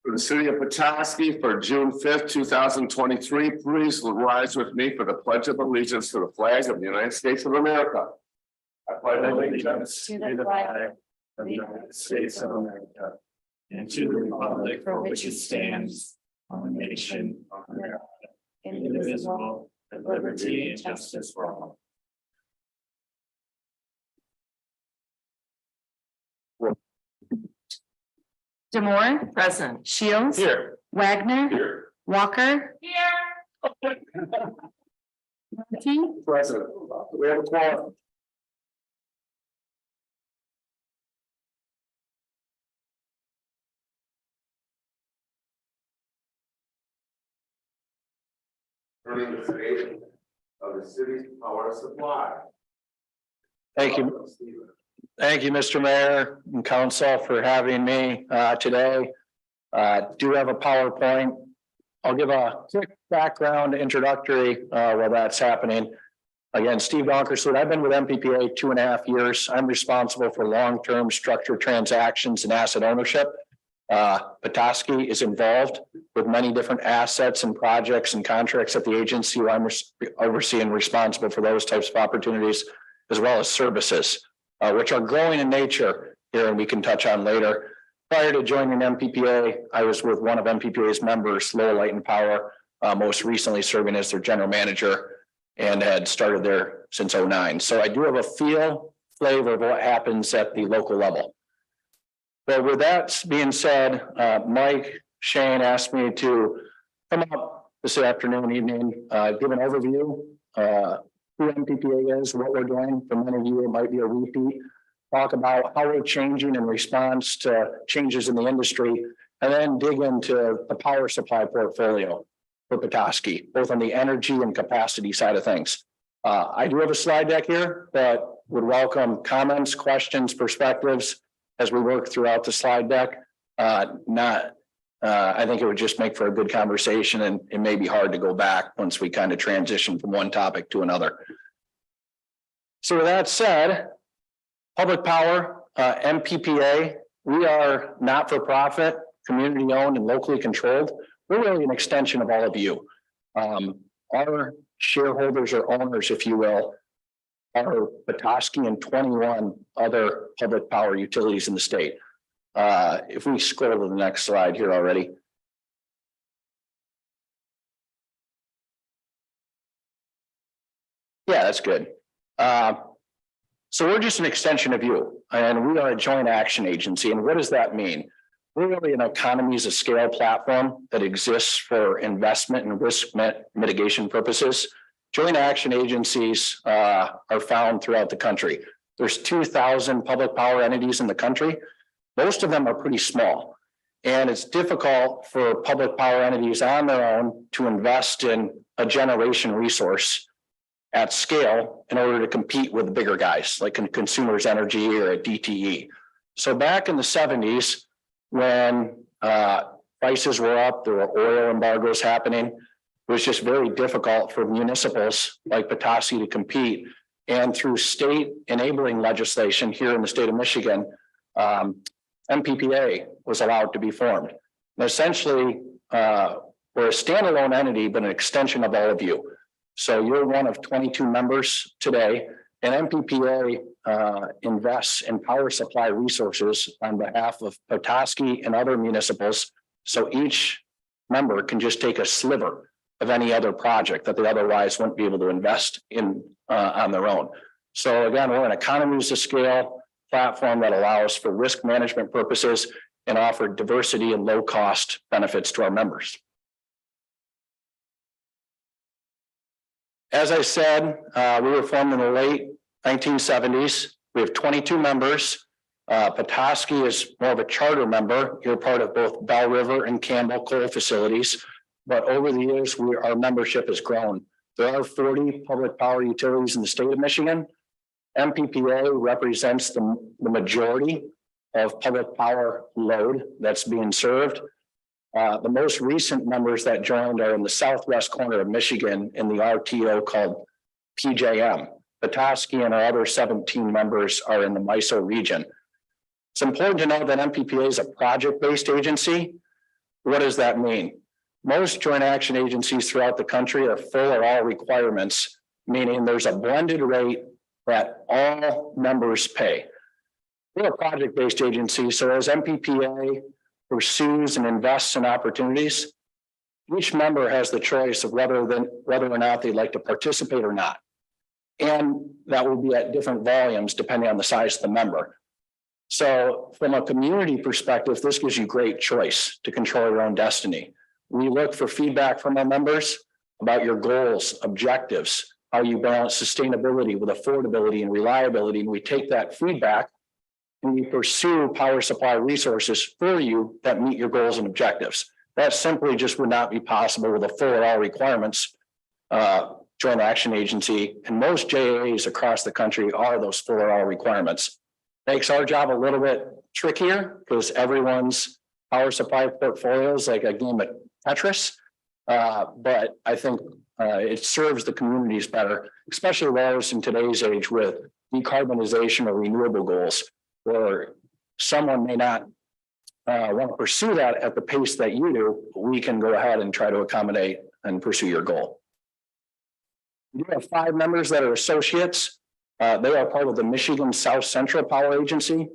For the city of Petoskey for June 5th, 2023, please rise with me for the Pledge of Allegiance to the flag of the United States of America. I pledge allegiance to the flag of the United States of America and to the republic for which it stands, one nation, under God, indivisible, with liberty and justice for all. Demore, present. Shields, Here. Wagner, Here. Walker, Markey, President, we have a quorum. Turning the state of the city's power supply. Thank you. Thank you, Mr. Mayor and Council, for having me today. Do have a PowerPoint. I'll give a quick background introductory while that's happening. Again, Steve Donkersloot. I've been with MPPA 2.5 years. I'm responsible for long-term structured transactions and asset ownership. Petoskey is involved with many different assets and projects and contracts at the agency where I'm overseeing responsible for those types of opportunities, as well as services, which are growing in nature here, and we can touch on later. Prior to joining MPPA, I was with one of MPPA's members, Lowell Light and Power, most recently serving as their general manager, and had started there since 2009. So I do have a flavor of what happens at the local level. But with that being said, Mike Shane asked me to come up this afternoon, evening, give an overview, who MPPA is, what we're doing. For many of you, it might be a repeat. Talk about how we're changing in response to changes in the industry, and then dig into the power supply portfolio for Petoskey, both on the energy and capacity side of things. I do have a slide deck here, but would welcome comments, questions, perspectives as we work throughout the slide deck. I think it would just make for a good conversation, and it may be hard to go back once we kind of transition from one topic to another. So with that said, Public Power, MPPA, we are not-for-profit, community-owned and locally controlled. We're really an extension of all of you. Our shareholders or owners, if you will, are Petoskey and 21 other public power utilities in the state. If we scroll to the next slide here already. Yeah, that's good. So we're just an extension of you, and we are a joint action agency. And what does that mean? We're really an economies of scale platform that exists for investment and risk mitigation purposes. Joint action agencies are found throughout the country. There's 2,000 public power entities in the country. Most of them are pretty small, and it's difficult for public power entities on their own to invest in a generation resource at scale in order to compete with the bigger guys like Consumers Energy or a DTE. So back in the 70s, when prices were up, there were oil embargoes happening. It was just very difficult for municipals like Petoskey to compete. And through state enabling legislation here in the state of Michigan, MPPA was allowed to be formed. And essentially, we're a standalone entity, but an extension of all of you. So you're one of 22 members today, and MPPA invests in power supply resources on behalf of Petoskey and other municipals. So each member can just take a sliver of any other project that they otherwise wouldn't be able to invest in on their own. So again, we're an economies of scale platform that allows for risk management purposes and offer diversity and low cost benefits to our members. As I said, we were formed in the late 1970s. We have 22 members. Petoskey is more of a charter member. You're part of both Bell River and Campbell coal facilities. But over the years, our membership has grown. There are 40 public power utilities in the state of Michigan. MPPA represents the majority of public power load that's being served. The most recent members that joined are in the southwest corner of Michigan in the RTO called PJM. Petoskey and our other 17 members are in the MISO region. It's important to know that MPPA is a project-based agency. What does that mean? Most joint action agencies throughout the country are full of all requirements, meaning there's a blended rate that all members pay. We're a project-based agency, so as MPPA pursues and invests in opportunities, each member has the choice of whether or not they'd like to participate or not. And that will be at different volumes depending on the size of the member. So from a community perspective, this gives you great choice to control your own destiny. We look for feedback from our members about your goals, objectives, how you balance sustainability with affordability and reliability. And we take that feedback and we pursue power supply resources for you that meet your goals and objectives. That simply just would not be possible with a full all requirements joint action agency. And most JAAs across the country are those full all requirements. Makes our job a little bit trickier because everyone's power supply portfolio is like a game of Tetris. But I think it serves the communities better, especially those in today's age with decarbonization or renewable goals, where someone may not want to pursue that at the pace that you do. We can go ahead and try to accommodate and pursue your goal. We have 5 members that are associates. They are part of the Michigan South Central Power Agency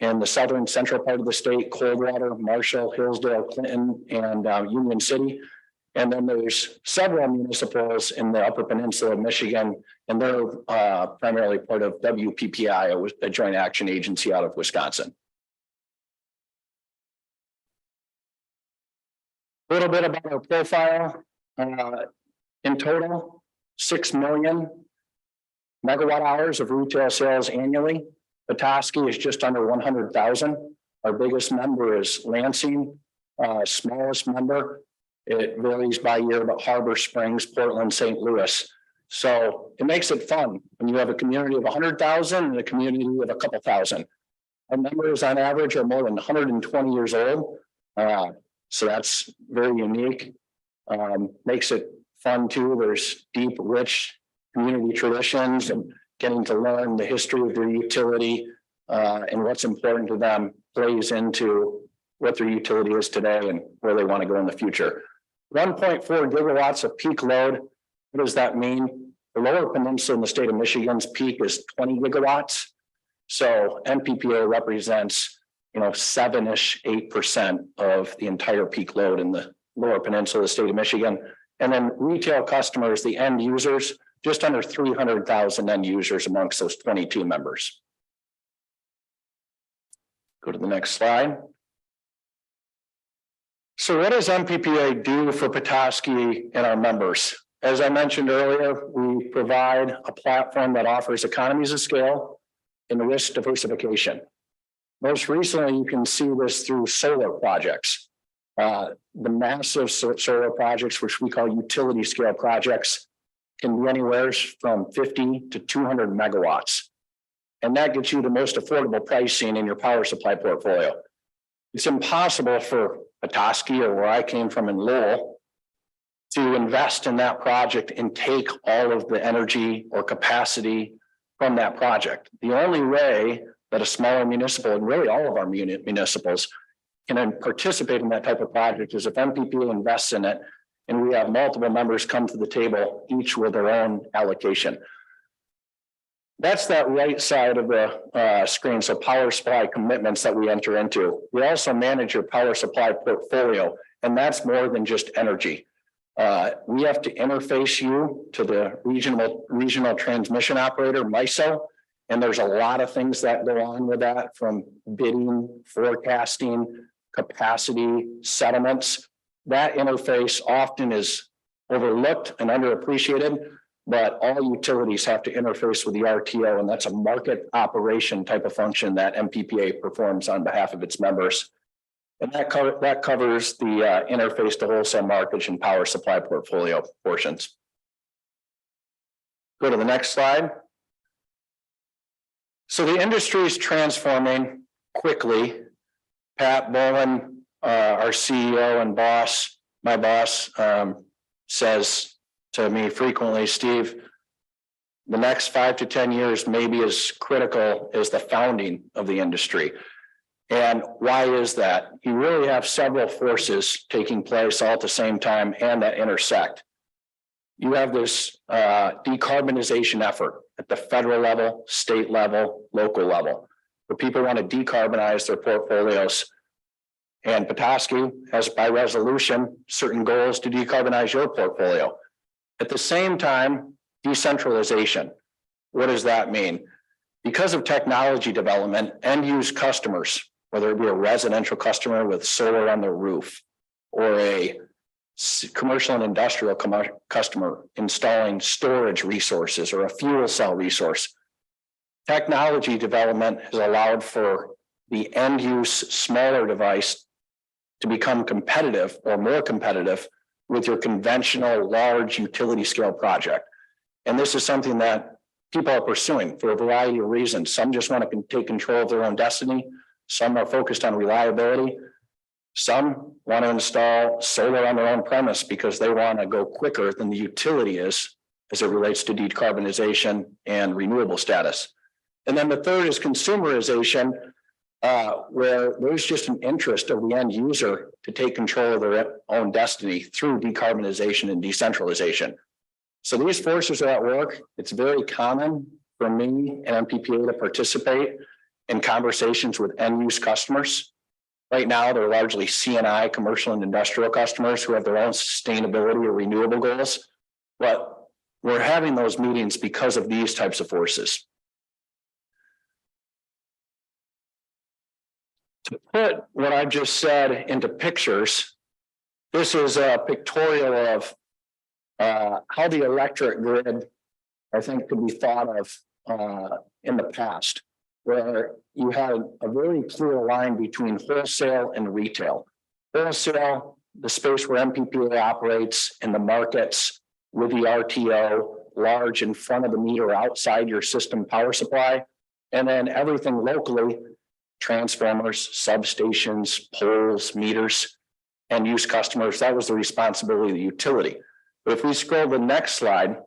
in the southern central part of the state, Coldwater, Marshall, Hillsdale, Clinton, and Union City. And then there's several municipals in the Upper Peninsula of Michigan, and they're primarily part of WPPI, a joint action agency out of Wisconsin. A little bit about our profile. In total, 6 million megawatt hours of retail sales annually. Petoskey is just under 100,000. Our biggest member is Lansing, smallest member. It varies by year, but Harbor Springs, Portland, St. Louis. So it makes it fun when you have a community of 100,000 and a community of a couple thousand. Our members on average are more than 120 years old. So that's very unique. Makes it fun too. There's deep, rich community traditions and getting to learn the history of their utility and what's important to them plays into what their utility is today and where they want to go in the future. 1.4 gigawatts of peak load. What does that mean? The Lower Peninsula in the state of Michigan's peak is 20 gigawatts. So MPPA represents, 7-ish, 8% of the entire peak load in the Lower Peninsula of the state of Michigan. And then retail customers, the end users, just under 300,000 end users amongst those 22 members. Go to the next slide. So what does MPPA do for Petoskey and our members? As I mentioned earlier, we provide a platform that offers economies of scale and risk diversification. Most recently, you can see this through solar projects. The massive solar projects, which we call utility scale projects, can be anywhere from 50 to 200 megawatts. And that gets you the most affordable pricing in your power supply portfolio. It's impossible for Petoskey or where I came from in Lowell to invest in that project and take all of the energy or capacity from that project. The only way that a smaller municipal, and really all of our municipals, can participate in that type of project is if MPPA invests in it and we have multiple members come to the table, each with their own allocation. That's that right side of the screen. So power supply commitments that we enter into. We also manage your power supply portfolio, and that's more than just energy. We have to interface you to the regional transmission operator, MISO, and there's a lot of things that go on with that, from bidding, forecasting, capacity, settlements. That interface often is overlooked and underappreciated, but all utilities have to interface with the RTO, and that's a market operation type of function that MPPA performs on behalf of its members. And that covers the interface to wholesale markets and power supply portfolio portions. Go to the next slide. So the industry is transforming quickly. Pat Bowen, our CEO and boss, my boss, says to me frequently, Steve, the next 5 to 10 years may be as critical as the founding of the industry. And why is that? You really have several forces taking place all at the same time and that intersect. You have this decarbonization effort at the federal level, state level, local level, where people want to decarbonize their portfolios. And Petoskey has by resolution certain goals to decarbonize your portfolio. At the same time, decentralization. What does that mean? Because of technology development, end-use customers, whether it be a residential customer with solar on their roof or a commercial and industrial customer installing storage resources or a fuel cell resource, technology development has allowed for the end-use smaller device to become competitive or more competitive with your conventional large utility scale project. And this is something that people are pursuing for a variety of reasons. Some just want to take control of their own destiny. Some are focused on reliability. Some want to install solar on their own premise because they want to go quicker than the utility is as it relates to decarbonization and renewable status. And then the third is consumerization, where there's just an interest of the end user to take control of their own destiny through decarbonization and decentralization. So these forces are at work. It's very common for me and MPPA to participate in conversations with end use customers. Right now, they're largely C&I, commercial and industrial customers who have their own sustainability or renewable goals. But we're having those meetings because of these types of forces. To put what I just said into pictures, this is a pictorial of how the electric grid, I think, could be thought of in the past, where you had a very clear line between wholesale and retail. Wholesale, the space where MPPA operates in the markets with the RTO, large in front of the meter outside your system power supply, and then everything locally, transformers, substations, poles, meters, and use customers. That was the responsibility of the utility. But if we scroll to the next slide,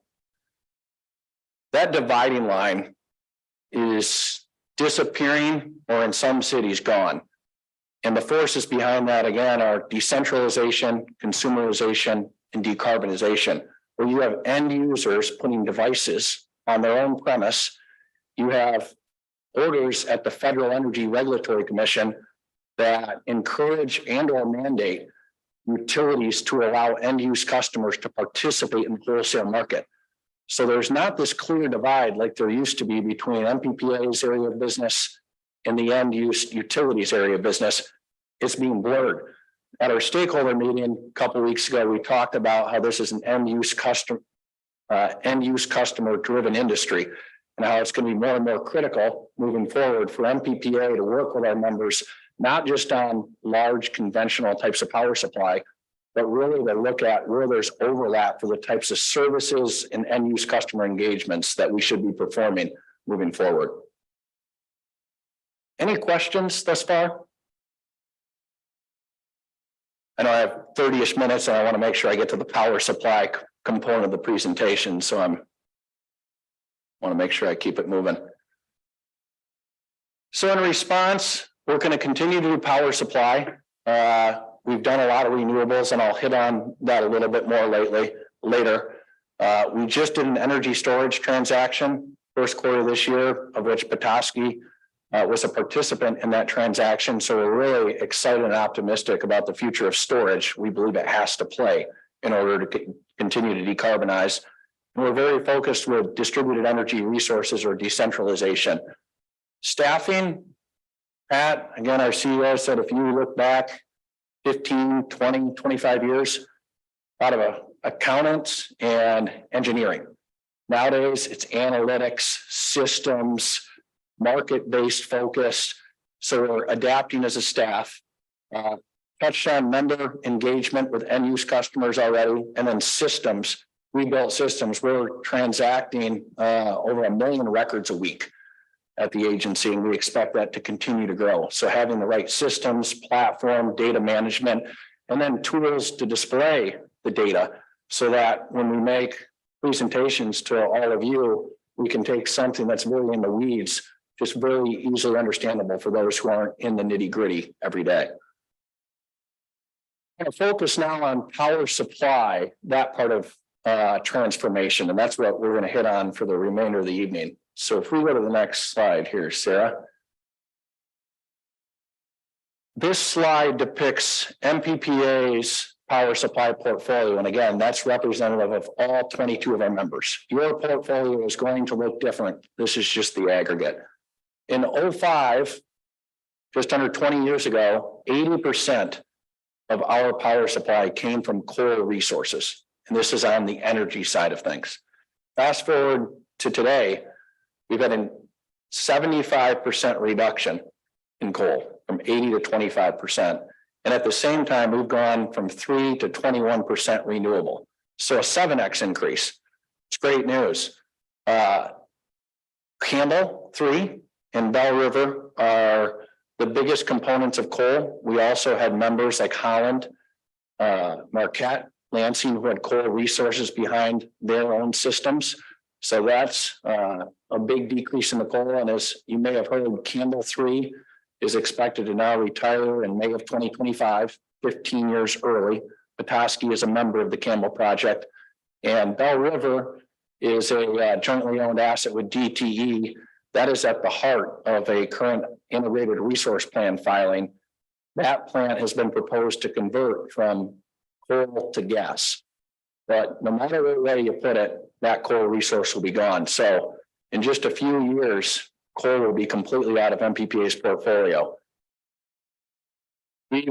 that dividing line is disappearing or in some cities gone. And the forces behind that, again, are decentralization, consumerization, and decarbonization, where you have end users putting devices on their own premise. You have orders at the Federal Energy Regulatory Commission that encourage and or mandate utilities to allow end use customers to participate in the wholesale market. So there's not this clear divide like there used to be between MPPA's area of business and the end use utilities area of business. It's being blurred. At our stakeholder meeting a couple of weeks ago, we talked about how this is an end use customer driven industry, and how it's going to be more and more critical moving forward for MPPA to work with our members, not just on large conventional types of power supply, but really to look at where there's overlap for the types of services and end use customer engagements that we should be performing moving forward. Any questions thus far? I know I have 30-ish minutes and I want to make sure I get to the power supply component of the presentation, so I want to make sure I keep it moving. So in response, we're going to continue to do power supply. We've done a lot of renewables, and I'll hit on that a little bit more later. We just did an energy storage transaction first quarter of this year, of which Petoskey was a participant in that transaction. So we're really excited and optimistic about the future of storage. We believe it has to play in order to continue to decarbonize. We're very focused with distributed energy resources or decentralization. Staffing, Pat, again, our CEO said, if you look back 15, 20, 25 years, a lot of accountants and engineering. Nowadays, it's analytics, systems, market-based focus. So we're adapting as a staff. Touched on member engagement with end-use customers already, and then systems. We built systems. We're transacting over 1 million records a week at the agency, and we expect that to continue to grow. So having the right systems, platform, data management, and then tools to display the data so that when we make presentations to all of you, we can take something that's really in the weeds just very easily understandable for those who aren't in the nitty gritty every day. I'm going to focus now on power supply, that part of transformation, and that's what we're going to hit on for the remainder of the evening. So if we go to the next slide here, Sarah. This slide depicts MPPA's power supply portfolio. And again, that's representative of all 22 of our members. Your portfolio is going to look different. This is just the aggregate. In 2005, just under 20 years ago, 80% of our power supply came from coal resources. And this is on the energy side of things. Fast forward to today, we've had a 75% reduction in coal from 80 to 25%. And at the same time, we've gone from 3 to 21% renewable. So a 7x increase. It's great news. Campbell 3 and Bell River are the biggest components of coal. We also had members like Holland, Marquette, Lansing, who had coal resources behind their own systems. So that's a big decrease in the coal. And as you may have heard, Campbell 3 is expected to now retire in May of 2025, 15 years early. Petoskey is a member of the Campbell project. And Bell River is a jointly owned asset with DTE that is at the heart of a current integrated resource plan filing. That plant has been proposed to convert from coal to gas. But no matter what way you put it, that coal resource will be gone. So in just a few years, coal will be completely out of MPPA's portfolio. We've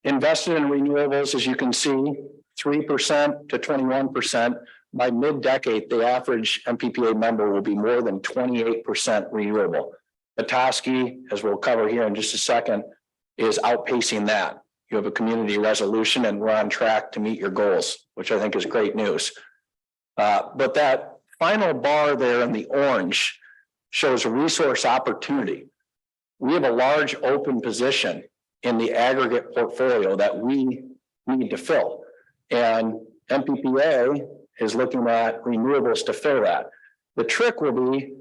invested in renewables, as you can see, 3% to 21%. By mid-decade, the average MPPA member will be more than 28% renewable. Petoskey, as we'll cover here in just a second, is outpacing that. You have a community resolution and we're on track to meet your goals, which I think is great news. But that final bar there in the orange shows a resource opportunity. We have a large open position in the aggregate portfolio that we need to fill. And MPPA is looking at renewables to fill that. The trick will be,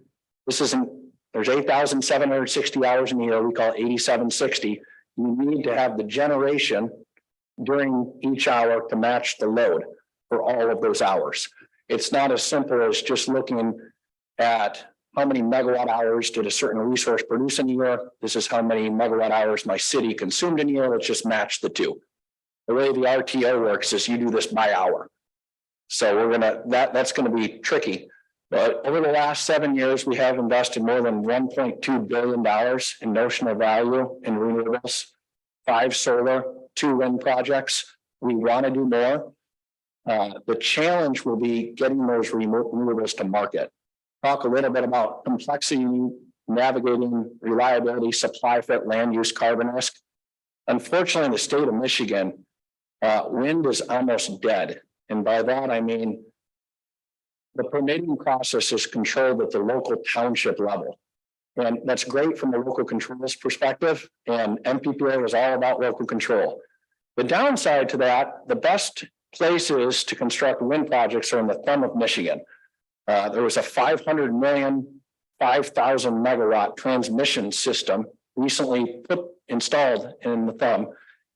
there's 8,760 hours in the year, we call it 8760. You need to have the generation during each hour to match the load for all of those hours. It's not as simple as just looking at how many megawatt hours did a certain resource produce in a year. This is how many megawatt hours my city consumed in a year. Let's just match the two. The way the RTO works is you do this by hour. So that's gonna be tricky. But over the last 7 years, we have invested more than $1.2 billion in notional value in renewables, 5 solar, 2 wind projects. We want to do more. The challenge will be getting those renewables to market. Talk a little bit about complexity, navigating reliability, supply fit, land use, carbon risk. Unfortunately, in the state of Michigan, wind is almost dead. And by that, I mean, the permitting process is controlled at the local township level. And that's great from a local controls perspective. And MPPA is all about local control. The downside to that, the best places to construct wind projects are in the thumb of Michigan. There was a 500 million, 5,000 megawatt transmission system recently installed in the thumb.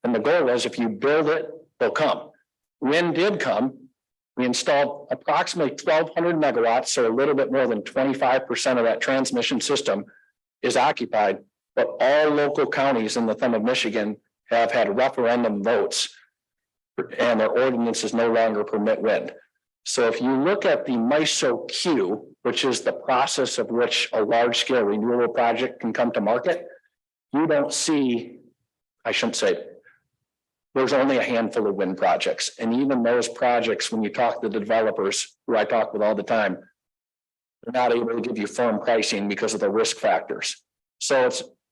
And the goal is if you build it, they'll come. Wind did come. We installed approximately 1,200 megawatts, so a little bit more than 25% of that transmission system is occupied. But all local counties in the thumb of Michigan have had referendum votes, and their ordinances no longer permit wind. So if you look at the MISO queue, which is the process of which a large-scale renewable project can come to market, you don't see, I shouldn't say, there's only a handful of wind projects. And even those projects, when you talk to the developers who I talk with all the time, they're not able to give you firm pricing because of the risk factors. So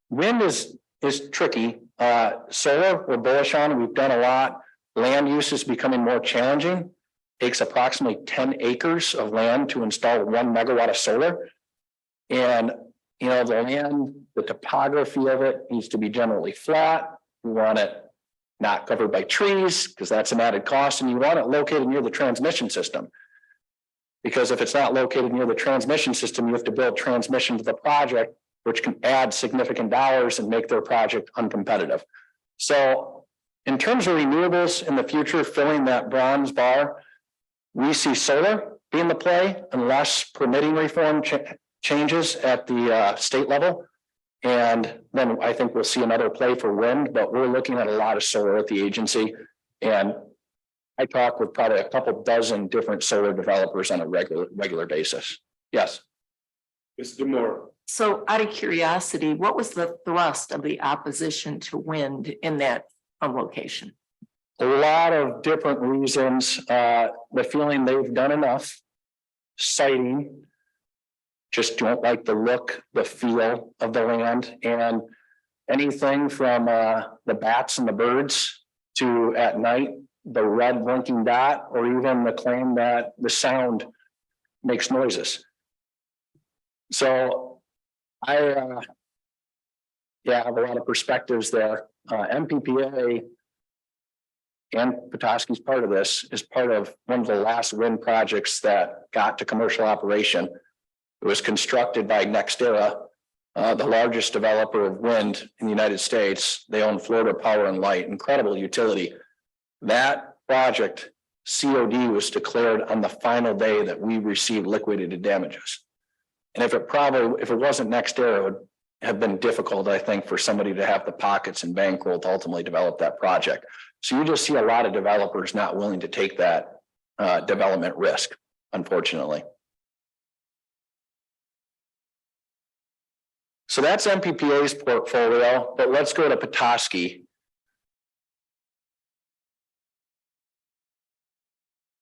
wind is tricky. Solar, we're bullish on. We've done a lot. Land use is becoming more challenging. Takes approximately 10 acres of land to install 1 megawatt of solar. And the land, the topography of it needs to be generally flat. We want it not covered by trees because that's an added cost, and you want it located near the transmission system. Because if it's not located near the transmission system, you have to build transmission to the project, which can add significant dollars and make their project uncompetitive. So in terms of renewables in the future, filling that bronze bar, we see solar being the play unless permitting reform changes at the state level. And then I think we'll see another play for wind, but we're looking at a lot of solar at the agency. And I talk with probably a couple dozen different solar developers on a regular basis. Yes. Mr. Moore. So out of curiosity, what was the thrust of the opposition to wind in that location? A lot of different reasons, the feeling they've done enough, citing, just don't like the look, the feel of the land, and anything from the bats and the birds to at night, the red blinking dot, or even the claim that the sound makes noises. So I have a lot of perspectives there. MPPA and Petoskey's part of this is part of one of the last wind projects that got to commercial operation. It was constructed by NextEra, the largest developer of wind in the United States. They own Florida Power and Light, incredible utility. That project COD was declared on the final day that we received liquidated damages. And if it wasn't NextEra, it would have been difficult, I think, for somebody to have the pockets and bankroll to ultimately develop that project. So you just see a lot of developers not willing to take that development risk, unfortunately. So that's MPPA's portfolio, but let's go to Petoskey.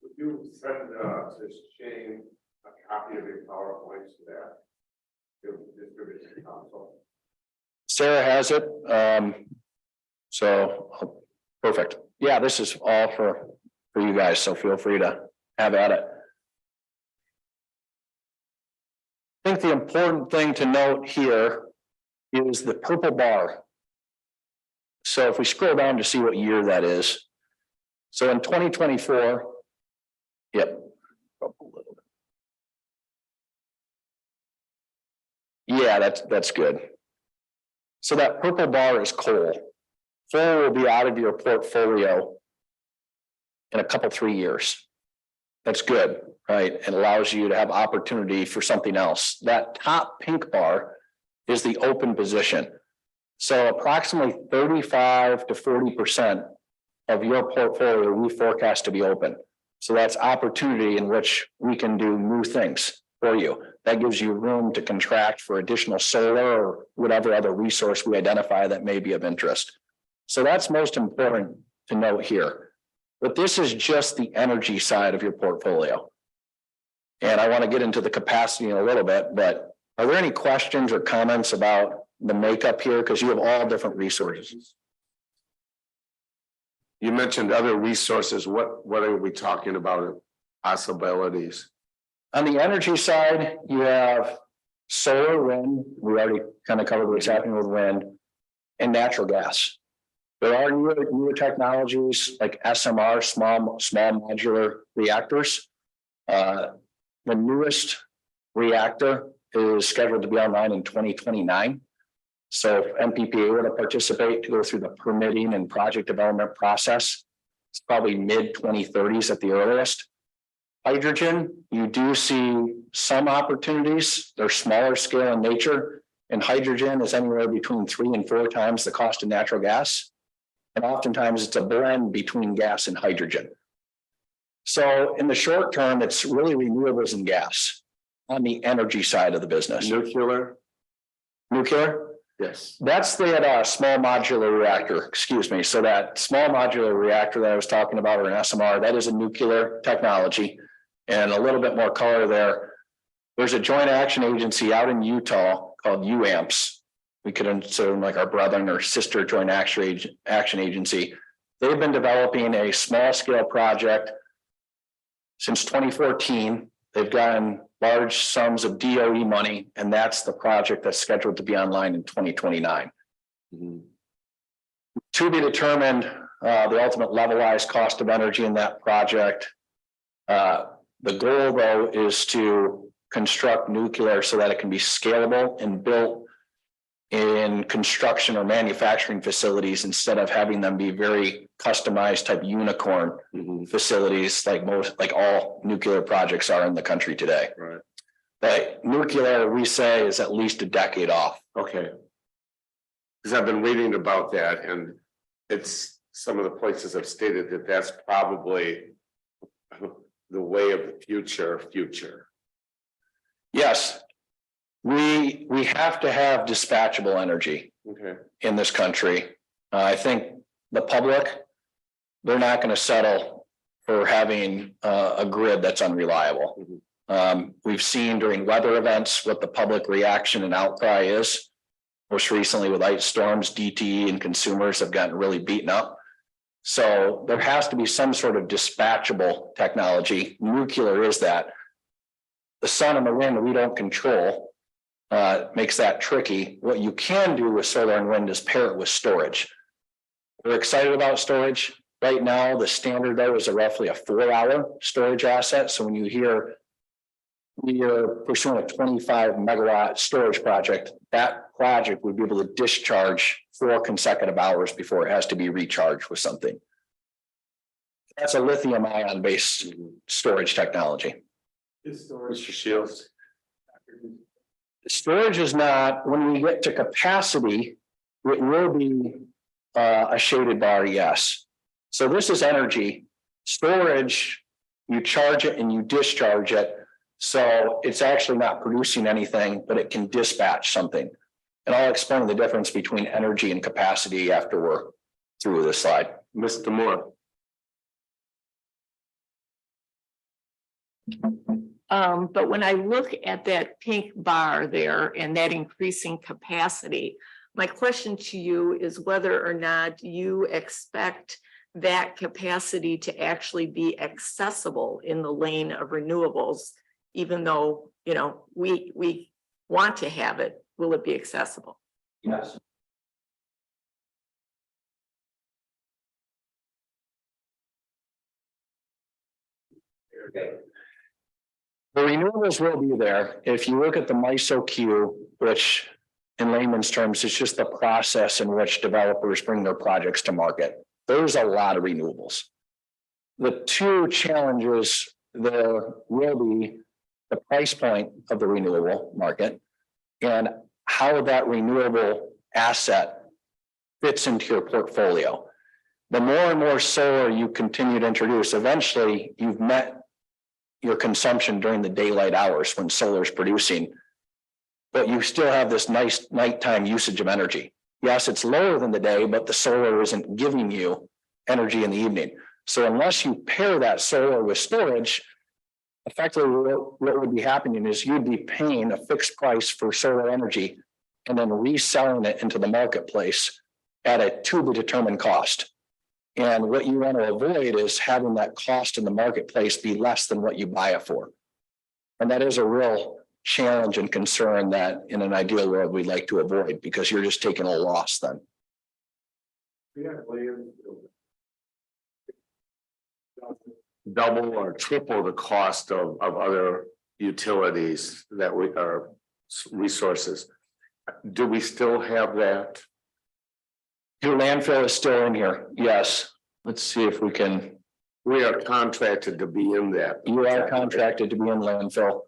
Would you send to Shane a copy of your PowerPoints to that? Distribution council. Sarah has it. So perfect. Yeah, this is all for you guys, so feel free to have at it. I think the important thing to note here is the purple bar. So if we scroll down to see what year that is. So in 2024, yep. Yeah, that's good. So that purple bar is coal. Coal will be out of your portfolio in a couple, 3 years. That's good, right? It allows you to have opportunity for something else. That top pink bar is the open position. So approximately 35 to 40% of your portfolio we forecast to be open. So that's opportunity in which we can do new things for you. That gives you room to contract for additional solar or whatever other resource we identify that may be of interest. So that's most important to note here. But this is just the energy side of your portfolio. And I want to get into the capacity in a little bit, but are there any questions or comments about the makeup here? Because you have all different resources. You mentioned other resources. What are we talking about? Possibilities. On the energy side, you have solar, wind. We already kind of covered what's happening with wind, and natural gas. There are newer technologies like SMR, small modular reactors. The newest reactor is scheduled to be online in 2029. So if MPPA were to participate to go through the permitting and project development process, it's probably mid-2030s at the earliest. Hydrogen, you do see some opportunities. They're smaller scale in nature, and hydrogen is anywhere between 3 and 4 times the cost of natural gas. And oftentimes it's a blend between gas and hydrogen. So in the short term, it's really renewables and gas on the energy side of the business. Nuclear? Yes. That's the small modular reactor, excuse me. So that small modular reactor that I was talking about, or an SMR, that is a nuclear technology. And a little bit more color there. There's a joint action agency out in Utah called UAMPS. We could consider them like our brother or sister joint action agency. They've been developing a small scale project since 2014. They've gotten large sums of DOE money, and that's the project that's scheduled to be online in 2029. Mm-hmm. To be determined, the ultimate levelized cost of energy in that project. The goal, though, is to construct nuclear so that it can be scalable and built in construction or manufacturing facilities instead of having them be very customized type unicorn facilities like all nuclear projects are in the country today. Right. But nuclear, we say, is at least a decade off. Okay. Because I've been reading about that, and it's, some of the places have stated that that's probably the way of the future. Yes. We have to have dispatchable energy Okay. in this country. I think the public, they're not going to settle for having a grid that's unreliable. We've seen during weather events what the public reaction and outcry is. Most recently with ice storms, DTE and consumers have gotten really beaten up. So there has to be some sort of dispatchable technology. Nuclear is that. The sun and the wind we don't control. Makes that tricky. What you can do with solar and wind is pair it with storage. We're excited about storage. Right now, the standard though is roughly a 4-hour storage asset. So when you hear we are pursuing a 25 megawatt storage project, that project would be able to discharge 4 consecutive hours before it has to be recharged with something. That's a lithium ion based storage technology. Mr. Shields. Storage is not, when we get to capacity, it will be a shaded bar, yes. So this is energy. Storage, you charge it and you discharge it. So it's actually not producing anything, but it can dispatch something. And I'll explain the difference between energy and capacity after we're through this slide. Mr. Moore. But when I look at that pink bar there and that increasing capacity, my question to you is whether or not you expect that capacity to actually be accessible in the lane of renewables, even though, you know, we want to have it, will it be accessible? Yes. The renewables will be there. If you look at the MISO queue, which in layman's terms is just the process in which developers bring their projects to market, there's a lot of renewables. The 2 challenges there will be the price point of the renewable market and how that renewable asset fits into your portfolio. The more and more solar you continue to introduce, eventually you've met your consumption during the daylight hours when solar is producing, but you still have this nice nighttime usage of energy. Yes, it's lower than the day, but the solar isn't giving you energy in the evening. So unless you pair that solar with storage, effectively what would be happening is you'd be paying a fixed price for solar energy and then reselling it into the marketplace at a to be determined cost. And what you want to avoid is having that cost in the marketplace be less than what you buy it for. And that is a real challenge and concern that in an ideal world we'd like to avoid, because you're just taking a loss then. Double or triple the cost of other utilities that we are resources. Do we still have that? Your landfill is still in here. Yes. Let's see if we can. We are contracted to be in that. You are contracted to be in landfill.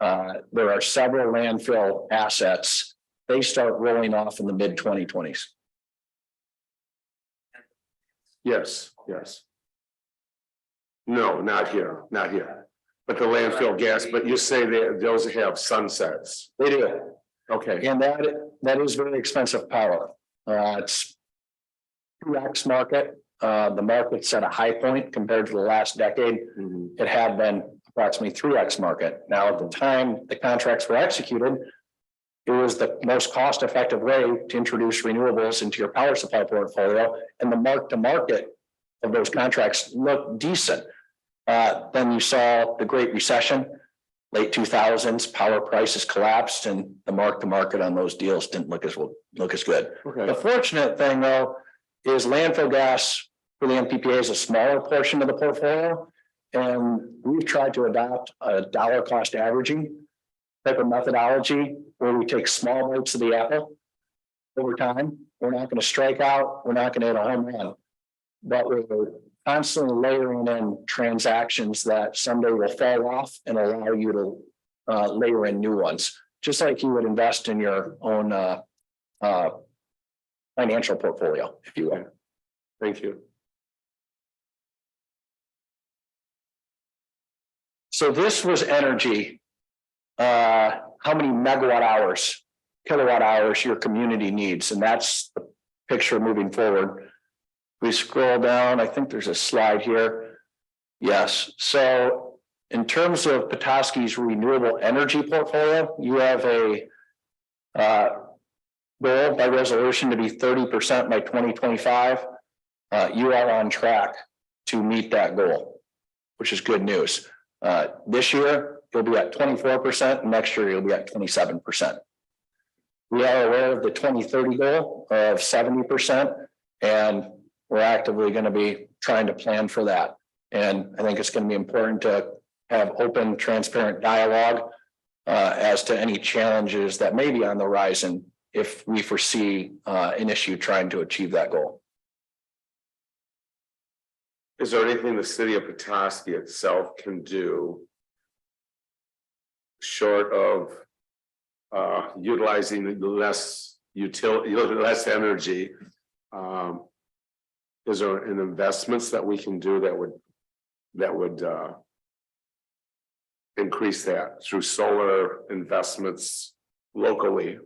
There are several landfill assets. They start rolling off in the mid 2020s. Yes, yes. No, not here, not here. But the landfill gas, but you say that those have sunsets. They do. Okay, And that is very expensive power. It's 2x market. The market's at a high point compared to the last decade. It had been approximately 3x market. Now, at the time the contracts were executed, it was the most cost-effective way to introduce renewables into your power supply portfolio, and the mark-to-market of those contracts looked decent. Then you saw the Great Recession, late 2000s, power prices collapsed, and the mark-to-market on those deals didn't look as good. okay. The fortunate thing, though, is landfill gas for the MPPA is a smaller portion of the portfolio. And we've tried to adopt a dollar cost averaging type of methodology where we take small bites of the apple over time. We're not going to strike out. We're not going to hit a home run, but we're constantly layering in transactions that someday will fall off and allow you to layer in new ones, just like you would invest in your own financial portfolio, if you will. Thank you. So this was energy. How many megawatt hours, kilowatt hours your community needs, and that's the picture moving forward. We scroll down, I think there's a slide here. Yes, so in terms of Petoskey's renewable energy portfolio, you have a goal by resolution to be 30% by 2025. You are on track to meet that goal, which is good news. This year, you'll be at 24%, and next year you'll be at 27%. We are aware of the 2030 goal of 70%, and we're actively going to be trying to plan for that. And I think it's going to be important to have open, transparent dialogue as to any challenges that may be on the horizon if we foresee an issue trying to achieve that goal. Is there anything the city of Petoskey itself can do short of utilizing less utility, less energy? Is there an investments that we can do that would increase that through solar investments locally?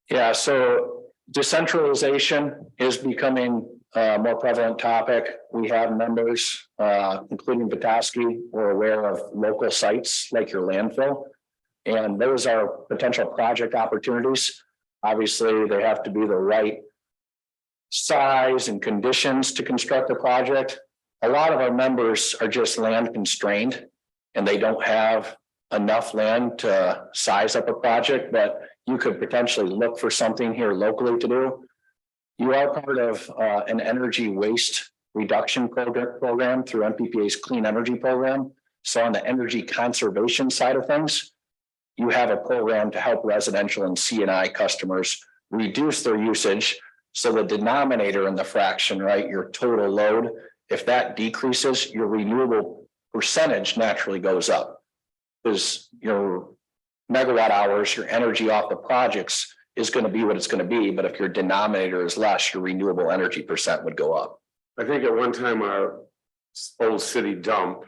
Yeah, so decentralization is becoming a more prevalent topic. We have members, including Petoskey, we're aware of local sites like your landfill. And those are potential project opportunities. Obviously, they have to be the right size and conditions to construct a project. A lot of our members are just land constrained and they don't have enough land to size up a project, but you could potentially look for something here locally to do. You are part of an energy waste reduction program through MPPA's Clean Energy Program. So on the energy conservation side of things, you have a program to help residential and C&I customers reduce their usage. So the denominator in the fraction, right, your total load, if that decreases, your renewable percentage naturally goes up. Because your megawatt hours, your energy off the projects is going to be what it's going to be. But if your denominator is less, your renewable energy percent would go up. I think at one time our old city dump,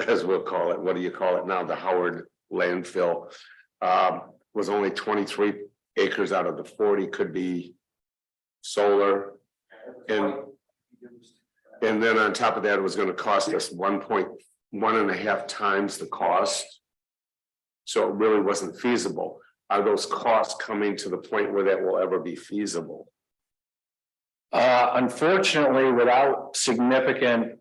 as we'll call it, what do you call it now? The Howard landfill was only 23 acres out of the 40 could be solar. And then on top of that, it was going to cost us 1.5 times the cost. So it really wasn't feasible. Are those costs coming to the point where that will ever be feasible? Unfortunately, without significant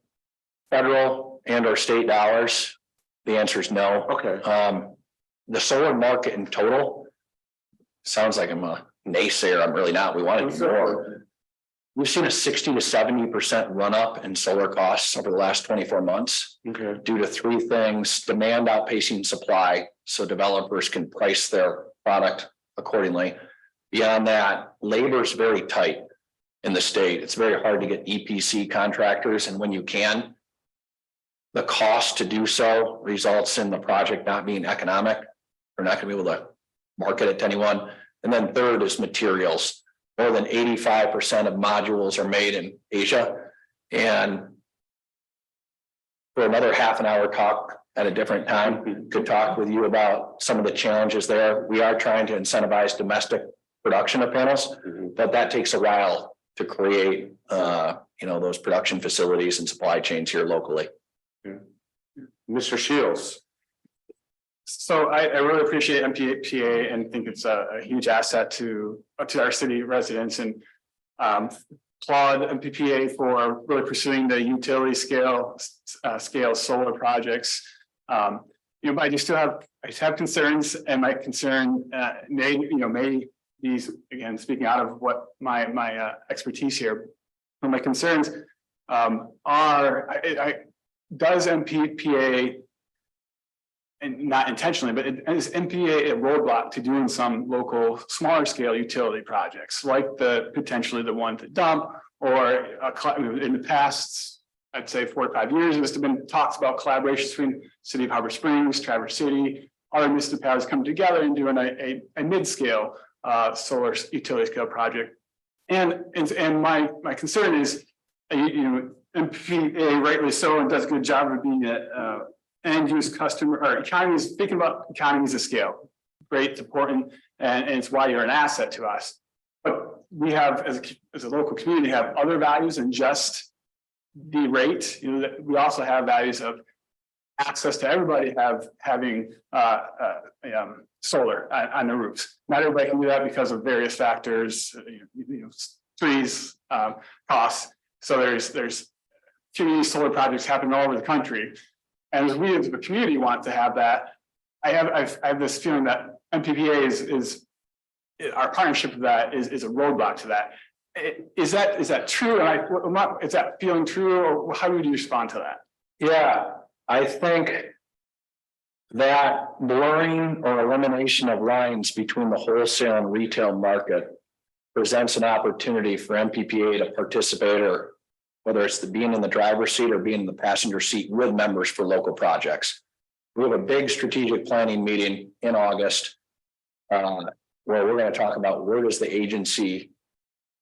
federal and or state dollars, the answer is no. Okay. The solar market in total sounds like I'm a naysayer. I'm really not. We want to do more. We've seen a 60 to 70% run up in solar costs over the last 24 months. Okay. Due to three things: demand outpacing supply, so developers can price their product accordingly. Beyond that, labor is very tight in the state. It's very hard to get EPC contractors, and when you can, the cost to do so results in the project not being economic. We're not going to be able to market it to anyone. And then third is materials. More than 85% of modules are made in Asia. And for another half an hour talk at a different time, could talk with you about some of the challenges there. We are trying to incentivize domestic production of panels, but that takes a while to create, those production facilities and supply chains here locally. Mr. Shields. So I really appreciate MPPA and think it's a huge asset to our city residents, and applaud MPPA for really pursuing the utility scale solar projects. But I just have concerns, and my concern may be, again, speaking out of what my expertise here, but my concerns are does MPPA, and not intentionally, but is MPPA a roadblock to doing some local smaller scale utility projects like potentially the one to dump or in the past, I'd say 4 to 5 years, there's been talks about collaboration between City of Harbor Springs, Traverse City, other municipalities come together and doing a mid-scale solar utility scale project. And my concern is, MPPA rightly so and does a good job of being a end use customer or economies, thinking about economies of scale. Great, it's important, and it's why you're an asset to us. But we have, as a local community, have other values than just the rate. We also have values of access to everybody having solar on their roofs. Not everybody can do that because of various factors, trees, costs. So there's community solar projects happening all over the country. And as we as a community want to have that, I have this feeling that MPPA is our partnership with that is a roadblock to that. Is that true? Is that feeling true, or how would you respond to that? Yeah, I think that blurring or elimination of lines between the wholesale and retail market presents an opportunity for MPPA to participate, or whether it's being in the driver's seat or being in the passenger seat with members for local projects. We have a big strategic planning meeting in August where we're going to talk about where does the agency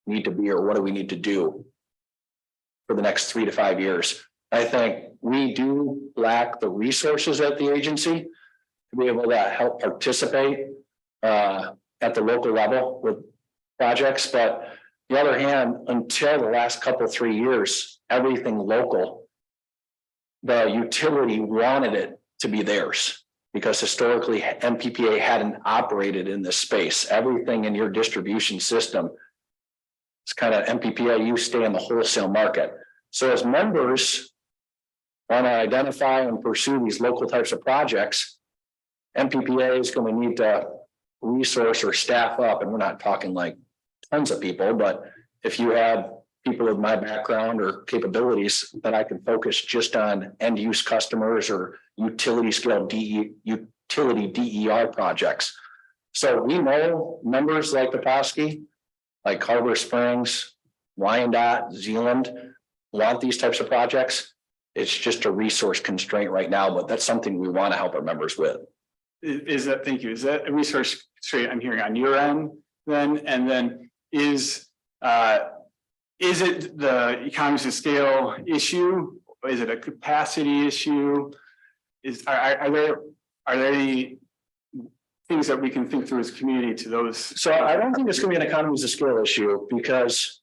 need to be, or what do we need to do for the next 3 to 5 years. I think we do lack the resources at the agency to be able to help participate at the local level with projects. But on the other hand, until the last couple, 3 years, everything local, the utility wanted it to be theirs because historically MPPA hadn't operated in this space. Everything in your distribution system, it's kind of MPPA, you stay in the wholesale market. So as members want to identify and pursue these local types of projects, MPPA is going to need to resource or staff up, and we're not talking like tons of people, but if you have people with my background or capabilities that I can focus just on end use customers or utility scale utility DER projects. So we know members like Petoskey, like Harbor Springs, Wyandotte, Zealand want these types of projects. It's just a resource constraint right now, but that's something we want to help our members with. Thank you. Is that a resource constraint I'm hearing on your end then? And then is it the economies of scale issue? Is it a capacity issue? Are there any things that we can think through as a community to those? So I don't think it's going to be an economies of scale issue, because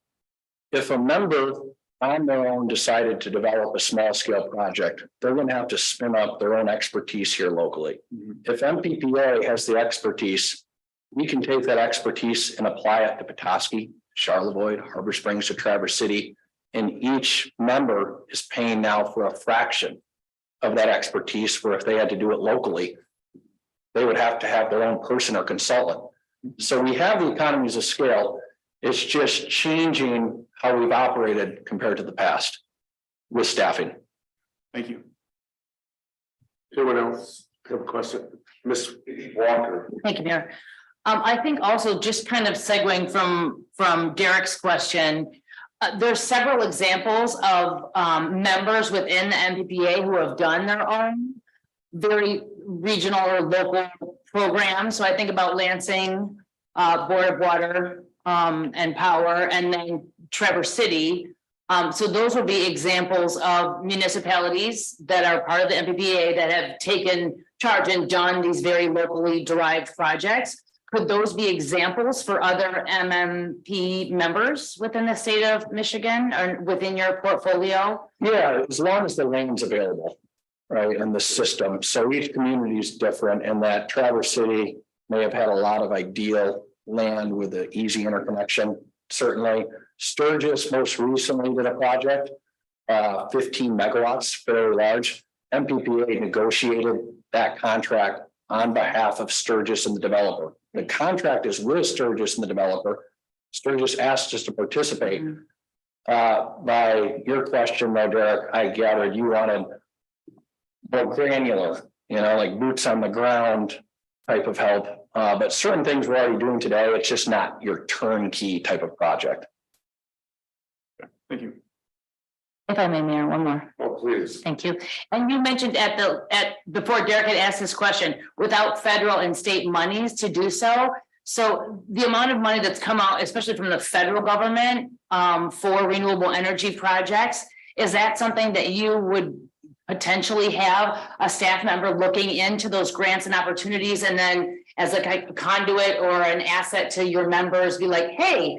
if a member on their own decided to develop a small scale project, they're going to have to spin up their own expertise here locally. If MPPA has the expertise, we can take that expertise and apply it to Petoskey, Charlevoix, Harbor Springs, or Traverse City, and each member is paying now for a fraction of that expertise, where if they had to do it locally, they would have to have their own person or consultant. So we have the economies of scale. It's just changing how we've operated compared to the past with staffing. Thank you. Anyone else have a question? Ms. Walker. Thank you, Mayor. I think also just kind of segueing from Derek's question, there's several examples of members within the MPPA who have done their own very regional or local programs. So I think about Lansing, Board of Water and Power, and then Traverse City. So those would be examples of municipalities that are part of the MPPA that have taken charge and done these very locally derived projects. Could those be examples for other MMP members within the state of Michigan or within your portfolio? Yeah, as long as the lane's available, right, in the system. So each community is different, and that Traverse City may have had a lot of ideal land with an easy interconnection. Certainly, Sturgis most recently did a project, 15 megawatts, very large. MPPA negotiated that contract on behalf of Sturgis and the developer. The contract is with Sturgis and the developer. Sturgis asked us to participate. By your question, though, Derek, I gathered you wanted more granular, like boots on the ground type of help. But certain things we're already doing today, it's just not your turnkey type of project. Thank you. If I may, Mayor, one more. Oh, please. Thank you. And you mentioned before Derek had asked this question, without federal and state monies to do so. So the amount of money that's come out, especially from the federal government, for renewable energy projects, is that something that you would potentially have a staff member looking into those grants and opportunities, and then as a conduit or an asset to your members, be like, hey,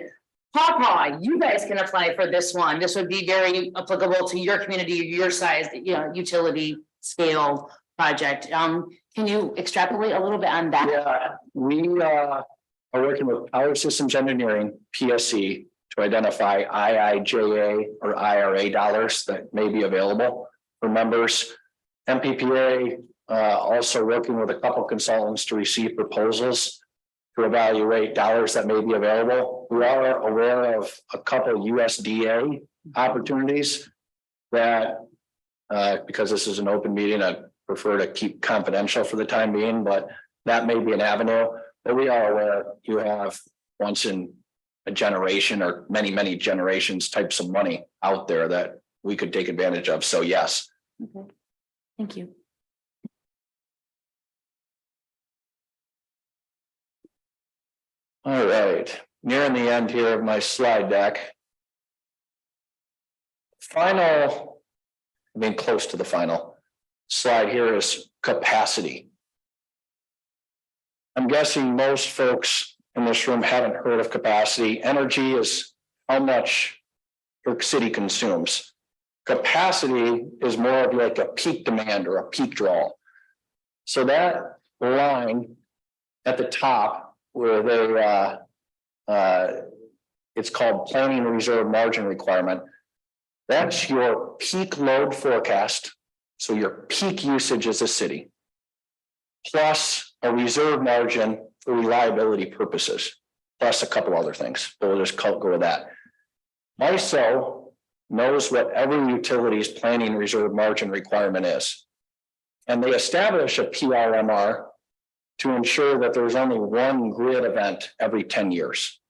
Pawpaw, you guys can apply for this one. This would be very applicable to your community, your size, utility scale project. Can you extrapolate a little bit on that? Yeah, we are working with Power Systems Engineering, PSC, to identify IIJA or IRA dollars that may be available for members. MPPA also working with a couple consultants to receive proposals to evaluate dollars that may be available. We are aware of a couple USDA opportunities that, because this is an open meeting, I prefer to keep confidential for the time being, but that may be an avenue. But we are aware you have once in a generation or many, many generations types of money out there that we could take advantage of. So yes. Okay. Thank you. All right, nearing the end here of my slide deck. Close to the final slide here is capacity. I'm guessing most folks in this room haven't heard of capacity. Energy is how much your city consumes. Capacity is more of like a peak demand or a peak draw. So that line at the top where it's called planning reserve margin requirement. That's your peak load forecast. So your peak usage as a city, plus a reserve margin for reliability purposes, plus a couple other things. But we'll just go with that. MISO knows what every utility's planning reserve margin requirement is. And they establish a PRMR to ensure that there's only one grid event every 10 years.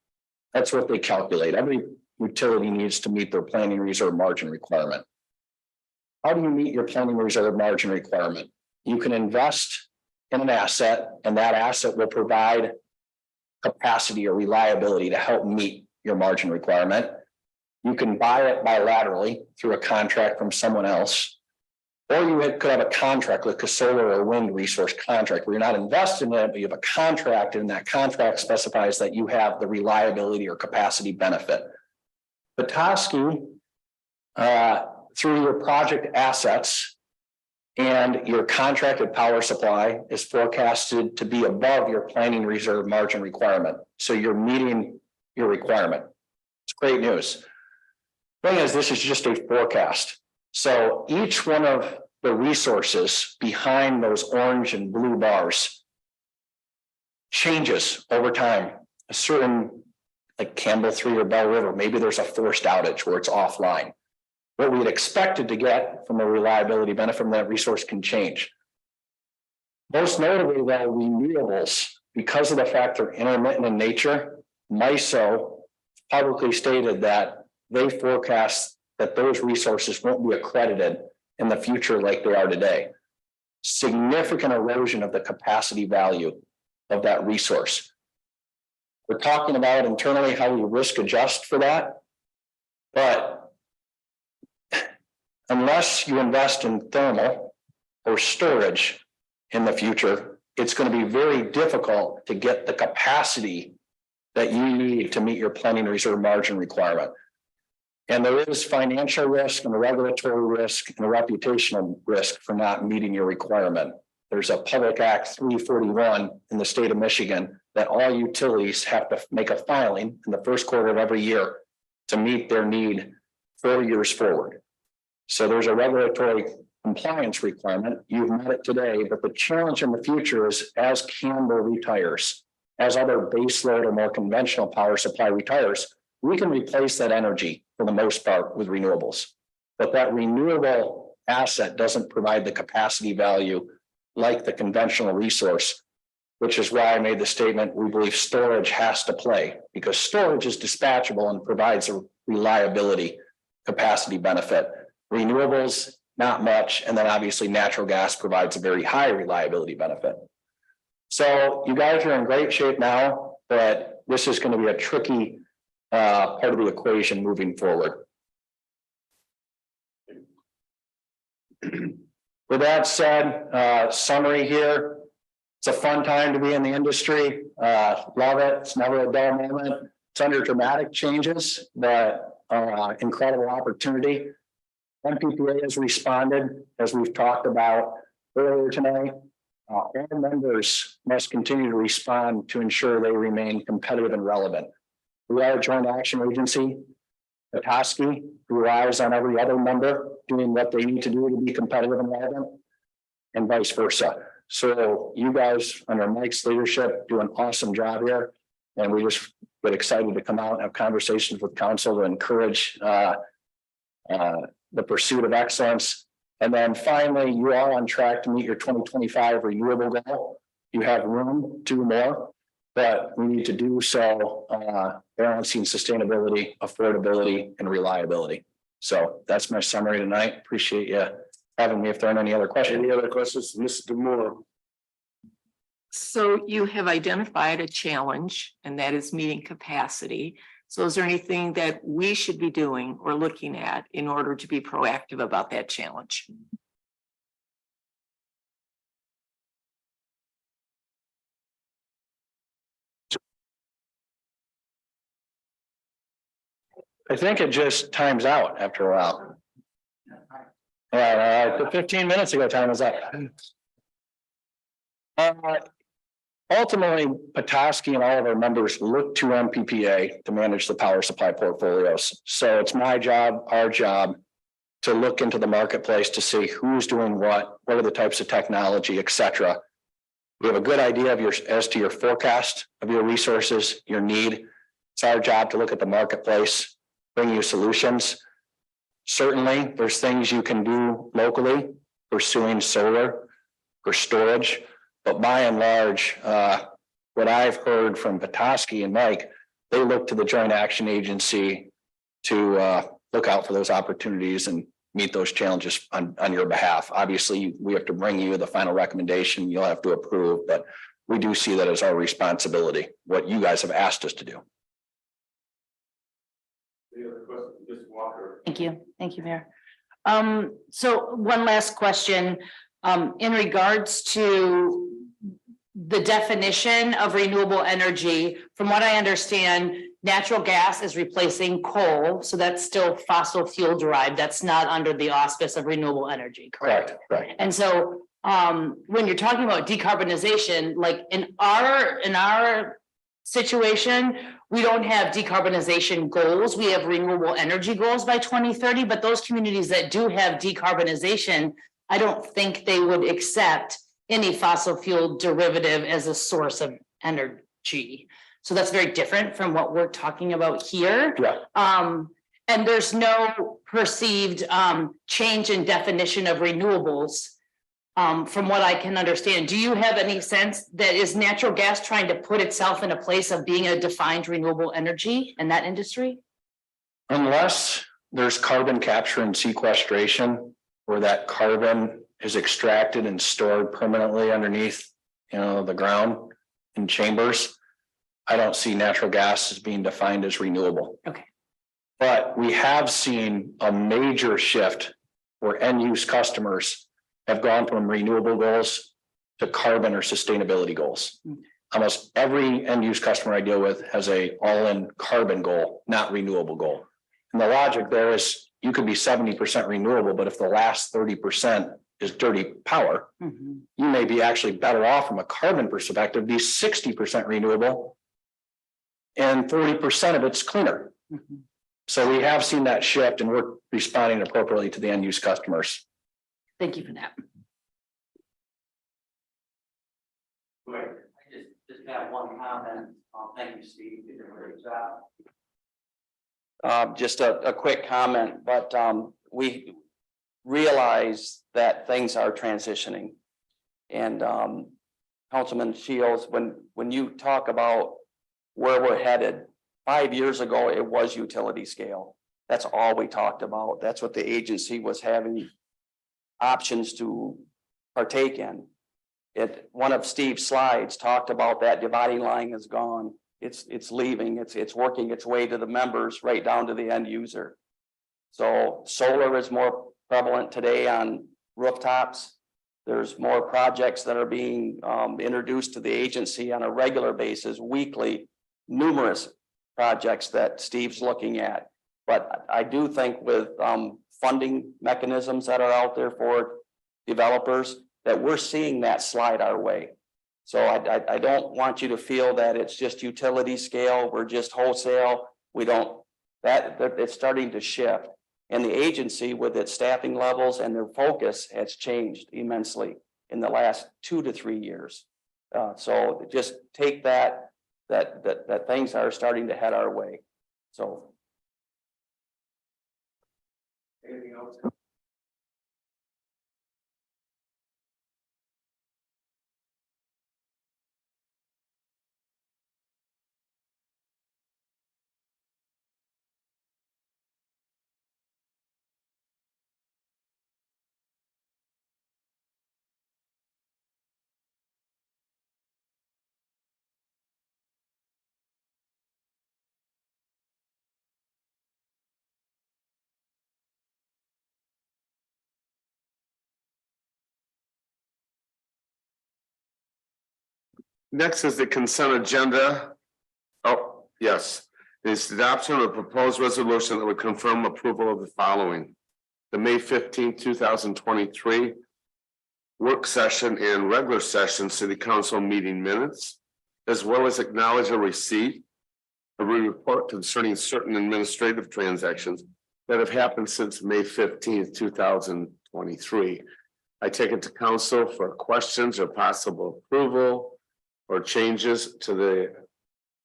That's what they calculate. Every utility needs to meet their planning reserve margin requirement. How do you meet your planning reserve margin requirement? You can invest in an asset, and that asset will provide capacity or reliability to help meet your margin requirement. You can buy it bilaterally through a contract from someone else. Or you could have a contract like a solar or wind resource contract where you're not investing in it, but you have a contract, and that contract specifies that you have the reliability or capacity benefit. Petoskey, through your project assets and your contracted power supply, is forecasted to be above your planning reserve margin requirement. So you're meeting your requirement. It's great news. Thing is, this is just a forecast. So each one of the resources behind those orange and blue bars changes over time. A certain, like Campbell 3 or Bell River, maybe there's a forced outage where it's offline. What we had expected to get from a reliability benefit from that resource can change. Most notably, though, renewables, because of the fact they're intermittent in nature, MISO publicly stated that they forecast that those resources won't be accredited in the future like they are today. Significant erosion of the capacity value of that resource. We're talking about internally how we risk adjust for that, but unless you invest in thermal or storage in the future, it's going to be very difficult to get the capacity that you need to meet your planning reserve margin requirement. And there is financial risk and a regulatory risk and a reputational risk for not meeting your requirement. There's a Public Act 341 in the state of Michigan that all utilities have to make a filing in the first quarter of every year to meet their need 4 years forward. So there's a regulatory compliance requirement. You've met it today, but the challenge in the future is as Campbell retires, as other baseload or more conventional power supply retires, we can replace that energy for the most part with renewables. But that renewable asset doesn't provide the capacity value like the conventional resource, which is why I made the statement, we believe storage has to play, because storage is dispatchable and provides a reliability capacity benefit. Renewables, not much, and then obviously natural gas provides a very high reliability benefit. So you guys are in great shape now, but this is going to be a tricky part of the equation moving forward. With that said, summary here. It's a fun time to be in the industry. Love it. It's never a dull moment. It's under dramatic changes, but incredible opportunity. MPPA has responded, as we've talked about earlier tonight. All members must continue to respond to ensure they remain competitive and relevant. We are a joint action agency. Petoskey relies on every other member doing what they need to do to be competitive and relevant, and vice versa. So you guys, under Mike's leadership, do an awesome job here. And we just get excited to come out and have conversations with council to encourage the pursuit of excellence. And then finally, you are on track to meet your 2025 renewable goal. You have room to do more, but we need to do so balancing sustainability, affordability, and reliability. So that's my summary tonight. Appreciate you having me. If there aren't any other questions. Any other questions, Mr. Moore? So you have identified a challenge, and that is meeting capacity. So is there anything that we should be doing or looking at in order to be proactive about that challenge? I think it just times out after a while. The 15 minutes ago, time was up. Ultimately, Petoskey and all of our members look to MPPA to manage the power supply portfolios. So it's my job, our job, to look into the marketplace to see who's doing what are the types of technology, et cetera. We have a good idea of as to your forecast of your resources, your need. It's our job to look at the marketplace, bring you solutions. Certainly, there's things you can do locally, pursuing solar for storage. But by and large, what I've heard from Petoskey and Mike, they look to the Joint Action Agency to look out for those opportunities and meet those challenges on your behalf. Obviously, we have to bring you the final recommendation. You'll have to approve, but we do see that as our responsibility, what you guys have asked us to do. Any other questions, Ms. Walker? Thank you. Thank you, Mayor. So one last question, in regards to the definition of renewable energy. From what I understand, natural gas is replacing coal, so that's still fossil fuel derived. That's not under the auspice of renewable energy, correct? Right. And so, when you're talking about decarbonization, like in our situation, we don't have decarbonization goals. We have renewable energy goals by 2030, but those communities that do have decarbonization, I don't think they would accept any fossil fuel derivative as a source of energy. So that's very different from what we're talking about here. Yeah. And there's no perceived change in definition of renewables. From what I can understand, do you have any sense that is natural gas trying to put itself in a place of being a defined renewable energy in that industry? Unless there's carbon capture and sequestration, where that carbon is extracted and stored permanently underneath, the ground in chambers, I don't see natural gas as being defined as renewable. Okay. But we have seen a major shift where end use customers have gone from renewable goals to carbon or sustainability goals. Almost every end use customer I deal with has a all-in carbon goal, not renewable goal. And the logic there is you could be 70% renewable, but if the last 30% is dirty power, you may be actually better off from a carbon perspective, be 60% renewable and 40% of it's cleaner. So we have seen that shift and we're responding appropriately to the end use customers. Thank you for that. Great. I just have one comment. Thank you, Steve. You did a great job. Just a quick comment, but we realize that things are transitioning. And Councilman Shields, when you talk about where we're headed, 5 years ago, it was utility scale. That's all we talked about. That's what the agency was having options to partake in. One of Steve's slides talked about that dividing line is gone. It's leaving. It's working its way to the members right down to the end user. So solar is more prevalent today on rooftops. There's more projects that are being introduced to the agency on a regular basis, weekly, numerous projects that Steve's looking at. But I do think with funding mechanisms that are out there for developers, that we're seeing that slide our way. So I don't want you to feel that it's just utility scale, we're just wholesale. We don't, that it's starting to shift. And the agency with its staffing levels and their focus has changed immensely in the last 2 to 3 years. So just take that things are starting to head our way. So. Anything else? Next is the consent agenda. Oh, yes. It's the adoption of a proposed resolution that would confirm approval of the following. The May 15, 2023 work session and regular session city council meeting minutes, as well as acknowledge a receipt of a report concerning certain administrative transactions that have happened since May 15, 2023. I take it to council for questions or possible approval or changes to the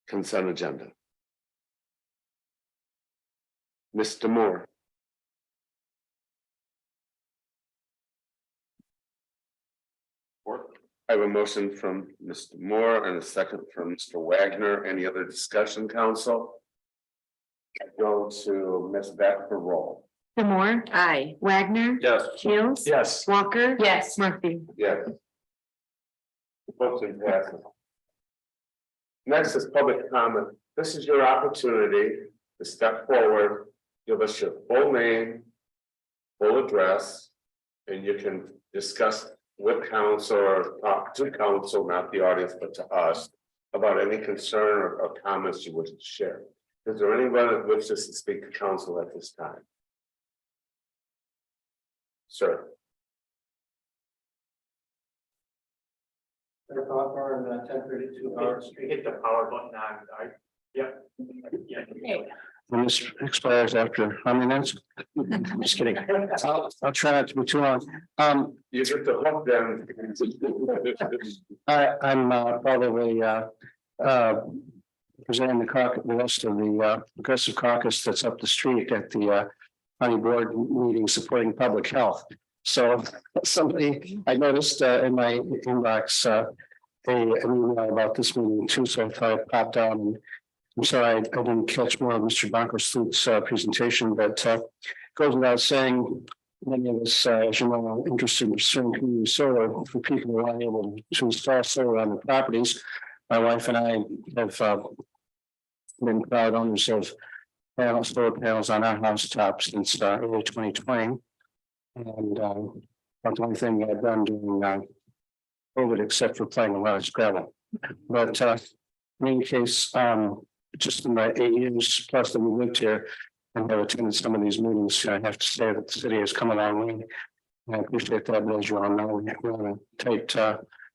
consent agenda. Mr. Moore. I have a motion from Mr. Moore and a second from Mr. Wagner. Any other discussion, council? Go to Ms. Beck for roll. Moore, Aye. Wagner, Yes. Shields, Yes. Walker. Yes. Murphy. Yes. Motion passes. Next is public comment. This is your opportunity to step forward, give us your full name, full address, and you can discuss with council or talk to council, not the audience, but to us, about any concern or comments you wish to share. Is there anyone that wishes to speak to council at this time? Sir. Hit the power button on, yep. When this expires after how many minutes? I'm just kidding. I'll try not to be too long. You get the hook then. I'm probably presenting the rest of the progressive caucus that's up the street at the county board meeting supporting public health. So somebody, I noticed in my inbox an email about this meeting too, so I thought I'd pop down. And I'm sorry I didn't catch more of Mr. Bonker-Sloot's presentation, but goes without saying, many of us, as you know, are interested in pursuing community solar for people who are unable to install solar on their properties. My wife and I have been proud owners of solar panels on our housetops since early 2020. And that's the only thing I've done during COVID, except for playing a lot of Scrabble. But in any case, just in my 8 years plus that we lived here and have attended some of these meetings, I have to say that the city has come a long way. I appreciate that, but as you all know, we're on a tight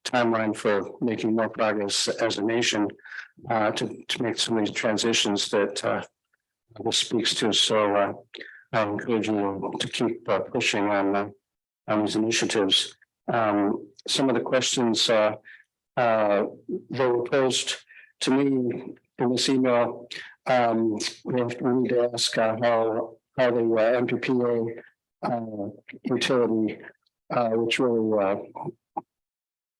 timeline for making more progress as a nation to make some of these transitions that this speaks to. So I encourage you to keep pushing on these initiatives. Some of the questions that were posed to me in this email, we need to ask how the MPPA utility, which really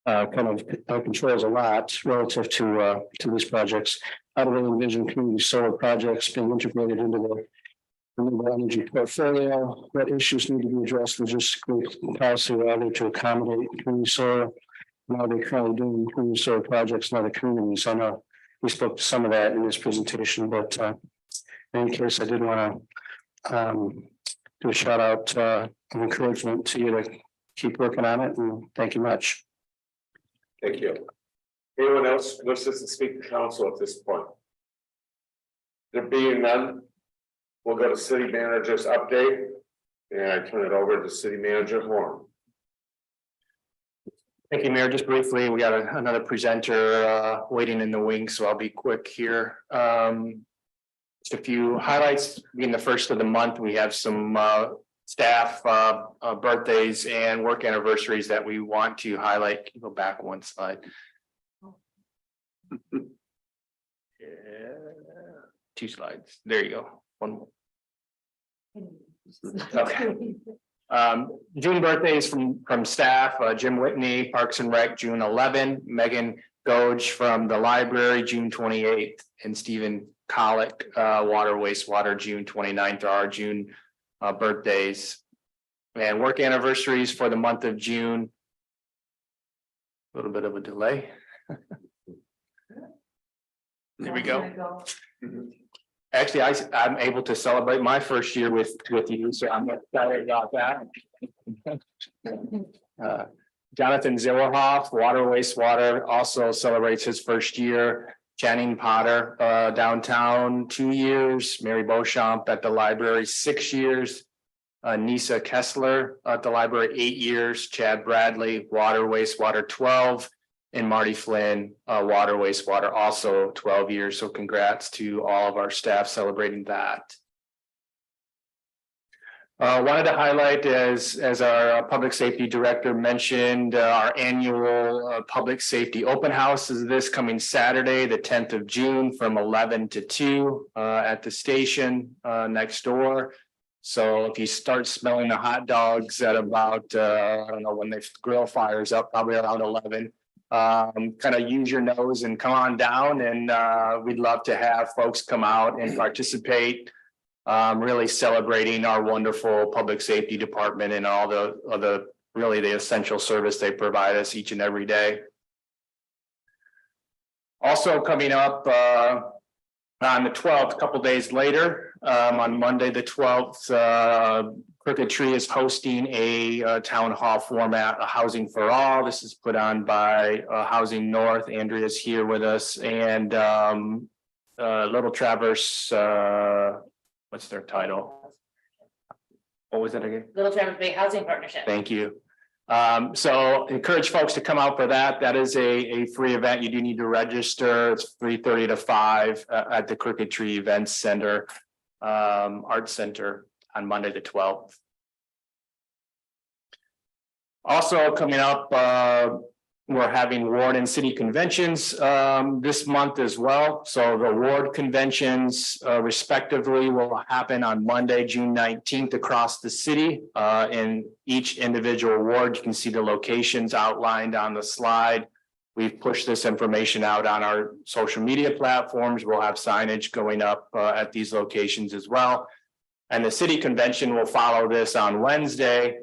kind of controls a lot relative to these projects. How do they envision community solar projects being integrated into the renewable energy portfolio? What issues need to be addressed logistically, policy, rather to accommodate community solar? Now they're currently doing community solar projects in other communities. I know we spoke to some of that in this presentation, but in any case, I did want to do a shout out of encouragement to you to keep working on it, and thank you much. Thank you. Anyone else wishes to speak to council at this point? There being none, we'll go to city manager's update. And I turn it over to city manager Horn. Thank you, Mayor. Just briefly, we got another presenter waiting in the wings, so I'll be quick here. Just a few highlights. Being the first of the month, we have some staff birthdays and work anniversaries that we want to highlight. Can you go back one slide? Yeah, 2 slides. There you go. One more. Okay. June birthdays from staff, Jim Whitney, Parks and Rec, June 11, Megan Doge from the library, June 28th, and Stephen Colick, water wastewater, June 29th, are our June birthdays. And work anniversaries for the month of June. A little bit of a delay. There we go. Actually, I'm able to celebrate my first year with you, so I'm excited about that. Jonathan Zillerhoff, water wastewater, also celebrates his first year. Channing Potter, downtown, 2 years. Mary Beauchamp at the library, 6 years. Nisa Kessler at the library, 8 years. Chad Bradley, water wastewater, 12. And Marty Flynn, water wastewater, also 12 years. So congrats to all of our staff celebrating that. Wanted to highlight, as our public safety director mentioned, our annual public safety open house is this coming Saturday, the 10th of June, from 11 to 2 at the station next door. So if you start smelling the hot dogs at about, I don't know when the grill fires up, probably around 11. Kind of use your nose and come on down, and we'd love to have folks come out and participate. Really celebrating our wonderful public safety department and all the really the essential service they provide us each and every day. Also coming up on the 12th, a couple days later, on Monday the 12th, Crooked Tree is hosting a town hall format, a Housing for All. This is put on by Housing North. Andrea's here with us, and Little Traverse. What's their title? What was it again? Little Traverse Bay Housing Partnership. Thank you. So encourage folks to come out for that. That is a free event. You do need to register. It's 3:30 to 5 at the Crooked Tree Events Center, Art Center on Monday the 12th. Also coming up, we're having ward and city conventions this month as well. So the ward conventions respectively will happen on Monday, June 19th across the city. In each individual ward, you can see the locations outlined on the slide. We've pushed this information out on our social media platforms. We'll have signage going up at these locations as well. And the city convention will follow this on Wednesday,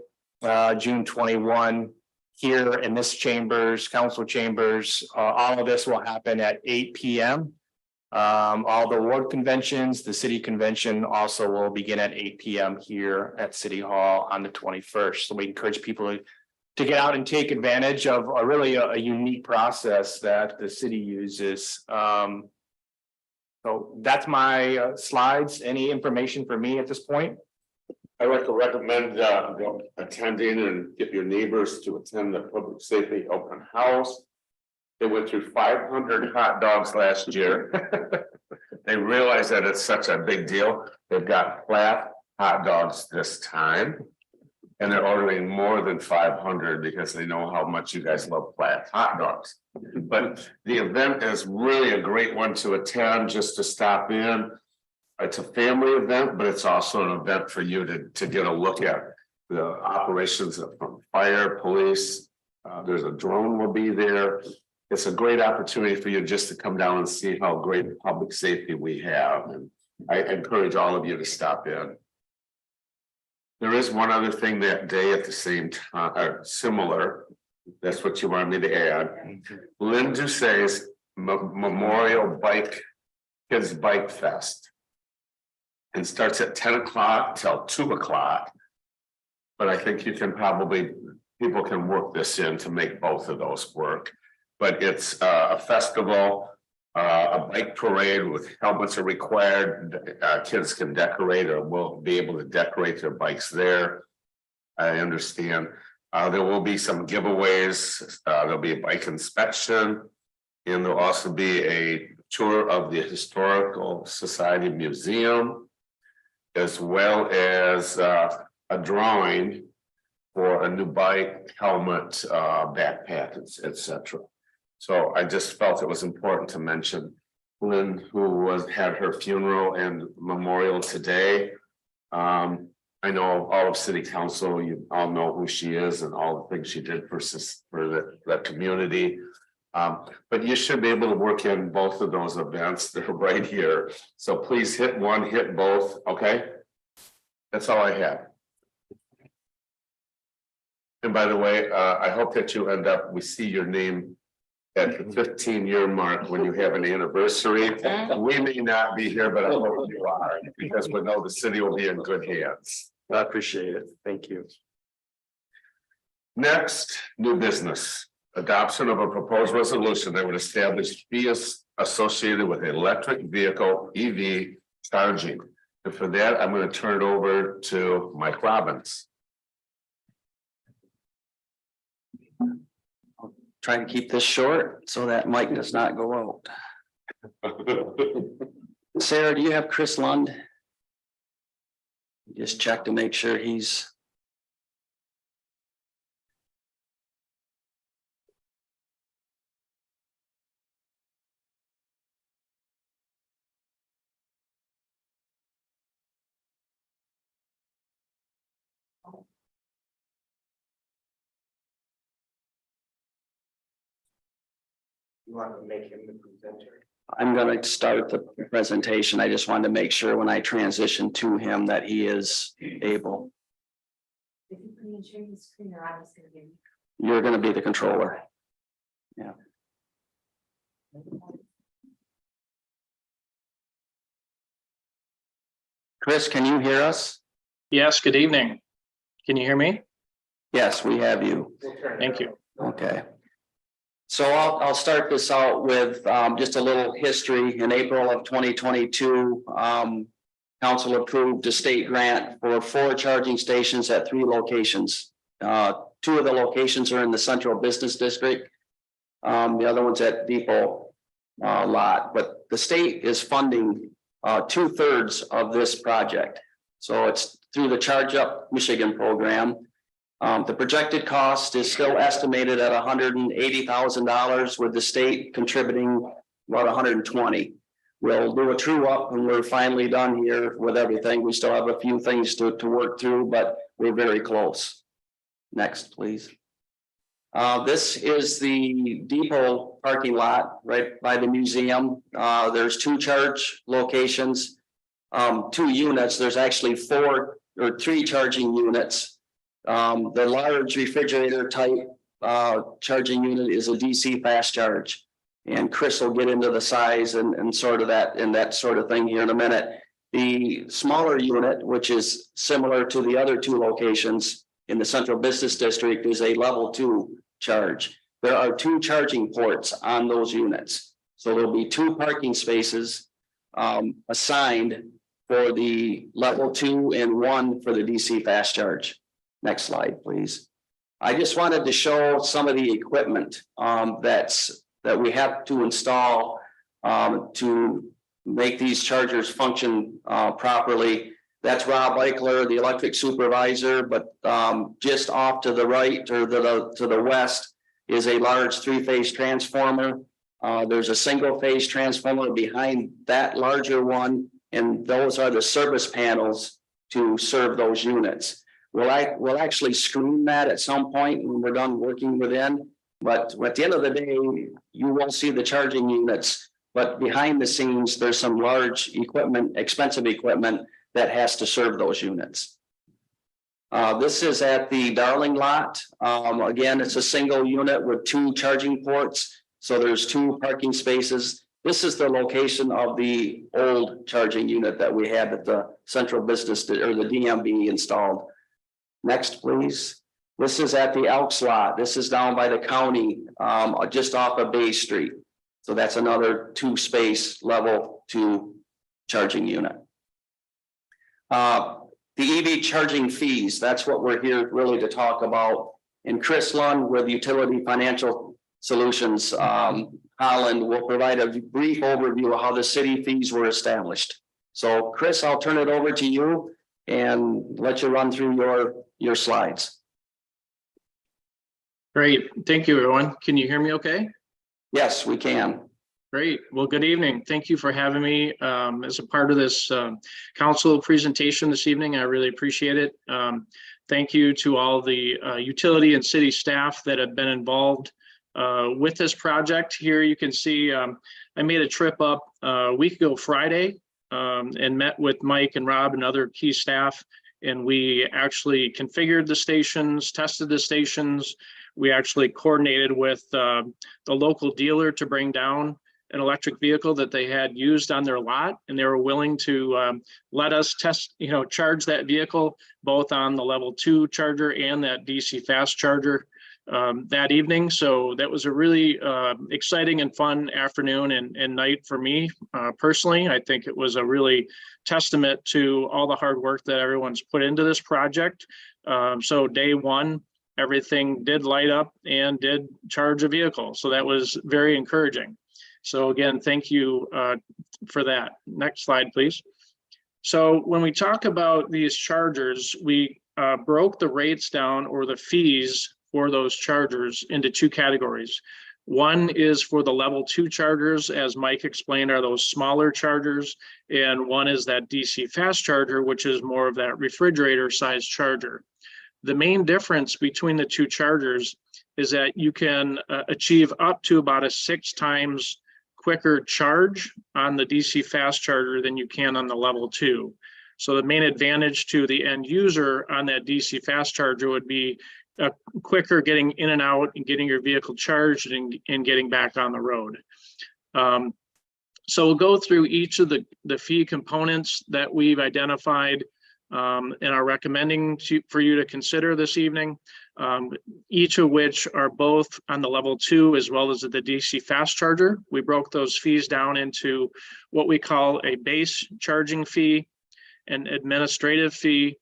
June 21. Here in this chambers, council chambers, all of this will happen at 8 p.m. All the ward conventions, the city convention also will begin at 8 p.m. here at City Hall on the 21st. So we encourage people to get out and take advantage of a really unique process that the city uses. So that's my slides. Any information for me at this point? I'd like to recommend attending and get your neighbors to attend the public safety open house. They went through 500 hot dogs last year. They realize that it's such a big deal. They've got flat hot dogs this time. And they're ordering more than 500 because they know how much you guys love flat hot dogs. But the event is really a great one to attend, just to stop in. It's a family event, but it's also an event for you to get a look at the operations from fire, police. There's a drone will be there. It's a great opportunity for you just to come down and see how great public safety we have. And I encourage all of you to stop in. There is one other thing that day at the same time, or similar. That's what you wanted me to add. Lynn Doucet's Memorial Bike, Kids Bike Fest. And starts at 10 o'clock till 2 o'clock. But I think you can probably, people can work this in to make both of those work. But it's a festival, a bike parade with helmets are required. Kids can decorate or will be able to decorate their bikes there. I understand. There will be some giveaways. There'll be a bike inspection. And there'll also be a tour of the Historical Society Museum, as well as a drawing for a new bike, helmet, backpack, etc. So I just felt it was important to mention Lynn, who had her funeral and memorial today. I know all of City Council, you all know who she is and all the things she did for the community. But you should be able to work in both of those events. They're right here. So please hit one, hit both, okay? That's all I have. And by the way, I hope that you end up, we see your name at the 15-year mark when you have an anniversary. We may not be here, but I hope you are, because we know the city will be in good hands. I appreciate it. Thank you. Next, new business. Adoption of a proposed resolution that would establish fees associated with electric vehicle EV charging. And for that, I'm going to turn it over to Mike Robbins. Try to keep this short so that Mike does not go out. Sarah, do you have Chris Lund? Just check to make sure he's. You want to make him the presenter? I'm going to start the presentation. I just wanted to make sure when I transition to him that he is able. If you can share your screen, or I'm just gonna be. You're going to be the controller. Yeah. Chris, can you hear us? Yes, good evening. Can you hear me? Yes, we have you. Thank you. Okay. So I'll start this out with just a little history. In April of 2022, council approved a state grant for 4 charging stations at 3 locations. 2 of the locations are in the Central Business District. The other one's at Depot lot, but the state is funding 2/3 of this project. So it's through the Charge Up Michigan program. The projected cost is still estimated at $180,000, with the state contributing about $120,000. We'll do a true up when we're finally done here with everything. We still have a few things to work through, but we're very close. Next, please. This is the depot parking lot right by the museum. There's 2 charge locations, 2 units. There's actually 4 or 3 charging units. The large refrigerator type charging unit is a DC fast charge. And Chris will get into the size and sort of that sort of thing here in a minute. The smaller unit, which is similar to the other 2 locations in the Central Business District, is a level 2 charge. There are 2 charging ports on those units. So there'll be 2 parking spaces assigned for the level 2 and 1 for the DC fast charge. Next slide, please. I just wanted to show some of the equipment that we have to install to make these chargers function properly. That's Rob Eichler, the electric supervisor, but just off to the right or to the west is a large 3-phase transformer. There's a single-phase transformer behind that larger one, and those are the service panels to serve those units. we'll actually screen that at some point when we're done working within. But at the end of the day, you will see the charging units, but behind the scenes, there's some large equipment, expensive equipment that has to serve those units. This is at the Darling lot. Again, it's a single unit with 2 charging ports. So there's 2 parking spaces. This is the location of the old charging unit that we had at the Central Business or the DMV installed. Next, please. This is at the Elks lot. This is down by the county, just off of Bay Street. So that's another 2-space level 2 charging unit. The EV charging fees, that's what we're here really to talk about. And Chris Lund with Utility Financial Solutions, Holland, will provide a brief overview of how the city fees were established. So Chris, I'll turn it over to you and let you run through your slides. Great. Thank you, everyone. Can you hear me okay? Yes, we can. Great. Well, good evening. Thank you for having me as a part of this council presentation this evening. I really appreciate it. Thank you to all the utility and city staff that have been involved with this project. Here you can see I made a trip up a week ago Friday and met with Mike and Rob and other key staff, and we actually configured the stations, tested the stations. We actually coordinated with the local dealer to bring down an electric vehicle that they had used on their lot, and they were willing to let us test, charge that vehicle both on the level 2 charger and that DC fast charger that evening. So that was a really exciting and fun afternoon and night for me personally. I think it was a really testament to all the hard work that everyone's put into this project. So day 1, everything did light up and did charge a vehicle. So that was very encouraging. So again, thank you for that. Next slide, please. So when we talk about these chargers, we broke the rates down, or the fees for those chargers, into 2 categories. One is for the level 2 chargers, as Mike explained, are those smaller chargers. And one is that DC fast charger, which is more of that refrigerator size charger. The main difference between the 2 chargers is that you can achieve up to about a 6 times quicker charge on the DC fast charger than you can on the level 2. So the main advantage to the end user on that DC fast charger would be quicker getting in and out and getting your vehicle charged and getting back on the road. So we'll go through each of the fee components that we've identified and are recommending for you to consider this evening, each of which are both on the level 2 as well as the DC fast charger. We broke those fees down into what we call a base charging fee, an administrative fee,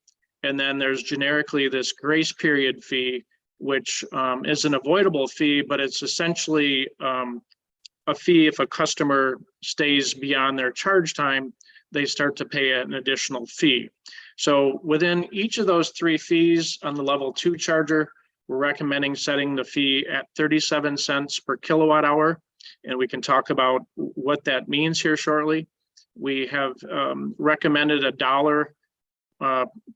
and then there's generically this grace period fee, which is an avoidable fee, but it's essentially a fee if a customer stays beyond their charge time, they start to pay an additional fee. So within each of those 3 fees on the level 2 charger, we're recommending setting the fee at 37 cents per kilowatt hour. And we can talk about what that means here shortly. We have recommended $1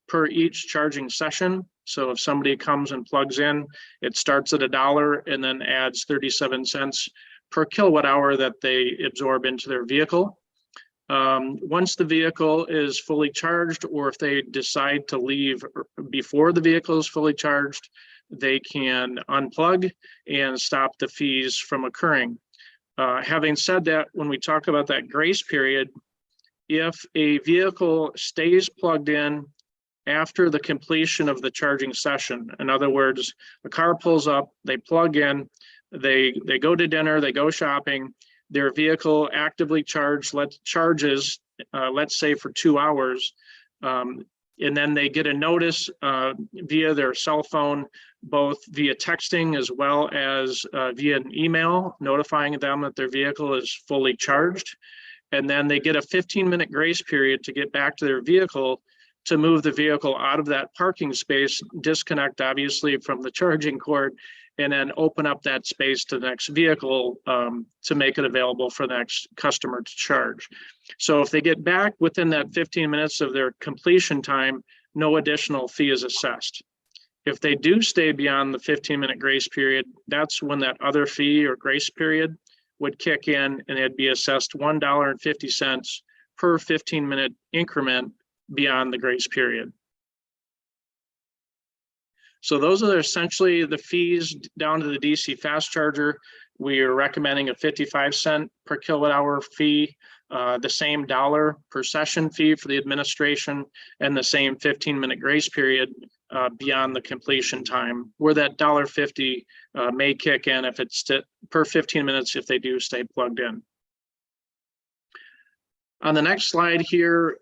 per each charging session. So if somebody comes and plugs in, it starts at $1 and then adds 37 cents per kilowatt hour that they absorb into their vehicle. Once the vehicle is fully charged, or if they decide to leave before the vehicle is fully charged, they can unplug and stop the fees from occurring. Having said that, when we talk about that grace period, if a vehicle stays plugged in after the completion of the charging session, in other words, a car pulls up, they plug in, they go to dinner, they go shopping, their vehicle actively charges, let's say for 2 hours, and then they get a notice via their cell phone, both via texting as well as via an email notifying them that their vehicle is fully charged. And then they get a 15-minute grace period to get back to their vehicle, to move the vehicle out of that parking space, disconnect obviously from the charging cord, and then open up that space to the next vehicle to make it available for the next customer to charge. So if they get back within that 15 minutes of their completion time, no additional fee is assessed. If they do stay beyond the 15-minute grace period, that's when that other fee or grace period would kick in, and it'd be assessed $1.50 per 15-minute increment beyond the grace period. So those are essentially the fees down to the DC fast charger. We are recommending a 55 cents per kilowatt hour fee, the same dollar per session fee for the administration, and the same 15-minute grace period beyond the completion time, where that $1.50 may kick in if it's per 15 minutes if they do stay plugged in. On the next slide here,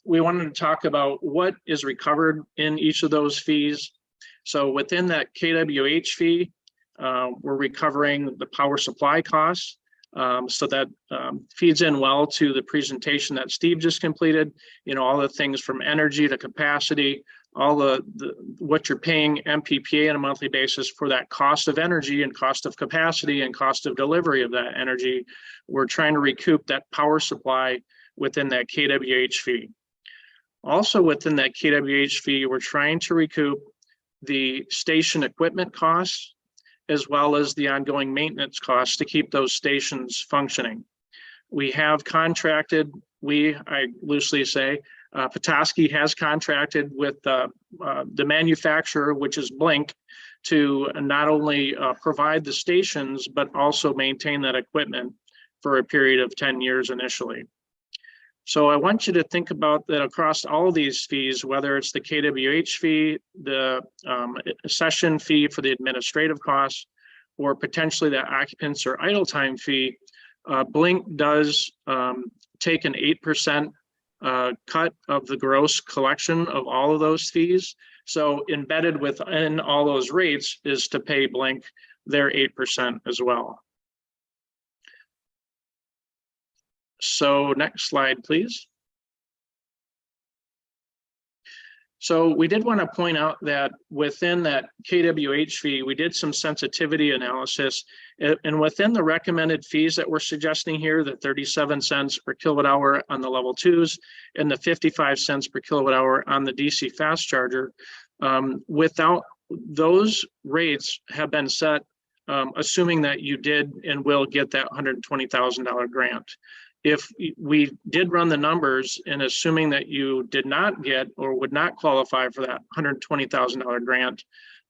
we wanted to talk about what is recovered in each of those fees. So within that kWh fee, we're recovering the power supply costs. So that feeds in well to the presentation that Steve just completed. You know, all the things from energy to capacity, all the what you're paying MPPA on a monthly basis for that cost of energy and cost of capacity and cost of delivery of that energy. We're trying to recoup that power supply within that kWh fee. Also within that kWh fee, we're trying to recoup the station equipment costs, as well as the ongoing maintenance costs to keep those stations functioning. We have contracted, I loosely say, Petoskey has contracted with the manufacturer, which is Blink, to not only provide the stations, but also maintain that equipment for a period of 10 years initially. So I want you to think about that across all of these fees, whether it's the kWh fee, the session fee for the administrative costs, or potentially the occupants or idle time fee. Blink does take an 8% cut of the gross collection of all of those fees. So embedded within all those rates is to pay Blink their 8% as well. So next slide, please. So we did want to point out that within that kWh fee, we did some sensitivity analysis, and within the recommended fees that we're suggesting here, the 37 cents per kilowatt hour on the level 2s and the 55 cents per kilowatt hour on the DC fast charger, without those rates have been set, assuming that you did and will get that $120,000 grant. If we did run the numbers and assuming that you did not get or would not qualify for that $120,000 grant,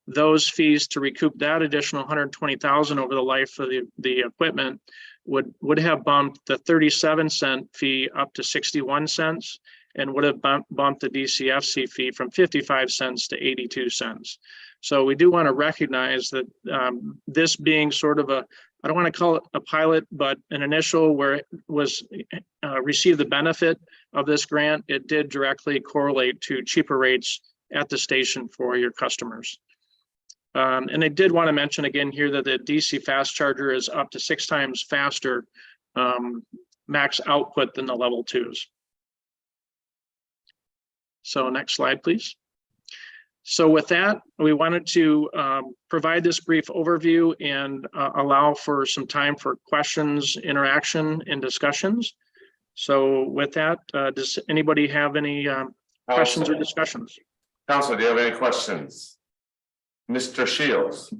those fees to recoup that additional $120,000 over the life of the equipment would have bumped the 37-cent fee up to 61 cents and would have bumped the DCFC fee from 55 cents to 82 cents. So we do want to recognize that this being sort of I don't want to call it a pilot, but an initial where it was received the benefit of this grant, it did directly correlate to cheaper rates at the station for your customers. And I did want to mention again here that the DC fast charger is up to 6 times faster max output than the level 2s. So next slide, please. So with that, we wanted to provide this brief overview and allow for some time for questions, interaction, and discussions. So with that, does anybody have any questions or discussions? Council, do you have any questions? Mr. Shields.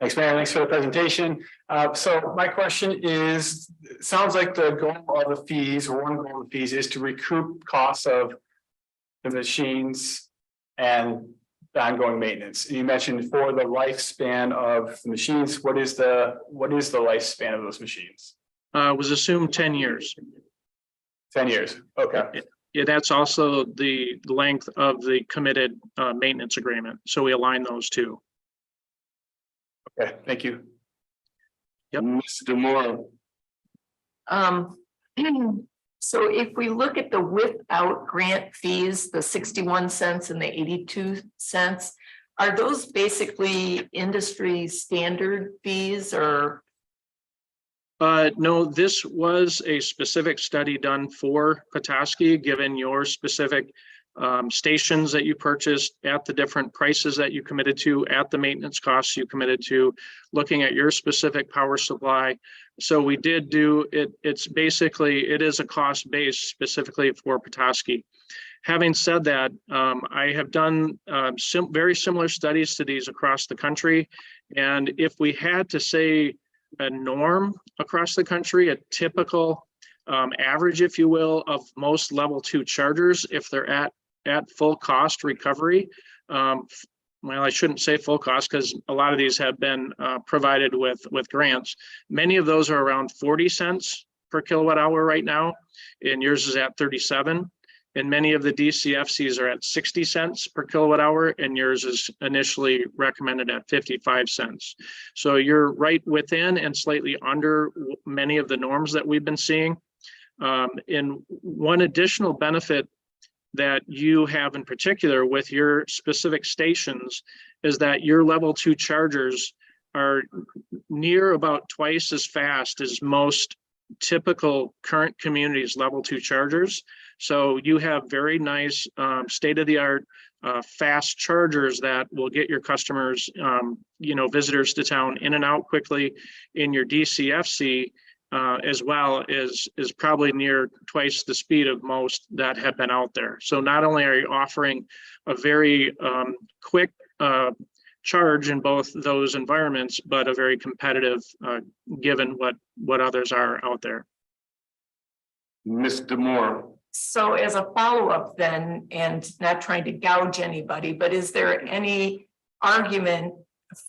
Thanks, Mayor. Thanks for the presentation. So my question is, it sounds like the goal of the fees, or one goal of the fees, is to recoup costs of the machines and the ongoing maintenance. You mentioned for the lifespan of the machines, what is the lifespan of those machines? Was assumed 10 years. 10 years. Okay. Yeah, that's also the length of the committed maintenance agreement. So we align those two. Okay, thank you. Yep. Mr. Moore. So if we look at the without grant fees, the 61 cents and the 82 cents, are those basically industry standard fees or? No, this was a specific study done for Petoskey, given your specific stations that you purchased at the different prices that you committed to, at the maintenance costs you committed to, looking at your specific power supply. So we did do it. It's basically, it is a cost base specifically for Petoskey. Having said that, I have done very similar studies to these across the country. And if we had to say a norm across the country, a typical average, if you will, of most level 2 chargers, if they're at full cost recovery, well, I shouldn't say full cost because a lot of these have been provided with grants. Many of those are around 40 cents per kilowatt hour right now, and yours is at 37. And many of the DCFCs are at 60 cents per kilowatt hour, and yours is initially recommended at 55 cents. So you're right within and slightly under many of the norms that we've been seeing. And one additional benefit that you have in particular with your specific stations is that your level 2 chargers are near about twice as fast as most typical current communities level 2 chargers. So you have very nice state-of-the-art fast chargers that will get your customers, visitors to town in and out quickly. In your DCFC as well is probably near twice the speed of most that have been out there. So not only are you offering a very quick charge in both those environments, but a very competitive given what others are out there. Mr. Moore. So as a follow-up then, and not trying to gouge anybody, but is there any argument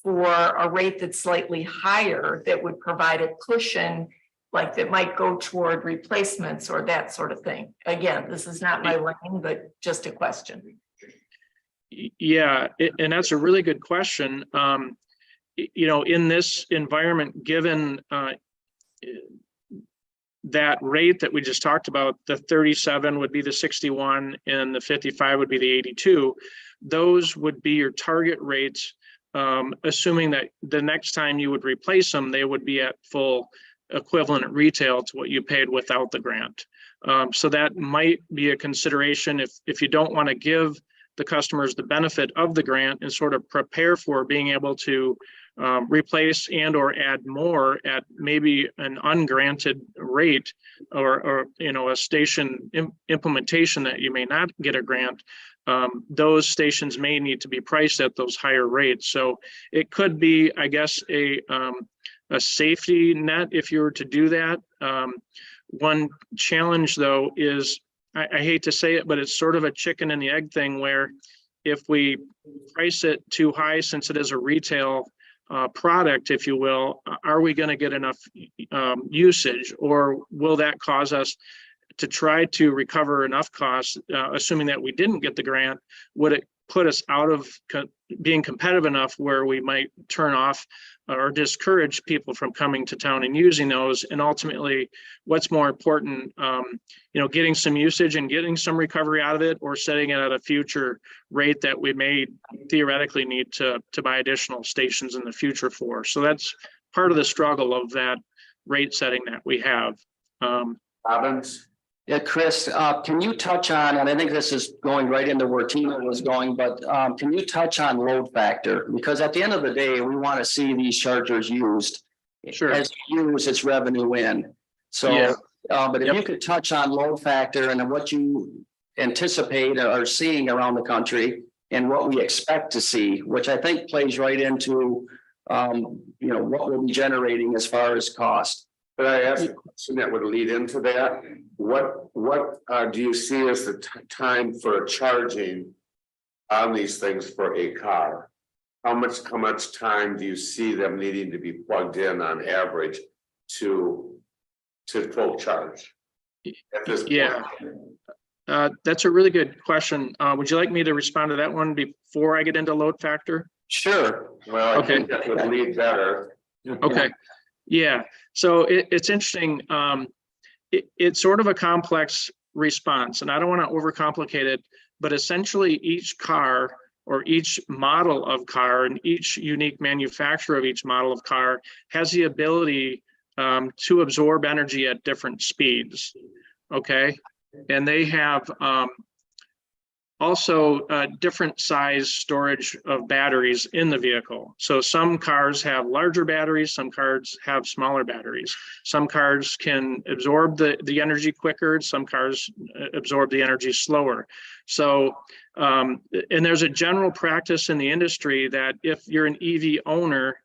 for a rate that's slightly higher that would provide a cushion, like that might go toward replacements or that sort of thing? Again, this is not my lane, but just a question. Yeah, and that's a really good question. In this environment, given that rate that we just talked about, the 37 would be the 61 and the 55 would be the 82. Those would be your target rates, assuming that the next time you would replace them, they would be at full equivalent retail to what you paid without the grant. So that might be a consideration if you don't want to give the customers the benefit of the grant and sort of prepare for being able to replace and or add more at maybe an ungranted rate or a station implementation that you may not get a grant. Those stations may need to be priced at those higher rates. So it could be, I guess, a safety net if you were to do that. One challenge though is, I hate to say it, but it's sort of a chicken and the egg thing where if we price it too high, since it is a retail product, if you will, are we going to get enough usage, or will that cause us to try to recover enough costs, assuming that we didn't get the grant? Would it put us out of being competitive enough where we might turn off or discourage people from coming to town and using those? And ultimately, what's more important, getting some usage and getting some recovery out of it, or setting it at a future rate that we may theoretically need to buy additional stations in the future for? So that's part of the struggle of that rate setting that we have. Robbins. Yeah, Chris, can you touch on, and I think this is going right into where Tina was going, but can you touch on load factor? Because at the end of the day, we want to see these chargers used. Sure. As used, it's revenue in. So, Yeah. But if you could touch on load factor and what you anticipate or seeing around the country and what we expect to see, which I think plays right into, what we'll be generating as far as cost. But I asked a question that would lead into that. What do you see as the time for charging on these things for a car? How much time do you see them needing to be plugged in on average to full charge? At this point? Yeah. That's a really good question. Would you like me to respond to that one before I get into load factor? Sure. Well, I Okay. think that would lead better. Okay. Yeah. So it's interesting. It's sort of a complex response, and I don't want to overcomplicate it, but essentially each car or each model of car and each unique manufacturer of each model of car has the ability to absorb energy at different speeds. Okay. And they have Also, different size storage of batteries in the vehicle. So some cars have larger batteries, some cars have smaller batteries. Some cars can absorb the energy quicker, some cars absorb the energy slower. So, and there's a general practice in the industry that if you're an EV owner,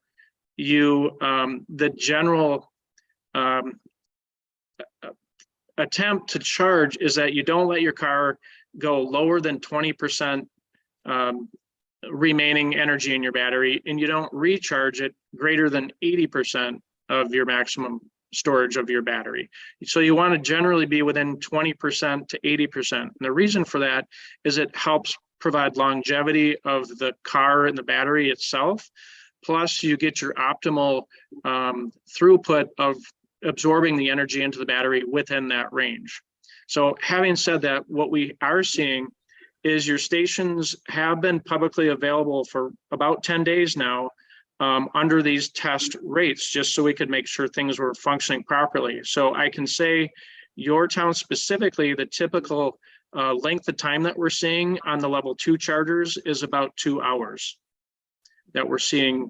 the general attempt to charge is that you don't let your car go lower than 20% remaining energy in your battery, and you don't recharge it greater than 80% of your maximum storage of your battery. So you want to generally be within 20% to 80%. And the reason for that is it helps provide longevity of the car and the battery itself. Plus you get your optimal throughput of absorbing the energy into the battery within that range. So having said that, what we are seeing is your stations have been publicly available for about 10 days now under these test rates, just so we could make sure things were functioning properly. So I can say your town specifically, the typical length of time that we're seeing on the level 2 chargers is about 2 hours that we're seeing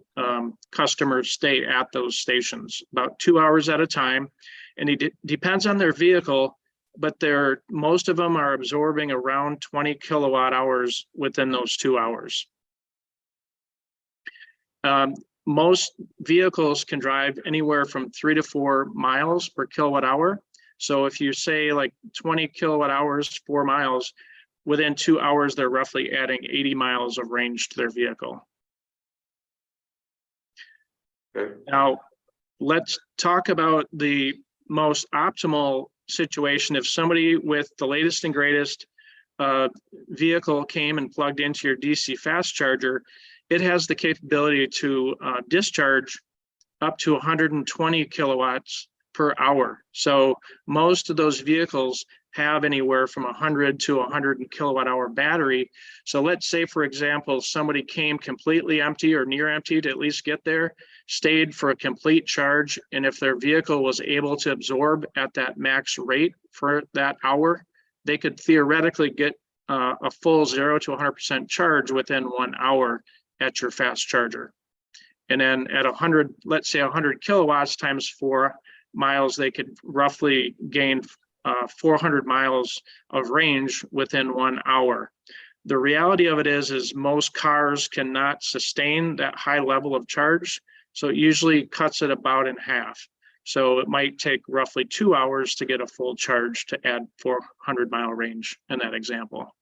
customers stay at those stations, about 2 hours at a time. And it depends on their vehicle, but most of them are absorbing around 20 kilowatt hours within those 2 hours. Most vehicles can drive anywhere from 3 to 4 miles per kilowatt hour. So if you say like 20 kilowatt hours, 4 miles, within 2 hours, they're roughly adding 80 miles of range to their vehicle. Okay. Now, let's talk about the most optimal situation. If somebody with the latest and greatest vehicle came and plugged into your DC fast charger, it has the capability to discharge up to 120 kilowatts per hour. So most of those vehicles have anywhere from 100 to 100 kilowatt hour battery. So let's say, for example, somebody came completely empty or near empty to at least get there, stayed for a complete charge, and if their vehicle was able to absorb at that max rate for that hour, they could theoretically get a full 0 to 100% charge within 1 hour at your fast charger. And then at 100, let's say 100 kilowatts times 4 miles, they could roughly gain 400 miles of range within 1 hour. The reality of it is most cars cannot sustain that high level of charge. So it usually cuts it about in half. So it might take roughly 2 hours to get a full charge to add 400 mile range in that example.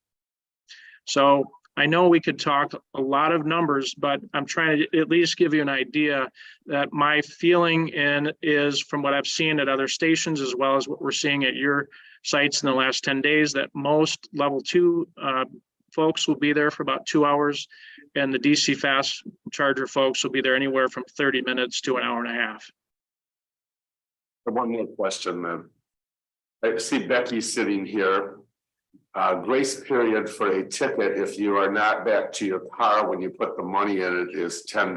So I know we could talk a lot of numbers, but I'm trying to at least give you an idea that my feeling is from what I've seen at other stations, as well as what we're seeing at your sites in the last 10 days, that most level 2 folks will be there for about 2 hours, and the DC fast charger folks will be there anywhere from 30 minutes to an hour and a half. One more question then. I see Becky sitting here. Grace period for a ticket, if you are not back to your car when you put the money in it, is $10.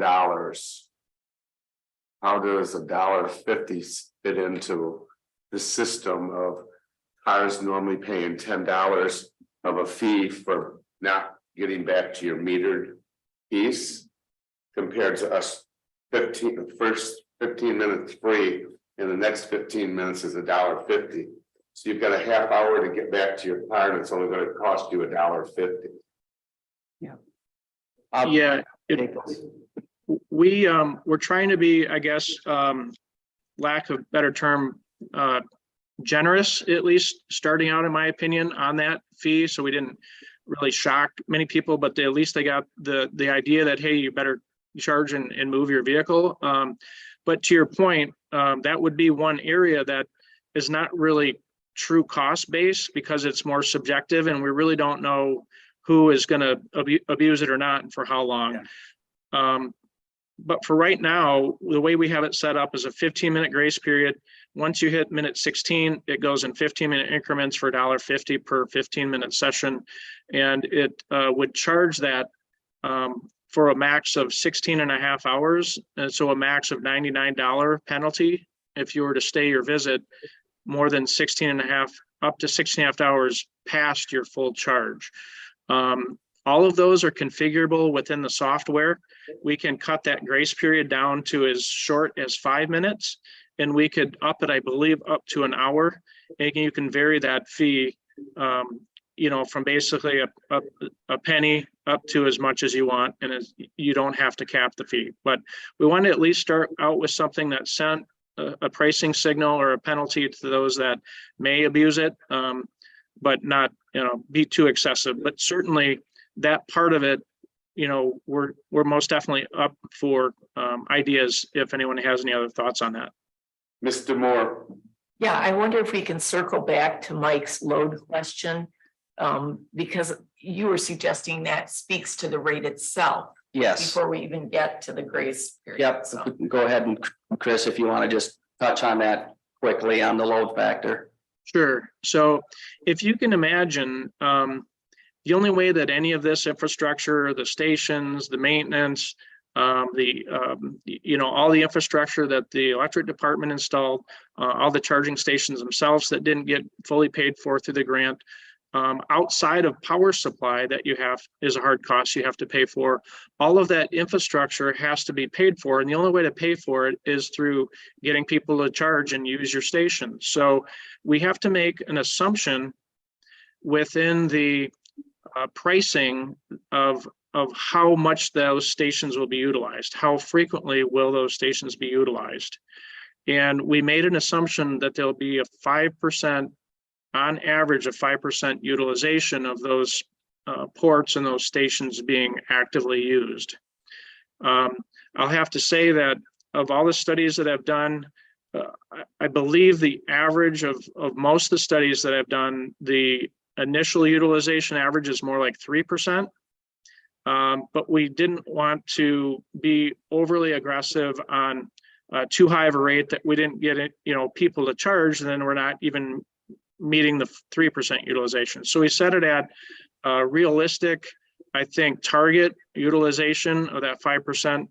How does $1.50 fit into the system of cars normally paying $10 of a fee for not getting back to your metered piece, compared to us first 15 minutes free and the next 15 minutes is $1.50. So you've got a half hour to get back to your car and it's only going to cost you $1.50. Yeah, we're trying to be, I guess, lack of better term, generous, at least starting out, in my opinion, on that fee. So we didn't really shock many people, but at least they got the idea that, hey, you better charge and move your vehicle. But to your point, that would be one area that is not really true cost base, because it's more subjective and we really don't know who is going to abuse it or not and for how long. Yeah. But for right now, the way we have it set up is a 15-minute grace period. Once you hit minute 16, it goes in 15-minute increments for $1.50 per 15-minute session. And it would charge that for a max of 16 and a half hours. And so a max of $99 penalty if you were to stay your visit more than 16 and a half, up to 16 and a half hours past your full charge. All of those are configurable within the software. We can cut that grace period down to as short as 5 minutes. And we could up it, I believe, up to an hour. And you can vary that fee, from basically a penny up to as much as you want. And you don't have to cap the fee. But we want to at least start out with something that sent a pricing signal or a penalty to those that may abuse it, but not, be too excessive. But certainly that part of it, we're most definitely up for ideas if anyone has any other thoughts on that. Mr. Moore, Yeah, I wonder if we can circle back to Mike's load question. Because you were suggesting that speaks to the rate itself Yes. before we even get to the grace period. Yep. So, Go ahead and Chris, if you want to just touch on that quickly on the load factor. Sure. So if you can imagine, the only way that any of this infrastructure, the stations, the maintenance, all the infrastructure that the electric department installed, all the charging stations themselves that didn't get fully paid for through the grant, outside of power supply that you have is a hard cost you have to pay for. All of that infrastructure has to be paid for. And the only way to pay for it is through getting people to charge and use your station. So we have to make an assumption within the pricing of how much those stations will be utilized. How frequently will those stations be utilized? And we made an assumption that there'll be a 5%, on average, a 5% utilization of those ports and those stations being actively used. I'll have to say that of all the studies that I've done, I believe the average of most of the studies that I've done, the initial utilization average is more like 3%. But we didn't want to be overly aggressive on too high of a rate that we didn't get it, people to charge, and then we're not even meeting the 3% utilization. So we set it at realistic, I think, target utilization of that 5%.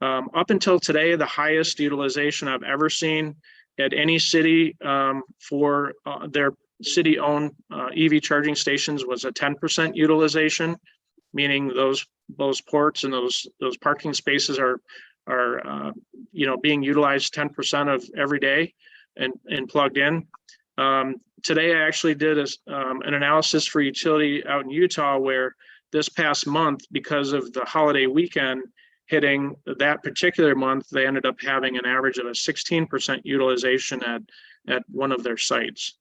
Up until today, the highest utilization I've ever seen at any city for their city-owned EV charging stations was a 10% utilization, meaning those ports and those parking spaces are being utilized 10% of every day and plugged in. Today, I actually did an analysis for utility out in Utah, where this past month, because of the holiday weekend hitting that particular month, they ended up having an average of a 16% utilization at one of their sites.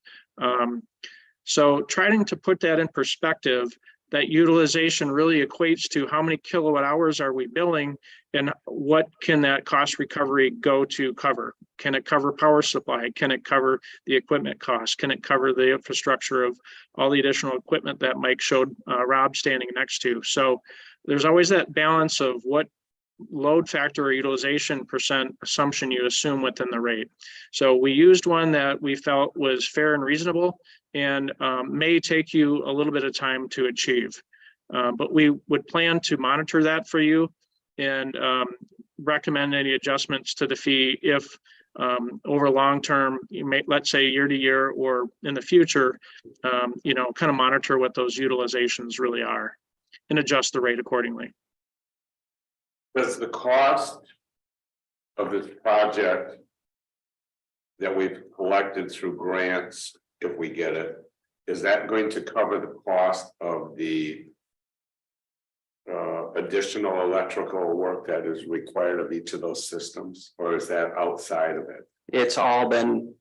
So trying to put that in perspective, that utilization really equates to how many kilowatt hours are we billing and what can that cost recovery go to cover? Can it cover power supply? Can it cover the equipment costs? Can it cover the infrastructure of all the additional equipment that Mike showed Rob standing next to? So there's always that balance of what load factor or utilization percent assumption you assume within the rate. So we used one that we felt was fair and reasonable and may take you a little bit of time to achieve. But we would plan to monitor that for you and recommend any adjustments to the fee if over long term, you may, let's say year to year or in the future, kind of monitor what those utilizations really are and adjust the rate accordingly. does the cost of this project that we've collected through grants, if we get it, is that going to cover the cost of the additional electrical work that is required of each of those systems, or is that outside of it? It's all been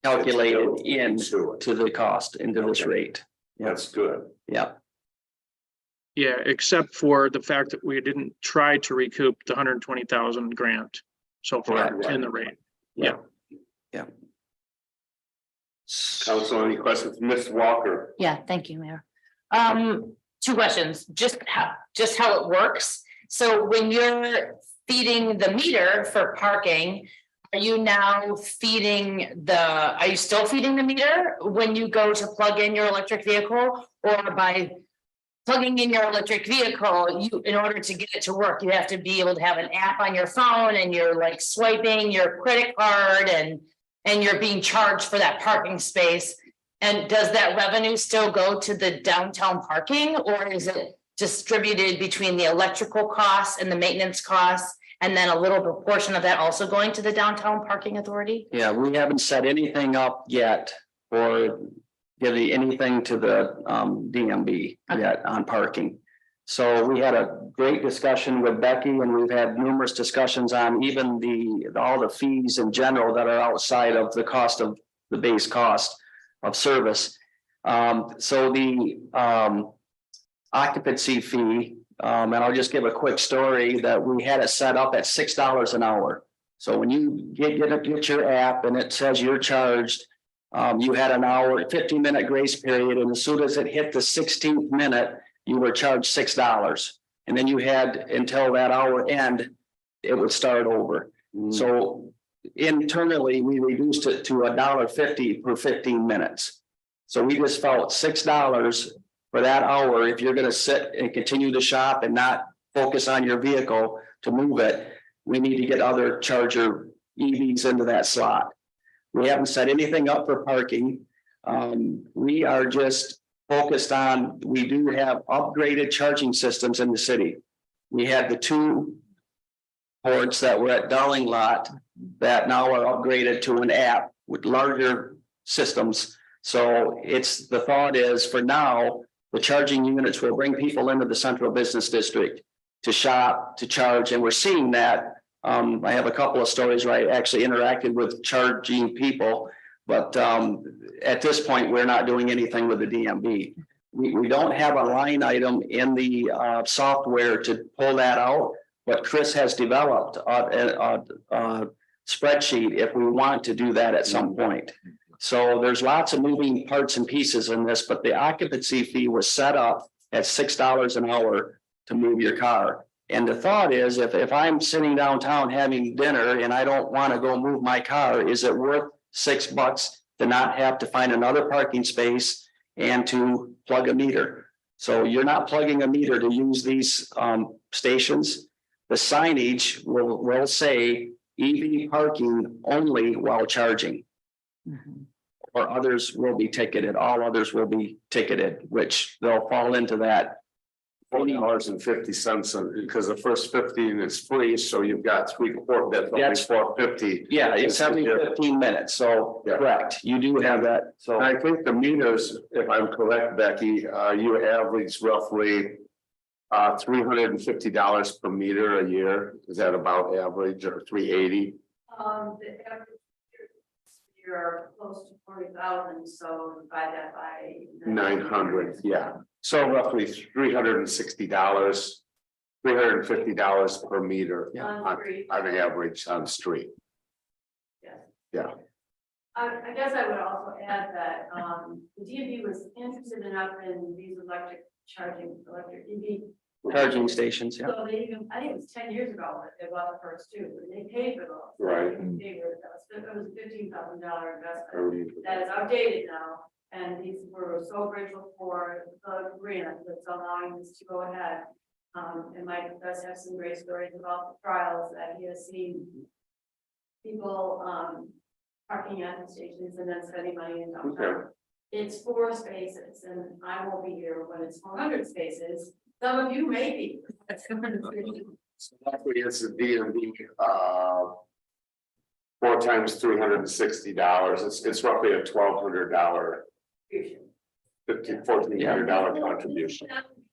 calculated built into into it. the cost, into this Okay. rate. That's good. Yeah, Yeah, except for the fact that we didn't try to recoup the 120,000 grant so far Correct. in the rate. Council, any questions? Ms. Walker? Yeah, thank you, Mayor. Two questions, just how it works. So when you're feeding the meter for parking, are you still feeding the meter when you go to plug in your electric vehicle? Or by plugging in your electric vehicle, in order to get it to work, you have to be able to have an app on your phone and you're like swiping your credit card and you're being charged for that parking space. And does that revenue still go to the downtown parking, or is it distributed between the electrical costs and the maintenance costs? And then a little proportion of that also going to the downtown parking authority? Yeah, we haven't set anything up yet or giving anything to the DMB yet on parking. So we had a great discussion with Becky, and we've had numerous discussions on even all the fees in general that are outside of the cost of the base cost of service. So the occupancy fee, and I'll just give a quick story that we had it set up at $6 an hour. So when you get your app and it says you're charged, you had an hour, 15-minute grace period, and as soon as it hit the 16th minute, you were charged $6. And then you had until that hour end, it would start over. So internally, we reduced it to $1.50 per 15 minutes. So we just felt $6 for that hour. If you're gonna sit and continue to shop and not focus on your vehicle to move it, we need to get other charger EVs into that slot. We haven't set anything up for parking. We are just focused on, we do have upgraded charging systems in the city. We had the 2 ports that were at Darling Lot that now are upgraded to an app with larger systems. So the thought is for now, the charging units will bring people into the central business district to shop, to charge, and we're seeing that. I have a couple of stories where I actually interacted with charging people, but at this point, we're not doing anything with the DMB. We don't have a line item in the software to pull that out, but Chris has developed a spreadsheet if we want to do that at some point. So there's lots of moving parts and pieces in this, but the occupancy fee was set up at $6 an hour to move your car. And the thought is, if I'm sitting downtown having dinner and I don't want to go move my car, is it worth $6 to not have to find another parking space and to plug a meter? So you're not plugging a meter to use these stations. The signage will say EV parking only while charging. Or others will be ticketed. All others will be ticketed, which they'll fall into that. $40.50, because the first 15 is free, so you've got 3/4, that's $4.50. Yeah, it's every 15 minutes, so Yeah. correct, you do have that, so. I think the meters, if I'm correct, Becky, you average roughly $350 per meter a year. Is that about average, or $380? The average you're close to 40,000, so divide that by 900, yeah. So roughly $360, $350 per meter on street. on average on the street. Yes. Yeah. I guess I would also add that the DMV was interested enough in these electric EV. Charging stations, yeah. So they even, I think it was 10 years ago that they bought the first 2, and they paid for those. Right. They were, it was a $15,000 investment. That is outdated now, and these were so grateful for the grant that's allowing this to go ahead. And Mike does have some great stories about the trials that he has seen. People parking at the stations and then spending money in downtown. Okay. It's 4 spaces, and I won't be here when it's 400 spaces. Some of you may be. So roughly it's a DMV, 4 times $360. It's roughly a $1,200, $1,400 contribution.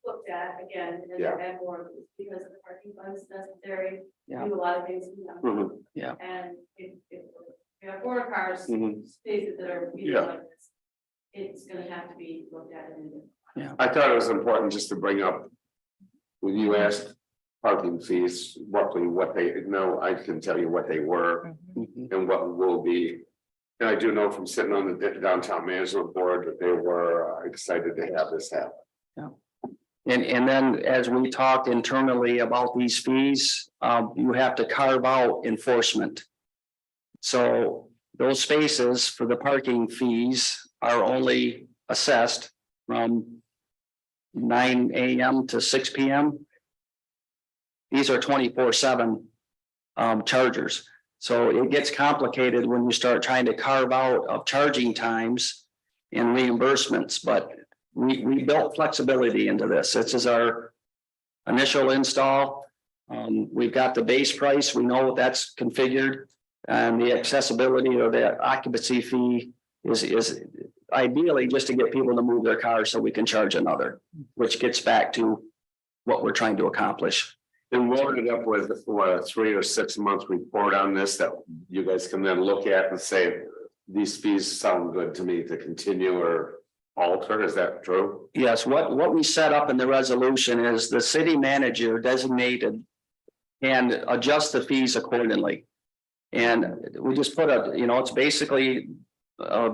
Looked at again, and Yeah. add more because of the parking funds necessary, Yeah. do a lot of things. Mhm. Yeah. And if we have 4 cars, Mhm. spaces that are really Yeah. like this, it's gonna have to be looked at in. I thought it was important just to bring up. When you asked parking fees, roughly what they, no, I can tell you what they were and what will be. And I do know from sitting on the downtown management board that they were excited to have this happen. And then as we talked internally about these fees, you have to carve out enforcement. So those spaces for the parking fees are only assessed from 9 AM to 6 PM. These are 24/7 chargers. So it gets complicated when you start trying to carve out of charging times in reimbursements, but we built flexibility into this. This is our initial install. We've got the base price. We know that's configured, and the accessibility or the occupancy fee is ideally just to get people to move their cars so we can charge another, which gets back to what we're trying to accomplish. And we'll end up with what, a 3 or 6 month report on this that you guys can then look at and say, these fees sound good to me to continue or alter. Is that true? Yes, what we set up in the resolution is the city manager designated and adjust the fees accordingly. And we just put it's basically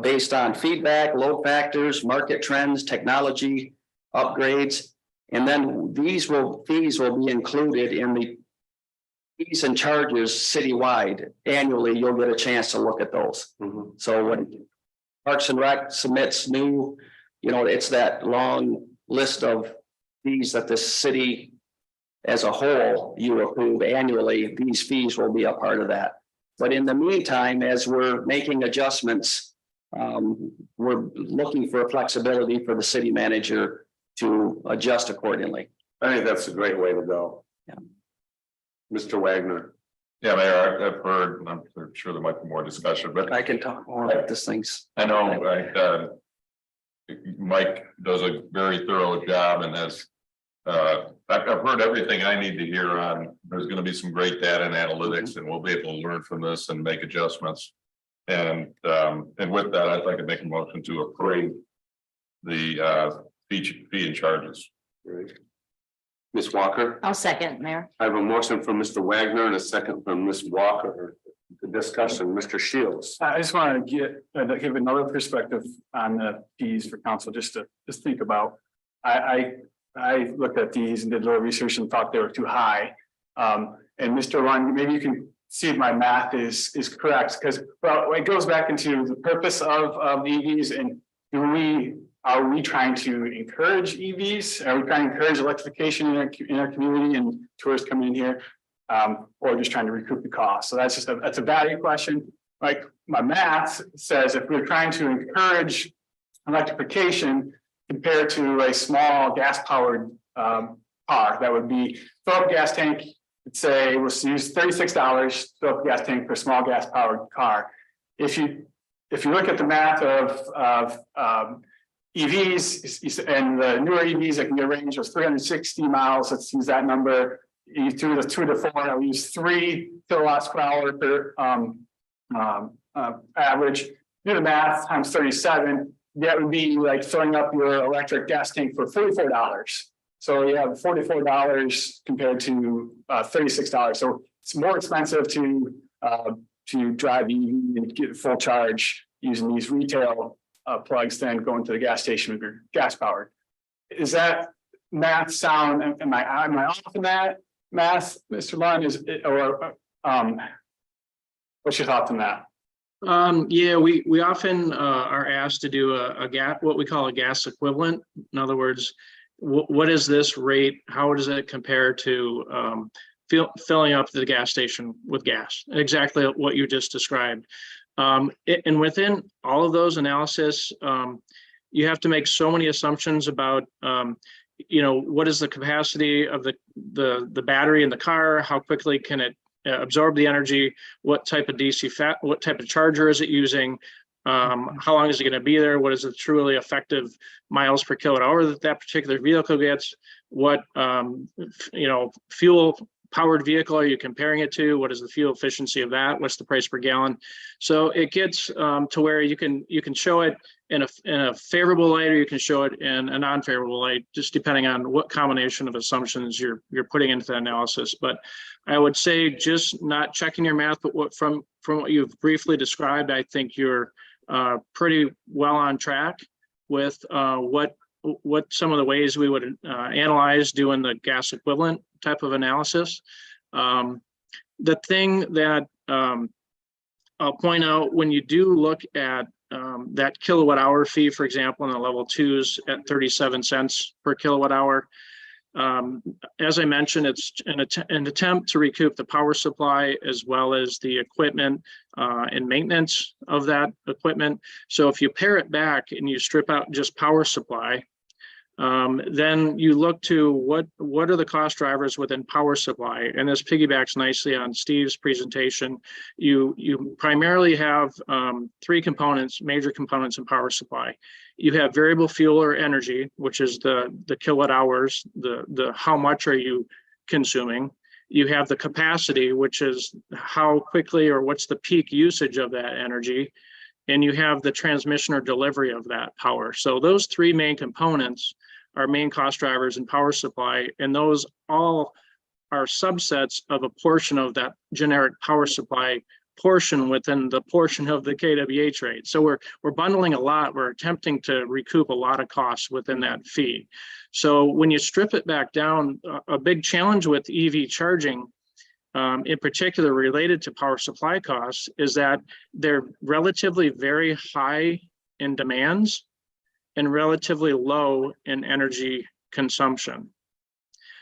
based on feedback, load factors, market trends, technology upgrades. And then fees will be included in the fees and charges citywide. Annually, you'll get a chance to look at those. So when Parks and Rec submits new, it's that long list of fees that the city as a whole you approve annually. These fees will be a part of that. But in the meantime, as we're making adjustments, we're looking for flexibility for the city manager to adjust accordingly. I think that's a great way to go. Yeah. Mr. Wagner. Yeah, Mayor, I've heard, and I'm sure there might be more discussion, but I can talk more about these things. I know, Mike does a very thorough job and has, I've heard everything I need to hear on. There's going to be some great data and analytics, and we'll be able to learn from this and make adjustments. And with that, I'd like to make a motion to approve the fee and charges. Ms. Walker, I'll second, Mayor. I have a motion from Mr. Wagner and a second from Ms. Walker. The discussion, Mr. Shields. I just want to give another perspective on the fees for council, just to think about. I looked at these and did a little research and thought they were too high. And Mr. Lund, maybe you can see if my math is correct, because it goes back into the purpose of EVs, and are we trying to encourage EVs? Are we trying to encourage electrification in our community and tourists coming in here? Or just trying to recoup the cost? So that's a value question. Like my math says, if we're trying to encourage electrification compared to a small gas powered car, that would be fill up gas tank. Let's say we'll use $36 fill up gas tank for a small gas powered car. If you look at the math of EVs and the newer EVs that can get a range of 360 miles, let's use that number. You do the 2 to 4, I'll use 3 kilowatts per hour per average. Do the math times 37. That would be like filling up your electric gas tank for $44. So you have $44 compared to $36. So it's more expensive to drive EV and get full charge using these retail plugs than going to the gas station with your gas powered. Is that math sound? Am I off in that math, Mr. Lund? What's your thoughts on that? Yeah, we often are asked to do what we call a gas equivalent. In other words, what is this rate? How does it compare to filling up the gas station with gas? Exactly what you just described. And within all of those analysis, you have to make so many assumptions about what is the capacity of the battery in the car? How quickly can it absorb the energy? What type of what type of charger is it using? How long is it going to be there? What is the truly effective miles per kilowatt hour that particular vehicle gets? What fuel powered vehicle are you comparing it to? What is the fuel efficiency of that? What's the price per gallon? So it gets to where you can show it in a favorable light, or you can show it in a non-favorable light, just depending on what combination of assumptions you're putting into the analysis. But I would say just not checking your math, but from what you've briefly described, I think you're pretty well on track with what some of the ways we would analyze doing the gas equivalent type of analysis. The thing that I'll point out, when you do look at that kilowatt hour fee, for example, in the level 2s at 37 cents per kilowatt hour, As I mentioned, it's an attempt to recoup the power supply as well as the equipment and maintenance of that equipment. So if you pare it back and you strip out just power supply, then you look to what are the cost drivers within power supply, and this piggybacks nicely on Steve's presentation. You primarily have three components, major components in power supply. You have variable fuel or energy, which is the kilowatt hours, the how much are you consuming. You have the capacity, which is how quickly or what's the peak usage of that energy. And you have the transmission or delivery of that power. So those three main components are main cost drivers in power supply, and those all are subsets of a portion of that generic power supply portion within the portion of the kWh rate. So we're bundling a lot. We're attempting to recoup a lot of costs within that fee. So when you strip it back down, a big challenge with EV charging, in particular related to power supply costs, is that they're relatively very high in demands and relatively low in energy consumption.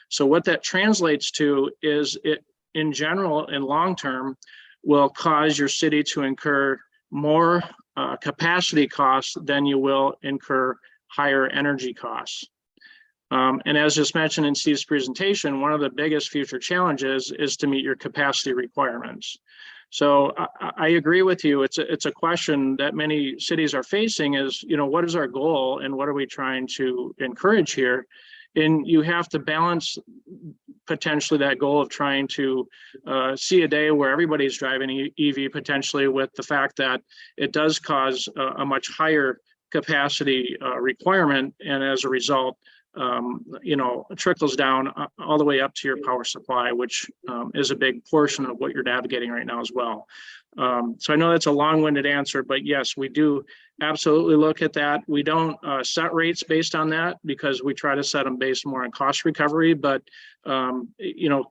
So what that translates to is it, in general, in long term, will cause your city to incur more capacity costs than you will incur higher energy costs. And as just mentioned in Steve's presentation, one of the biggest future challenges is to meet your capacity requirements. So I agree with you. It's a question that many cities are facing is, what is our goal and what are we trying to encourage here? And you have to balance potentially that goal of trying to see a day where everybody's driving EV potentially with the fact that it does cause a much higher capacity requirement. And as a result, it trickles down all the way up to your power supply, which is a big portion of what you're navigating right now as well. So I know that's a long-winded answer, but yes, we do absolutely look at that. We don't set rates based on that because we try to set them based more on cost recovery, but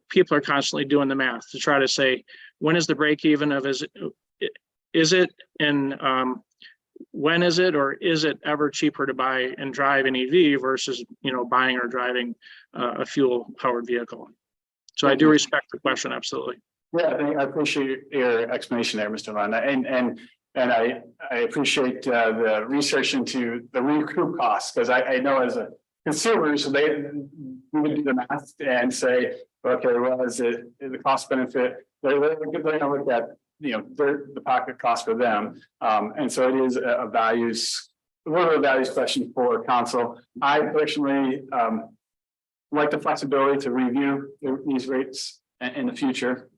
people are constantly doing the math to try to say, when is the break even of, is it and when is it, or is it ever cheaper to buy and drive an EV versus, buying or driving a fuel powered vehicle? So I do respect the question. Absolutely. Yeah, I appreciate your explanation there, Mr. Lund, and I appreciate the research into the recoup costs, because I know as a consumer, so we would do the math and say, okay, well, is it the cost benefit? They're gonna look at the pocket cost for them, and so it is a little values question for council. I personally like the flexibility to review these rates in the future.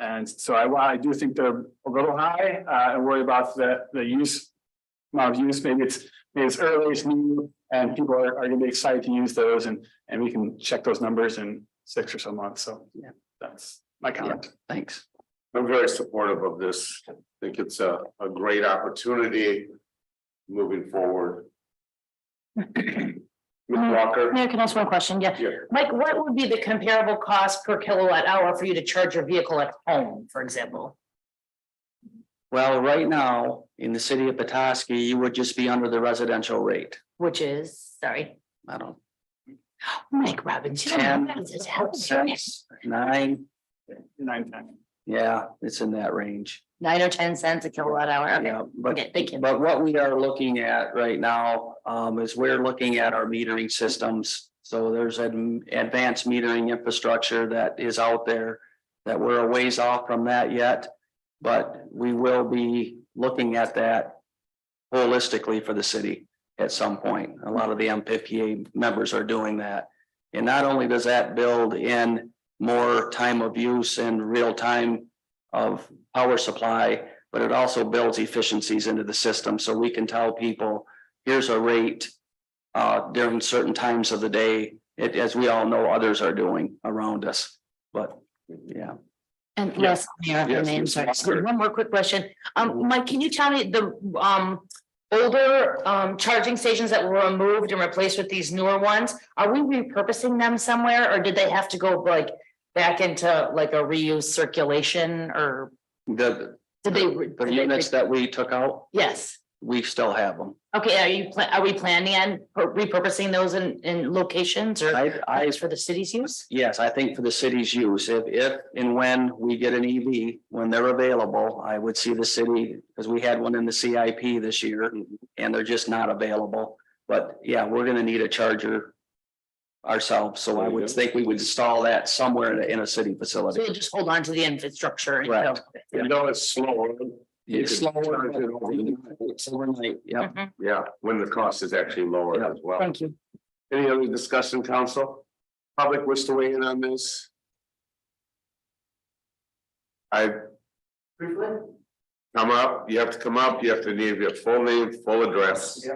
And so I do think they're a little high. I worry about the amount of use. Maybe it's early, it's new, and people are going to be excited to use those, and we can check those numbers in 6 or so months. So yeah, that's my comment. Thanks. I'm very supportive of this. I think it's a great opportunity moving forward. Ms. Walker? Mayor, can I ask one question? Yeah. Mike, what would be the comparable cost per kilowatt hour for you to charge your vehicle at home, for example? Well, right now, in the city of Petoskey, you would just be under the residential rate. Which is, sorry, I don't. Mike Robbins. 10 cents, 9, 9-10. yeah, it's in that range. 9 or 10 cents a kilowatt hour. Okay. Yeah, but, Okay, thank you. but what we are looking at right now, is we're looking at our metering systems. So there's an advanced metering infrastructure that is out there that we're a ways off from that yet. But we will be looking at that holistically for the city at some point. A lot of the MPPA members are doing that. And not only does that build in more time of use and real time of power supply, but it also builds efficiencies into the system. So we can tell people, here's a rate during certain times of the day, as we all know others are doing around us. But yeah. And yes, Mayor, Yes, name, yes, sorry. sure. One more quick question. Mike, can you tell me the older charging stations that were removed and replaced with these newer ones? Are we repurposing them somewhere, or did they have to go back into like a reuse circulation, or The did they? units that we took out, Yes. we still have them. Okay, are we planning on repurposing those in locations or I, just for the city's use? yes, I think for the city's use, if and when we get an EV, when they're available, I would see the city, because we had one in the CIP this year and they're just not available. But yeah, we're gonna need a charger ourselves, so I would think we would install that somewhere in a city So facility. we'll just hold on to the infrastructure. Right. You know, it's slower. It's You can slower, charge it overnight. it's overnight, yeah. Mhm. Yeah, when the cost is actually lower as well. Thank you. Any other discussion, council? Public wish to weigh in on this? Come up, you have to come up, you have to leave your full name, full address.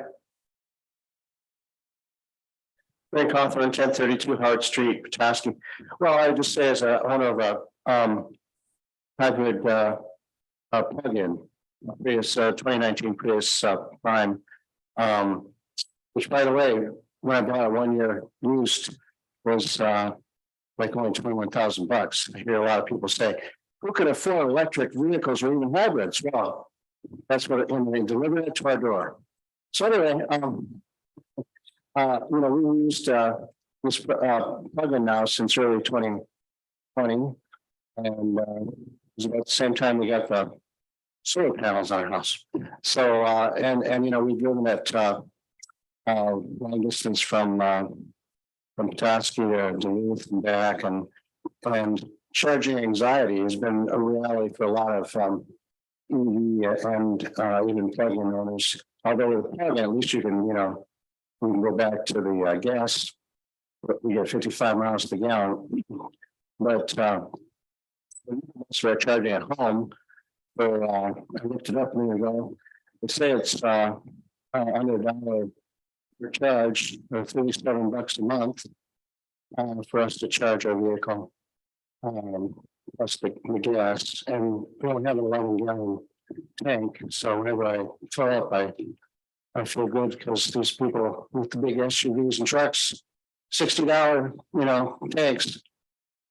Ray Cawthorn, 1032 Howard Street, Petoskey. Well, I would just say as a owner of a hybrid plug-in Prius 2019 Prius Prime. Which, by the way, when I bought it 1 year used was like only $21,000. I hear a lot of people say, who can afford electric vehicles or even hybrids? Well, that's what when they deliver it to our door. So anyway, we used this plug-in now since early 2020. And it was about the same time we got the solar panels on our house. So we've driven that long distance from Petoskey to Duluth and back, and charging anxiety has been a reality for a lot of EV and even plug-in owners. Although with plug-in, at least you can, we can go back to the gas. We get 55 miles to the gallon. But for charging at home, I looked it up a minute ago. They say it's under $1 per charge, or $37 a month for us to charge our vehicle. Plus the gas, and we only have an 11-gallon tank. So whenever I fill up, I feel good because these people with the big SUVs and trucks, $60, tanks.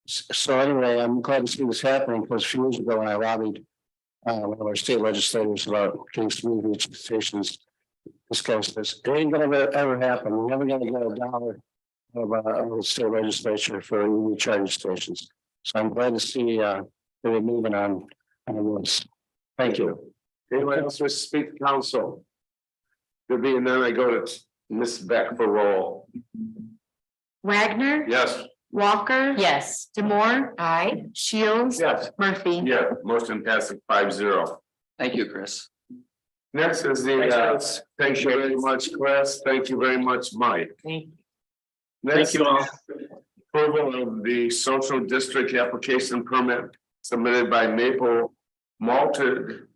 So anyway, I'm glad to see this happening because a few years ago when I lobbied one of our state legislators about getting some EV stations, this guy says, it ain't gonna ever happen. We're never gonna get $1 of the state legislature for EV charging stations. So I'm glad to see that we're moving on this. Thank you. Anyone else wish to speak to council? There being none, I go to Ms. Beck for roll. Wagner. Yes. Walker. Yes. Demore. Aye. Shields. Yes. Murphy. Yeah, motion passes 5-0. Thank you, Chris. Next is thank you very much, Chris. Thank you very much, Mike. Thank Next, you all. approval of the social district application permit submitted by Maple Malted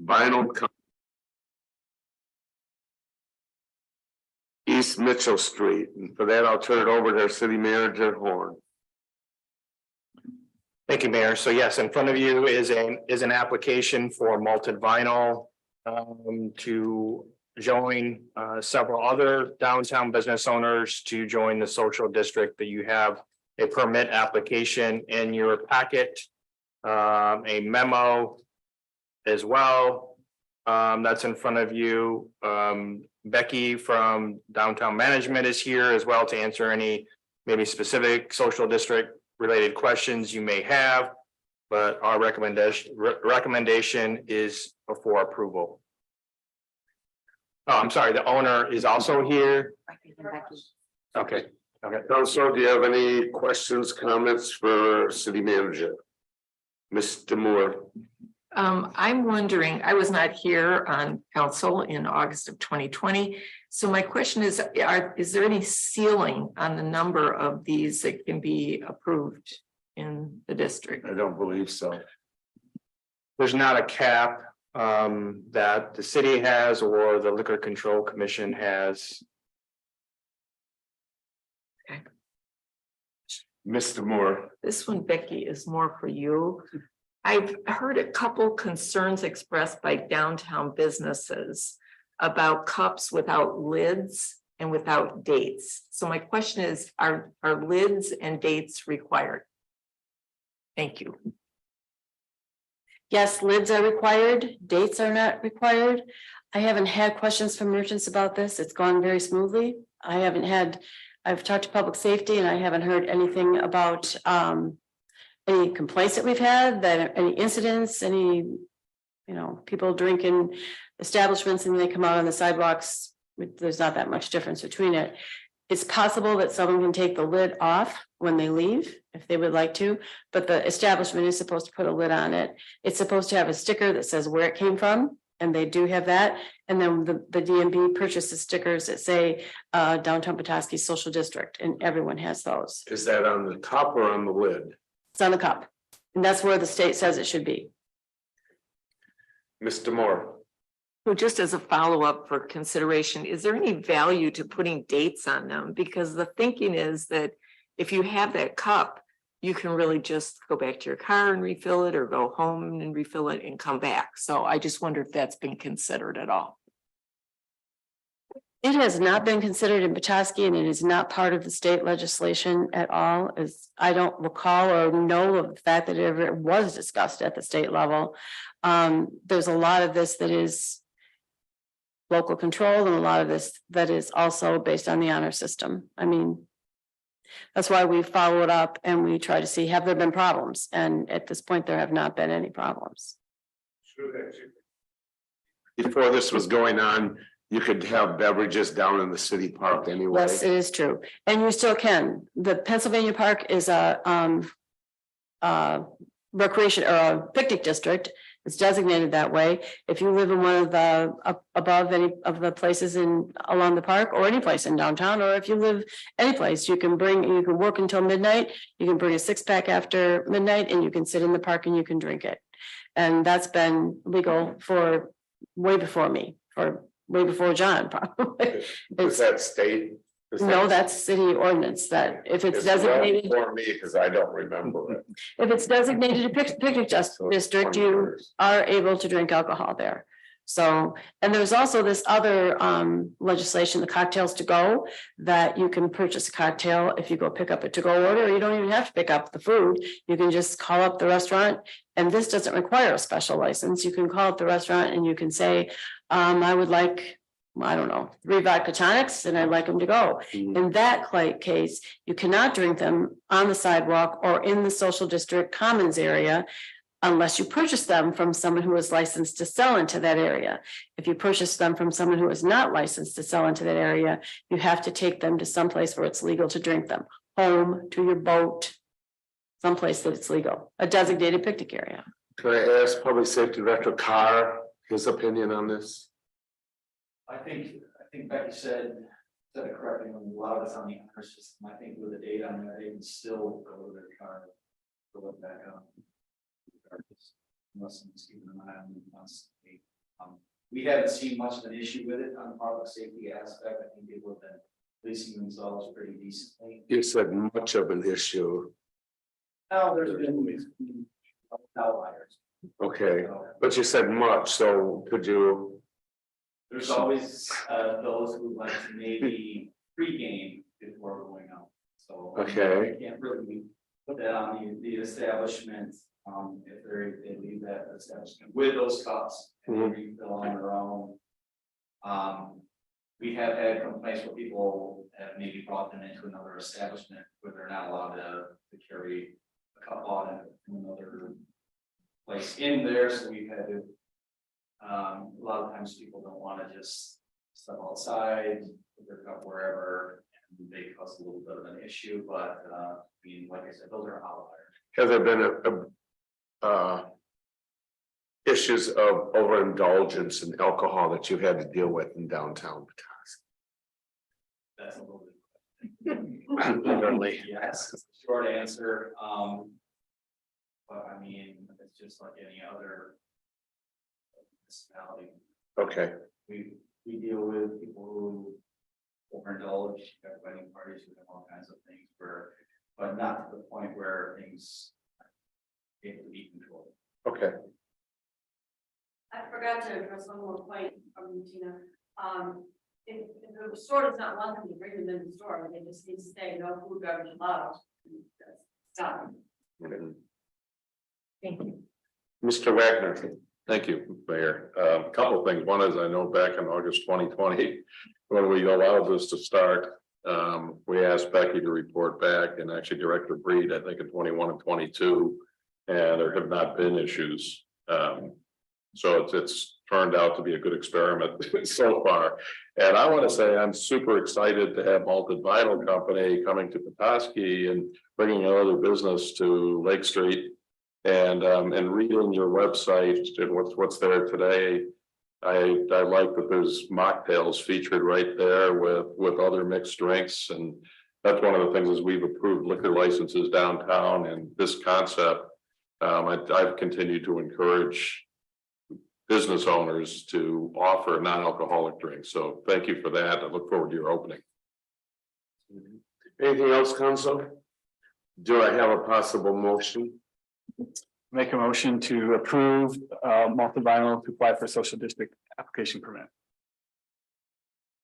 Vinyl Co. East Mitchell Street, and for that, I'll turn it over to our city manager, Horn. Thank you, Mayor. So yes, in front of you is an application for Malted Vinyl to join several other downtown business owners to join the social district. That you have a permit application in your packet, a memo as well. That's in front of you. Becky from Downtown Management is here as well to answer any maybe specific social district related questions you may have. But our recommendation is for approval. Oh, I'm sorry, the owner is also here. Okay, Council, do you have any questions, comments for city manager? Mr. Moore. I'm wondering, I was not here on council in August of 2020. So my question is there any ceiling on the number of these that can be approved in the district? I don't believe so. there's not a cap that the city has or the Liquor Control Commission has. Mr. Moore. This one, Becky, is more for you. I've heard a couple concerns expressed by downtown businesses about cups without lids and without dates. So my question is, are lids and dates required? Thank you. Yes, lids are required, dates are not required. I haven't had questions from merchants about this. It's gone very smoothly. I've talked to public safety and I haven't heard anything about any complaints that we've had, that any incidents, any, people drinking establishments and they come out on the sidewalks. There's not that much difference between it. It's possible that someone can take the lid off when they leave, if they would like to, but the establishment is supposed to put a lid on it. It's supposed to have a sticker that says where it came from, and they do have that. And then the DMV purchases stickers that say downtown Petoskey Social District, and everyone has those. Is that on the top or on the lid? It's on the cup, and that's where the state says it should be. Mr. Moore? So just as a follow-up for consideration, is there any value to putting dates on them? Because the thinking is that if you have that cup, you can really just go back to your car and refill it, or go home and refill it and come back. So I just wonder if that's been considered at all. It has not been considered in Petoskey, and it is not part of the state legislation at all, as I don't recall or know of the fact that it ever was discussed at the state level. There's a lot of this that is local control, and a lot of this that is also based on the honor system. I mean, that's why we follow it up and we try to see, have there been problems? And at this point, there have not been any problems. Before this was going on, you could have beverages down in the city park anyway. Yes, it is true. And you still can. The Pennsylvania Park is a recreation or a picnic district. It's designated that way. If you live in one of the above any of the places along the park, or any place in downtown, or if you live any place, you can work until midnight. You can bring a 6-pack after midnight, and you can sit in the park and you can drink it. And that's been legal for way before me, for way before John, probably. Is that state? No, that's city ordinance, that if it's designated, For me, because I don't remember it. if it's designated a picnic district, you are able to drink alcohol there. So, and there's also this other legislation, the cocktails to go, that you can purchase a cocktail if you go pick up a to-go order. You don't even have to pick up the food. You can just call up the restaurant, and this doesn't require a special license. You can call up the restaurant and you can say, I would like, I don't know, 3 vodka tonics, and I'd like them to go. In that case, you cannot drink them on the sidewalk or in the social district commons area unless you purchase them from someone who is licensed to sell into that area. If you purchase them from someone who is not licensed to sell into that area, you have to take them to some place where it's legal to drink them, home, to your boat, someplace that it's legal, a designated picnic area. Can I ask Public Safety Director Carr his opinion on this? I think Becky said it correctly, when a lot of it's on the honor system. I think with the data on there, they can still go to their car, go look back up. Unless someone's keeping an eye on them constantly. We haven't seen much of an issue with it on the public safety aspect. I think people have been policing themselves pretty decently. You said much of an issue. Now, there's been outliers. Okay, but you said much, so could you? There's always those who like to maybe pregame before going out. So Okay. you can't really put that on the establishment. If they leave that establishment with those cups and they refill on their own. We have had complaints where people have maybe brought them into another establishment where they're not allowed to carry a cup on it from another place in there, so we've had to. A lot of times people don't want to just step outside, put their cup wherever, and they cause a little bit of an issue, but I mean, like I said, those are outliers. Has there been issues of overindulgence in alcohol that you've had to deal with in downtown That's a little bit. Petoskey? Yes, short answer, but I mean, it's just like any other municipality. Okay, We deal with people who overindulge, have wedding parties, we have all kinds of things but not to the point where things able to be controlled. okay. I forgot to address one more point from Tina. If the store does not want them to bring them in the store, they just need to say no food, beverage allowed. That's done. Thank you. Mr. Wagner. Thank you, Mayor. A couple of things. One is I know back in August 2020, when we allowed this to start, we asked Becky to report back and actually Director Breed, I think in 21 and 22. And there have not been issues. So it's turned out to be a good experiment so far. And I want to say I'm super excited to have Malted Vinyl Company coming to Petoskey and bringing another business to Lake Street. And reading your website and what's there today. I like that there's mocktails featured right there with other mixed drinks. And that's one of the things is we've approved liquor licenses downtown, and this concept. I've continued to encourage business owners to offer non-alcoholic drinks. So thank you for that. I look forward to your opening. Anything else, council? Do I have a possible motion? Make a motion to approve Malted Vinyl to apply for social district application permit.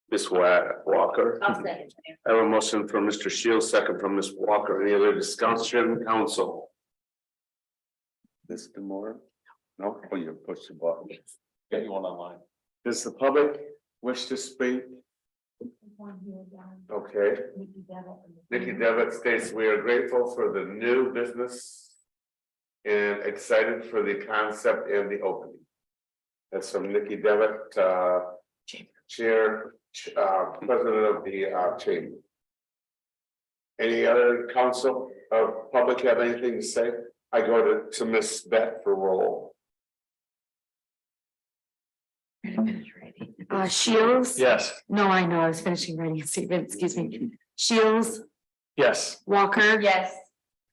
Ms. Walker. I'll second. I have a motion from Mr. Shields, second from Ms. Walker. Any other discussion, council? Mr. Moore? No, oh, you push the button. Get you one online. Does the public wish to speak? Okay. Nikki Devitt states we are grateful for the new business and excited for the concept and the opening. That's from Nikki Devitt, president of the chamber. Any other council or public have anything to say? I go to Miss Beth for roll. Shields? Yes. No, I know, I was finishing writing a statement, excuse me. Shields, Yes. Walker. Yes.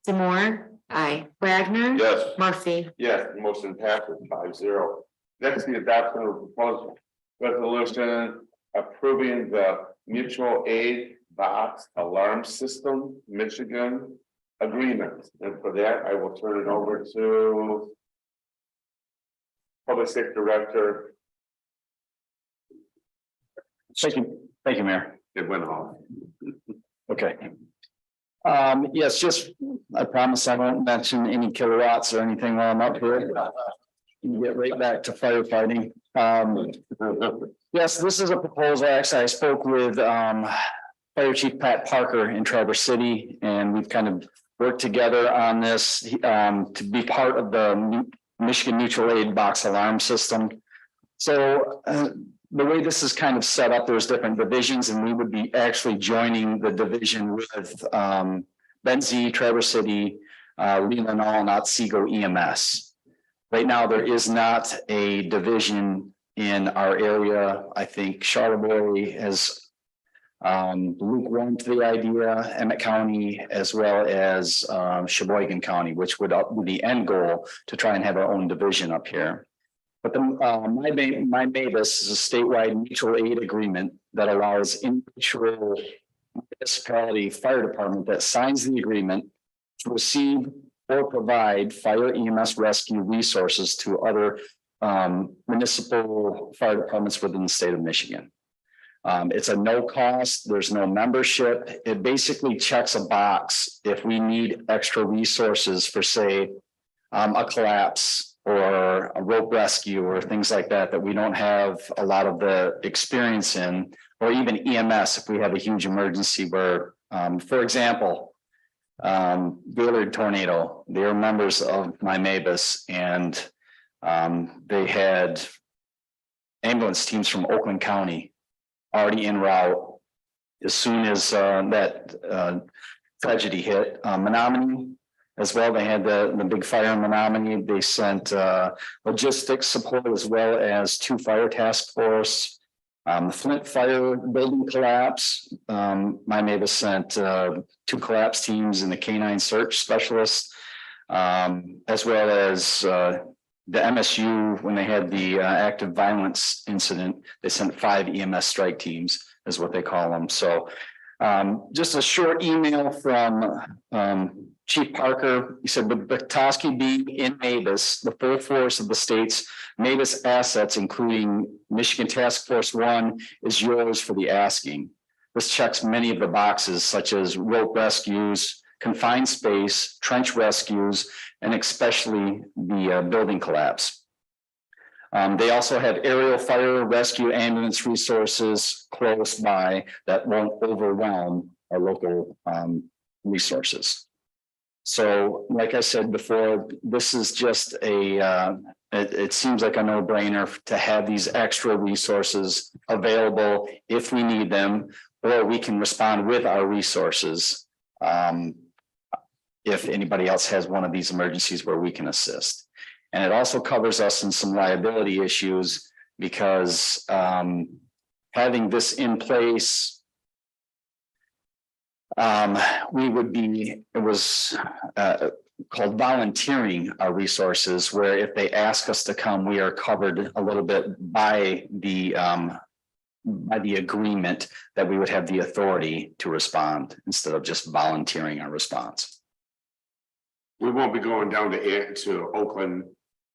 Demore. Aye. Wagner. Yes. Murphy. Yes, motion passes 5-0. Next, the adoption of proposal resolution approving the mutual aid box alarm system, Michigan agreement. And for that, I will turn it over to Public Safety Director. Thank you, Mayor. It went off. Okay. Yes, just, I promise I won't mention any kilowatts or anything while I'm up here. Get right back to firefighting. Yes, this is a proposal. Actually, I spoke with Fire Chief Pat Parker in Traverse City, and we've kind of worked together on this to be part of the Michigan Mutual Aid box alarm system. So the way this is kind of set up, there's different divisions, and we would be actually joining the division with Benzie, Traverse City, Leland, and Otsego EMS. Right now, there is not a division in our area. I think Charlevoix has lukewarm to the idea, Emmett County, as well as Sheboygan County, which would be the end goal to try and have our own division up here. But my MABUS is a statewide mutual aid agreement that allows individual municipality fire department that signs the agreement to receive or provide fire EMS rescue resources to other municipal fire departments within the state of Michigan. It's a no cost, there's no membership. It basically checks a box if we need extra resources for, say, a collapse or a rope rescue or things like that, that we don't have a lot of the experience in, or even EMS if we have a huge emergency where, for example, Gaylord tornado, they are members of my MABUS, and they had ambulance teams from Oakland County already en route as soon as that tragedy hit. Menominee as well, they had the big fire in Menominee. They sent logistics support as well as 2 fire task force. The Flint fire building collapse. My MABUS sent 2 collapse teams and the canine search specialists, as well as the MSU, when they had the active violence incident, they sent 5 EMS strike teams, is what they call them. So just a short email from Chief Parker. He said, with Petoskey being in MABUS, the full force of the state's MABUS assets, including Michigan Task Force 1, is yours for the asking. This checks many of the boxes, such as rope rescues, confined space, trench rescues, and especially the building collapse. They also have aerial fire rescue ambulance resources close by that won't overwhelm our local resources. So like I said before, this is just it seems like a no-brainer to have these extra resources available if we need them, or we can respond with our resources. If anybody else has one of these emergencies where we can assist. And it also covers us in some liability issues because having this in place, we would be, it was called volunteering our resources, where if they ask us to come, we are covered a little bit by the agreement that we would have the authority to respond instead of just volunteering our response. We won't be going down to Oakland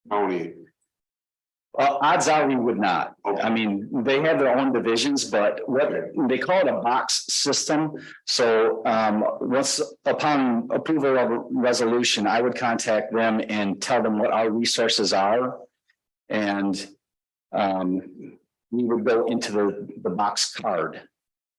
County. Odds are we would not. I mean, they have their own divisions, but what they call it a box system. So once upon approval of a resolution, I would contact them and tell them what our resources are. And we would go into the box card.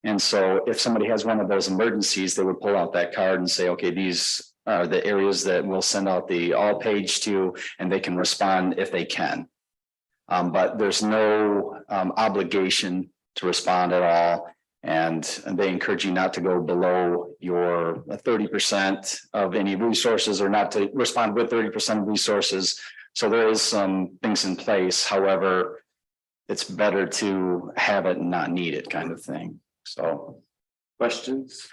And so if somebody has one of those emergencies, they would pull out that card and say, okay, these are the areas that we'll send out the all page to, and they can respond if they can. But there's no obligation to respond at all. And they encourage you not to go below your 30% of any resources, or not to respond with 30% of resources. So there is some things in place. However, it's better to have it and not need it, kind of thing. So. Questions?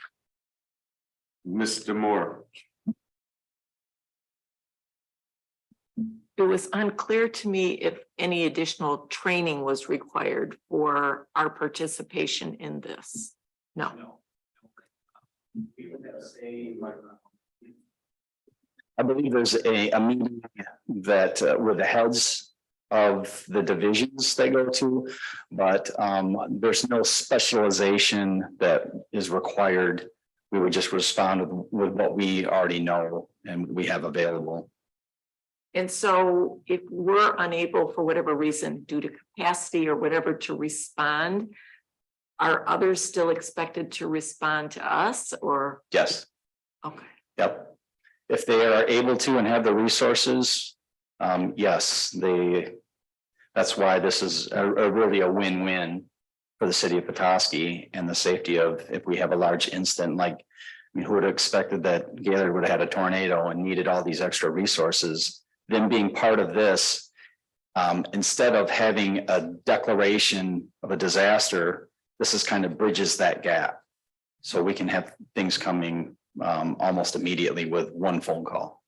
Mr. Moore. It was unclear to me if any additional training was required for our participation in this. No. I believe there's a meeting that with the heads of the divisions they go to, but there's no specialization that is required. We would just respond with what we already know and we have available. And so if we're unable for whatever reason, due to capacity or whatever, to respond, are others still expected to respond to us, or? Yes. Okay. Yep. If they are able to and have the resources, yes, that's why this is really a win-win for the city of Petoskey and the safety of, if we have a large incident, like, I mean, who would have expected that Gaylord would have had a tornado and needed all these extra resources? Them being part of this, instead of having a declaration of a disaster, this is kind of bridges that gap. So we can have things coming almost immediately with one phone call.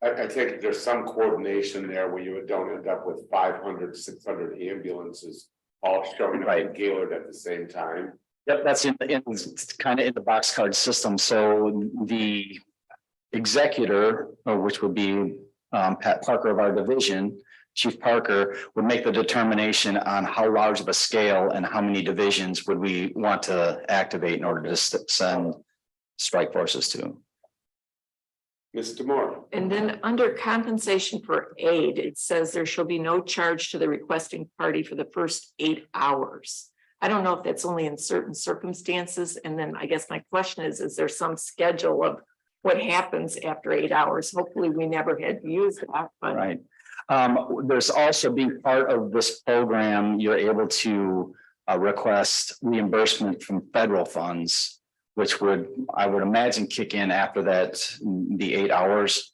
I think there's some coordination there where you don't end up with 500, 600 ambulances all showing up in Gaylord at the same time. Yep, that's kind of in the box card system. So the executor, which would be Pat Parker of our division, Chief Parker, would make the determination on how large of a scale and how many divisions would we want to activate in order to send strike forces to. Mr. Moore. And then under compensation for aid, it says there shall be no charge to the requesting party for the first 8 hours. I don't know if that's only in certain circumstances. And then I guess my question is there some schedule of what happens after 8 hours? Hopefully we never had to use that, but. Right. There's also, being part of this program, you're able to request reimbursement from federal funds, which I would imagine kick in after that, the 8 hours.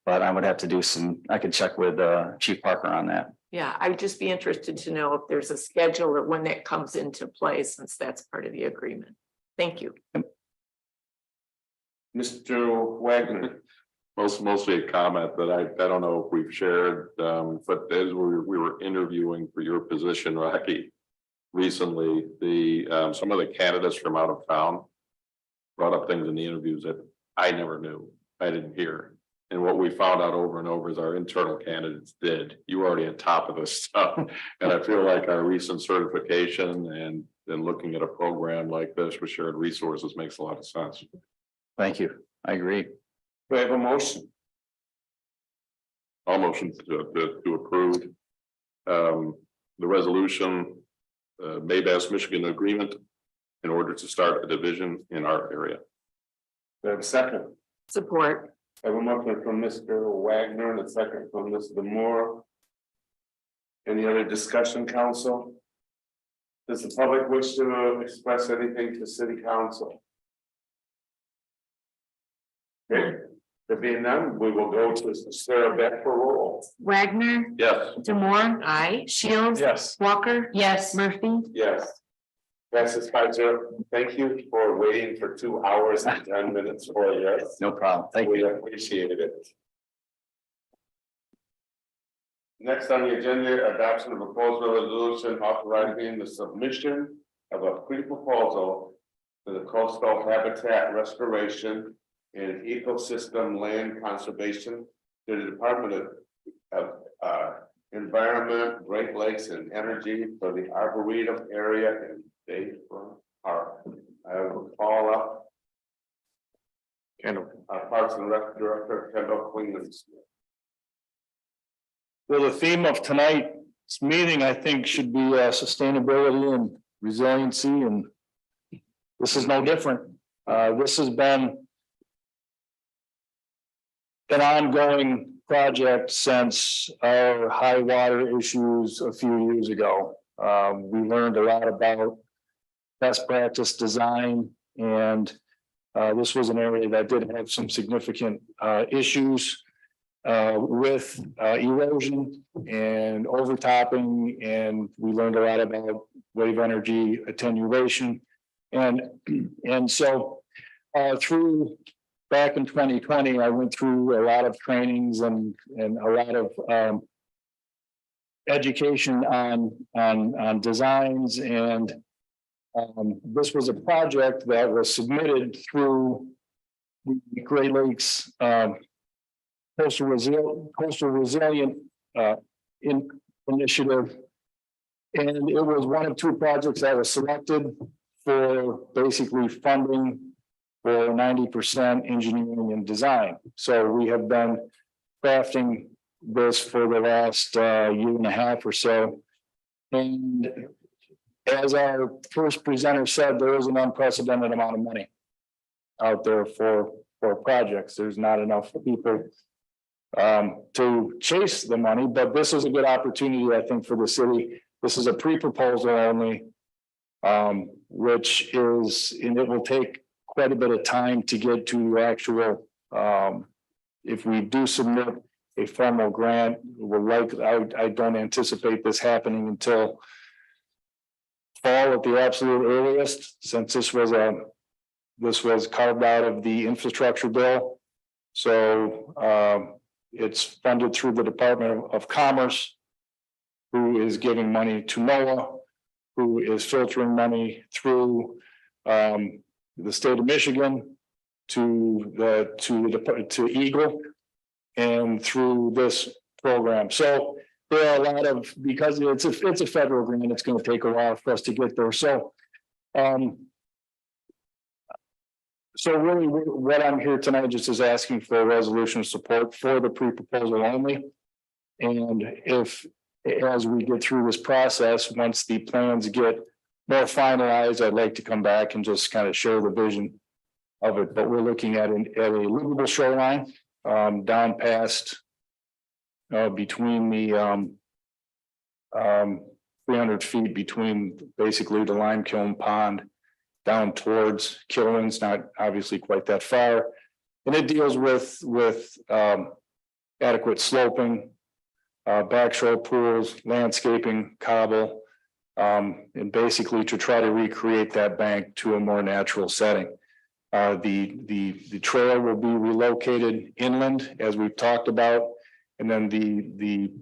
But I would have to do I could check with Chief Parker on that. Yeah, I'd just be interested to know if there's a schedule or when that comes into play, since that's part of the agreement. Thank you. Mr. Wagner. Mostly a comment that I don't know if we've shared, but as we were interviewing for your position, Rocky, recently, some of the candidates from out of town brought up things in the interviews that I never knew, I didn't hear. And what we found out over and over is our internal candidates did. You were already on top of this stuff. And I feel like our recent certification and then looking at a program like this with shared resources makes a lot of sense. Thank you. I agree. Do I have a motion? All motions to approve. The resolution, Maybach, Michigan agreement. In order to start a division in our area. Do I have a second? Support. I have a motion from Mr. Wagner and a second from Mr. Moore. Any other discussion, council? Does the public wish to express anything to city council? Okay, there being none, we will go to Sarah Beck for roll. Wagner, Yes. Demore, Aye. Shields. Yes. Walker. Yes. Murphy. Yes. Passes 5-0. Thank you for waiting for 2 hours and 10 minutes for us. No problem. Thank We you. appreciated it. Next on the agenda, adoption of proposed resolution authorizing the submission of a pre-proposal for the coastal habitat restoration and ecosystem land conservation to the Department of Environment, Great Lakes and Energy for the Arboretum area in Bayfront Park. I will call up our Parks and Rec Director, Kendall Queen. Well, the theme of tonight's meeting, I think, should be sustainability and resiliency, and this is no different. This has been an ongoing project since our high water issues a few years ago. We learned a lot about best practice design, and this was an area that did have some significant issues with erosion and overtopping, and we learned a lot about wave energy attenuation. And so through back in 2020, I went through a lot of trainings and a lot of education on designs, and this was a project that was submitted through the Great Lakes Coastal Resilient Initiative. And it was one of 2 projects that was selected for basically funding for 90% engineering and design. So we have been crafting this for the last year and a half or so. And as our first presenter said, there is an unprecedented amount of money out there for projects. There's not enough people to chase the money, but this is a good opportunity, I think, for the city. This is a pre-proposal only, which is, and it will take quite a bit of time to get to actual, if we do submit a formal grant, I don't anticipate this happening until fall at the absolute earliest, since this was carved out of the infrastructure bill. So it's funded through the Department of Commerce, who is giving money to NOAA, who is filtering money through the state of Michigan to Eagle and through this program. So there are a lot of, because it's a federal grant, it's going to take a while for us to get there. So really, what I'm here tonight just is asking for a resolution of support for the pre-proposal only. And if, as we get through this process, once the plans get more finalized, I'd like to come back and just kind of share the vision of it. But we're looking at a livable shoreline down past between the 300 feet between basically the lime kiln pond down towards Killen's, not obviously quite that far. And it deals with adequate sloping, backshore pools, landscaping, cobble, and basically to try to recreate that bank to a more natural setting. The trail will be relocated inland, as we've talked about, and then the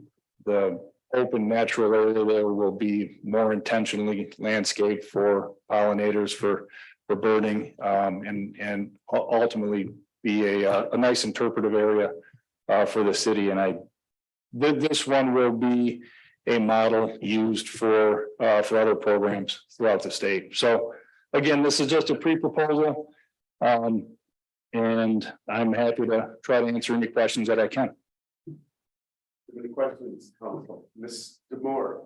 open natural area there will be more intentionally landscaped for pollinators, for birding, and ultimately be a nice interpretive area for the city. And this one will be a model used for other programs throughout the state. So again, this is just a pre-proposal. And I'm happy to try to answer any questions that I can. Any questions, Council? Ms. Moore?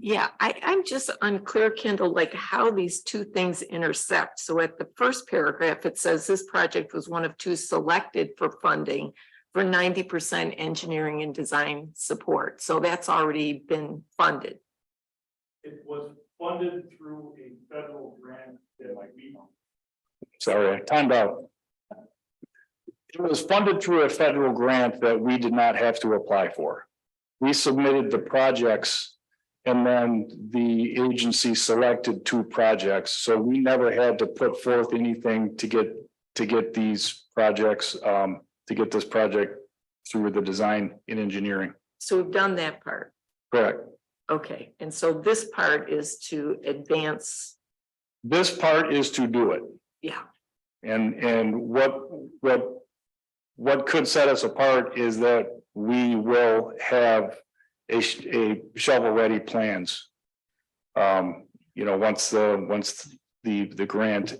Yeah, I'm just unclear, Kendall, like how these two things intersect. So at the first paragraph, it says this project was one of two selected for funding for 90% engineering and design support. So that's already been funded. It was funded through a federal grant that like we. Sorry, I timed out. It was funded through a federal grant that we did not have to apply for. We submitted the projects and then the agency selected two projects. So we never had to put forth anything to get these projects, to get this project through the design and engineering. So we've done that part. Correct. Okay, and so this part is to advance, This part is to do it. yeah, And what could set us apart is that we will have a shovel-ready plans. You know, once the grant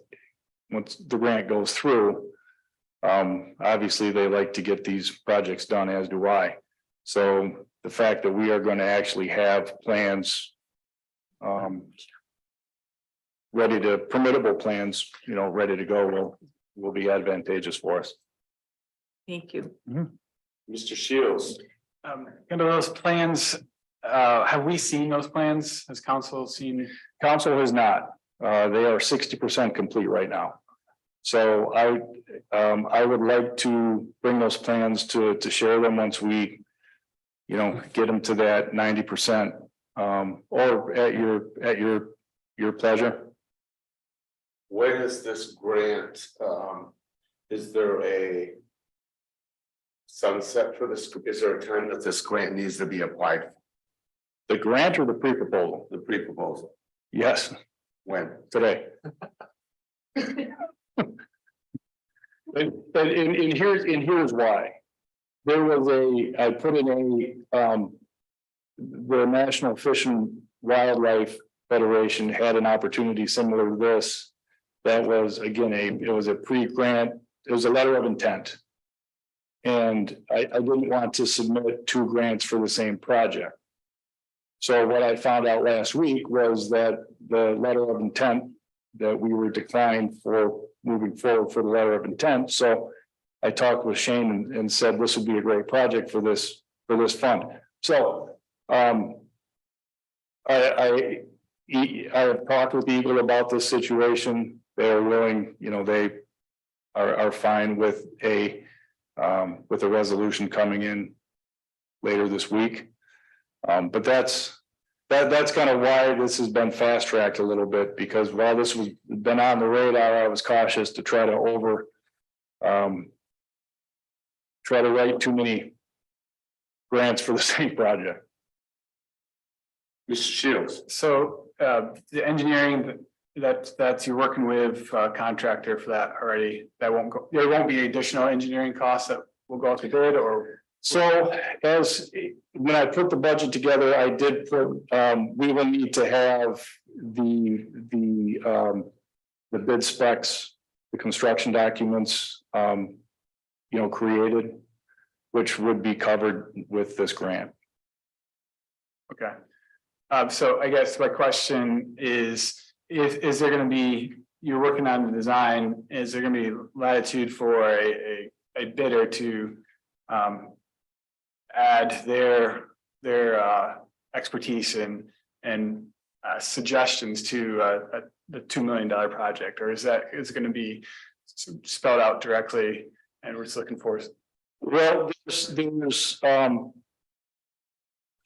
goes through, obviously they like to get these projects done, as do I. So the fact that we are going to actually have plans, permittable plans, you know, ready to go will be advantageous for us. thank you. Mr. Shields? And those plans, have we seen those plans? Has council seen? Council has not. They are 60% complete right now. So I would like to bring those plans to share them once we, you know, get them to that 90%, or at your pleasure. When is this grant, is there a sunset for this? Is there a time that this grant needs to be applied? The grant or the pre-proposal? The pre-proposal, Yes, when? today. And here's why. There was I put in the National Fish and Wildlife Federation had an opportunity similar to this. That was, again, it was a pre-grant, it was a letter of intent. And I didn't want to submit two grants for the same project. So what I found out last week was that the letter of intent that we were declined for moving forward for the letter of intent. So I talked with Shane and said this would be a great project for this fund. So I have talked with Eagle about this situation. They're willing, you know, they are fine with a resolution coming in later this week. But that's kind of why this has been fast tracked a little bit, because while this was been on the radar, I was cautious to try to write too many grants for the same project. Mr. Shields? So the engineering that's you're working with contractor for that already, there won't be additional engineering costs that will go out to bid, or? So when I put the budget together, I did put, we will need to have the bid specs, the construction documents, created, which would be covered with this grant. Okay. So I guess my question is there going to be, you're working on the design, is there going to be latitude for a bidder to add their expertise and suggestions to the $2 million project, or is it going to be spelled out directly and we're just looking for? Well,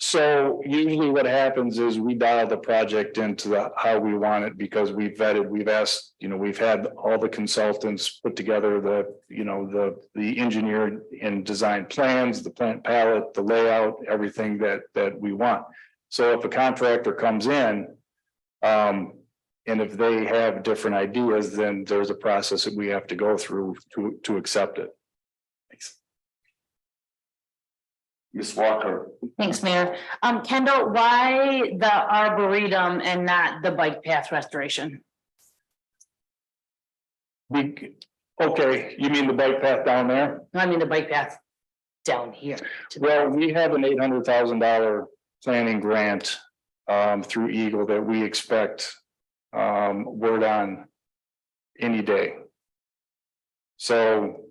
so usually what happens is we dial the project into how we want it, because we've vetted, we've asked, we've had all the consultants put together the engineered and design plans, the plant palette, the layout, everything that we want. So if a contractor comes in, and if they have different ideas, then there's a process that we have to go through to accept it. Thanks. Ms. Walker? Thanks, Mayor. Kendall, why the arboretum and not the bike path restoration? Okay, you mean the bike path down there? I mean, the bike path down here. Well, we have an $800,000 planning grant through Eagle that we expect word on any day. So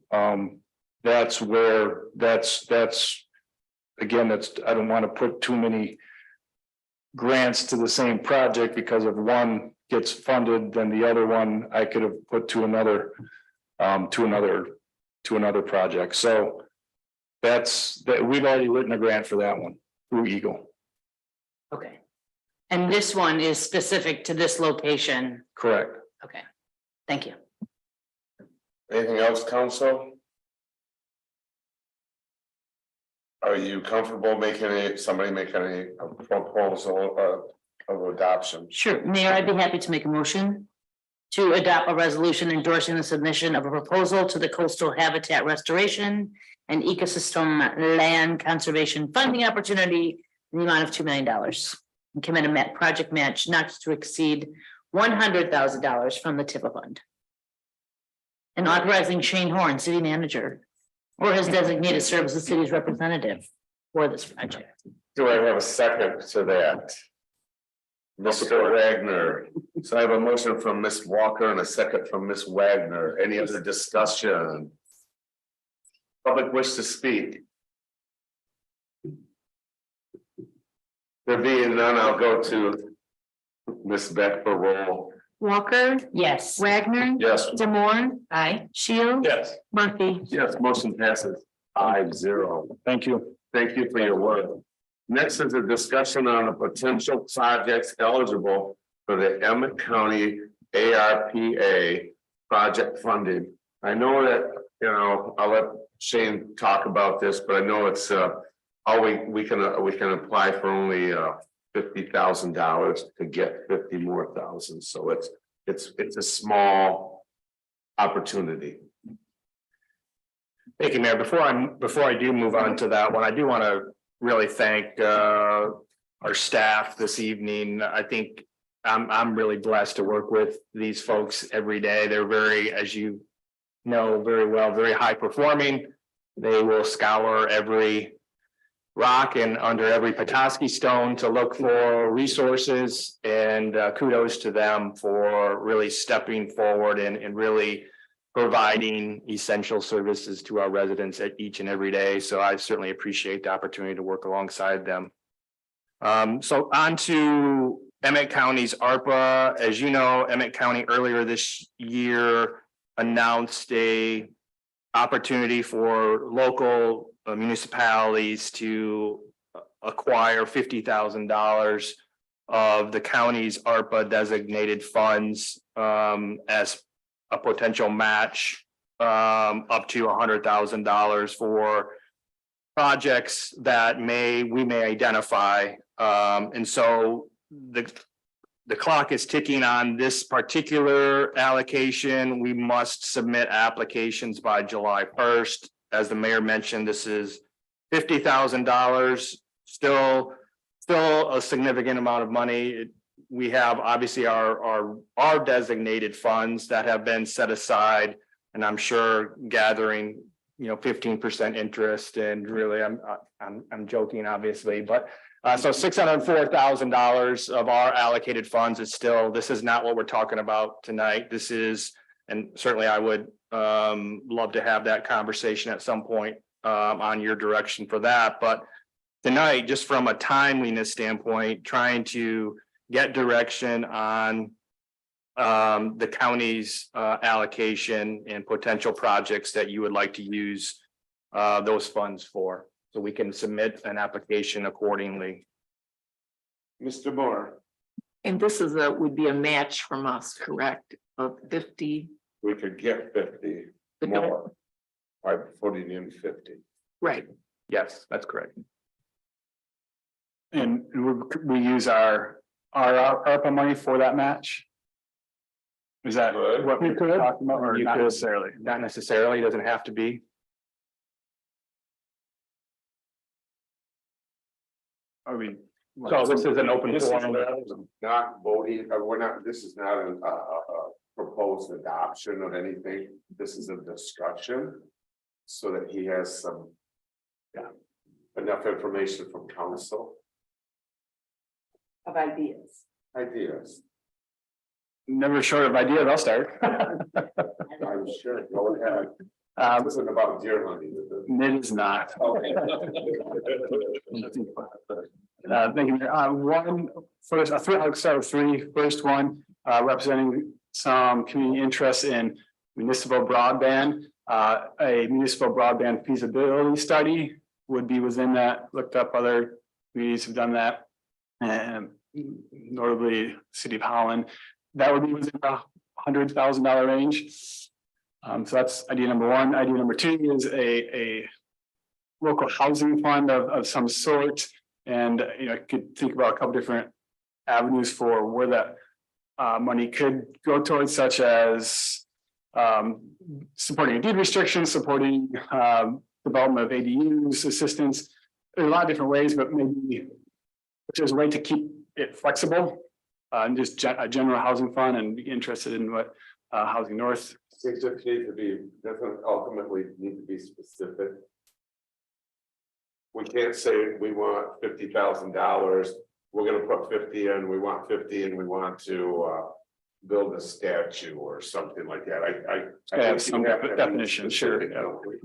that's where again, I don't want to put too many grants to the same project, because if one gets funded, then the other one I could have put to another project. So we've already written a grant for that one through Eagle. Okay. And this one is specific to this location. Correct. Okay, thank you. Anything else, council? Are you comfortable somebody making a proposal of adoption? Sure, Mayor, I'd be happy to make a motion to adopt a resolution endorsing the submission of a proposal to the Coastal Habitat Restoration and Ecosystem Land Conservation Funding Opportunity in the amount of $2 million. And commit a project match not to exceed $100,000 from the TIFA fund. And authorizing Shane Horn, city manager, or his designated serve as the city's representative for this project. Do I have a second to that? Mr. Wagner, so I have a motion from Ms. Walker and a second from Ms. Wagner. Any other discussion? Public wish to speak? There being none, I'll go to Ms. Beck for roll. Walker, Yes. Wagner, Yes. Demore, Aye. Shields, Yes. Murphy. Yes, motion passes 5-0. Thank you. Thank you for your work. Next is a discussion on the potential projects eligible for the Emmett County ARPA project funding. I know that, I'll let Shane talk about this, but I know it's we can apply for only $50,000 to get 50 more thousand. So it's a small opportunity. Thank you, Mayor. Before I do move on to that one, I do want to really thank our staff this evening. I think I'm really blessed to work with these folks every day. They're very, as you know very well, very high performing. They will scour every rock and under every Petoskey stone to look for resources, and kudos to them for really stepping forward and really providing essential services to our residents at each and every day. So I certainly appreciate the opportunity to work alongside them. So on to Emmett County's ARPA. As you know, Emmett County earlier this year announced a opportunity for local municipalities to acquire $50,000 of the county's ARPA designated funds as a potential match up to $100,000 for projects that we may identify. And so the clock is ticking on this particular allocation. We must submit applications by July 1st. As the mayor mentioned, this is $50,000, still a significant amount of money. We have obviously our designated funds that have been set aside, and I'm sure gathering 15% interest. And really, I'm joking, obviously, but so $604,000 of our allocated funds is still. This is not what we're talking about tonight. This is, and certainly I would love to have that conversation at some point on your direction for that. But tonight, just from a timeliness standpoint, trying to get direction on the county's allocation and potential projects that you would like to use those funds for, so we can submit an application accordingly. Mr. Moore, And this would be a match from us, correct? Of 50, we could get 50 But more by putting in 50. right? Yes, that's correct. And we use our ARPA money for that match? Is that Good. what we're talking about, or You not could. necessarily? Not necessarily, doesn't have to be. Are we? So this is an open This is forum. not voting, we're not, this is not proposed adoption of anything. This is a discussion. So that he has some. Yeah. Enough information from council, Of ideas. ideas, Never short of ideas, I'll start. I'm sure, go ahead. This isn't about deer hunting, is it? It is not. Okay. Thank you, Mayor. One, first, I'll start with three. First one, representing some community interest in municipal broadband. A municipal broadband feasibility study would be within that, looked up other communities have done that. And notably, City of Holland, that would be within the $100,000 range. So that's idea number one. Idea number two is a local housing fund of some sort. And, you know, I could think about a couple different avenues for where that money could go towards, such as supporting deed restrictions, supporting development of ADUs, assistance. There are a lot of different ways, but maybe if there's a way to keep it flexible, and just a general housing fund, and be interested in what Housing North. Things just need to be, doesn't ultimately need to be specific. We can't say we want $50,000, we're gonna put 50 in, we want 50 and we want to build a statue or something like that. I Yeah, think some you have to be definition, sure, specific, yeah. don't we?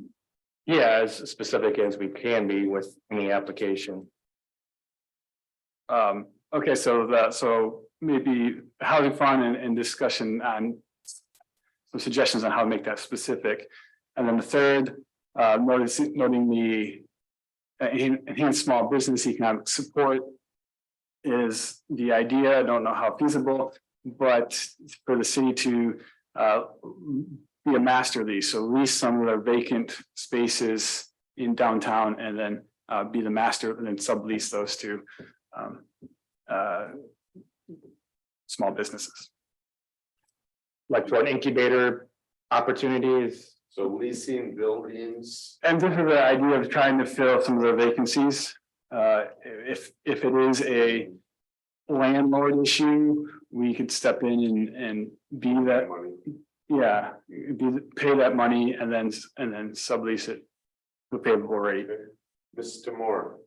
Yeah, as specific as we can be with any application. Okay, so maybe housing fund and discussion on some suggestions on how to make that specific. And then the third, noting the enhanced small business economic support is the idea. I don't know how feasible, but for the city to be a master of these, so lease some of the vacant spaces in downtown and then be the master and then sublease those to small businesses. Like for an incubator opportunities. So leasing buildings, And this is the idea of trying to fill some of the vacancies. If it is a landlord issue, we could step in and be that, money. yeah, pay that money and then sublease it with favorable rate. Mr. Moore.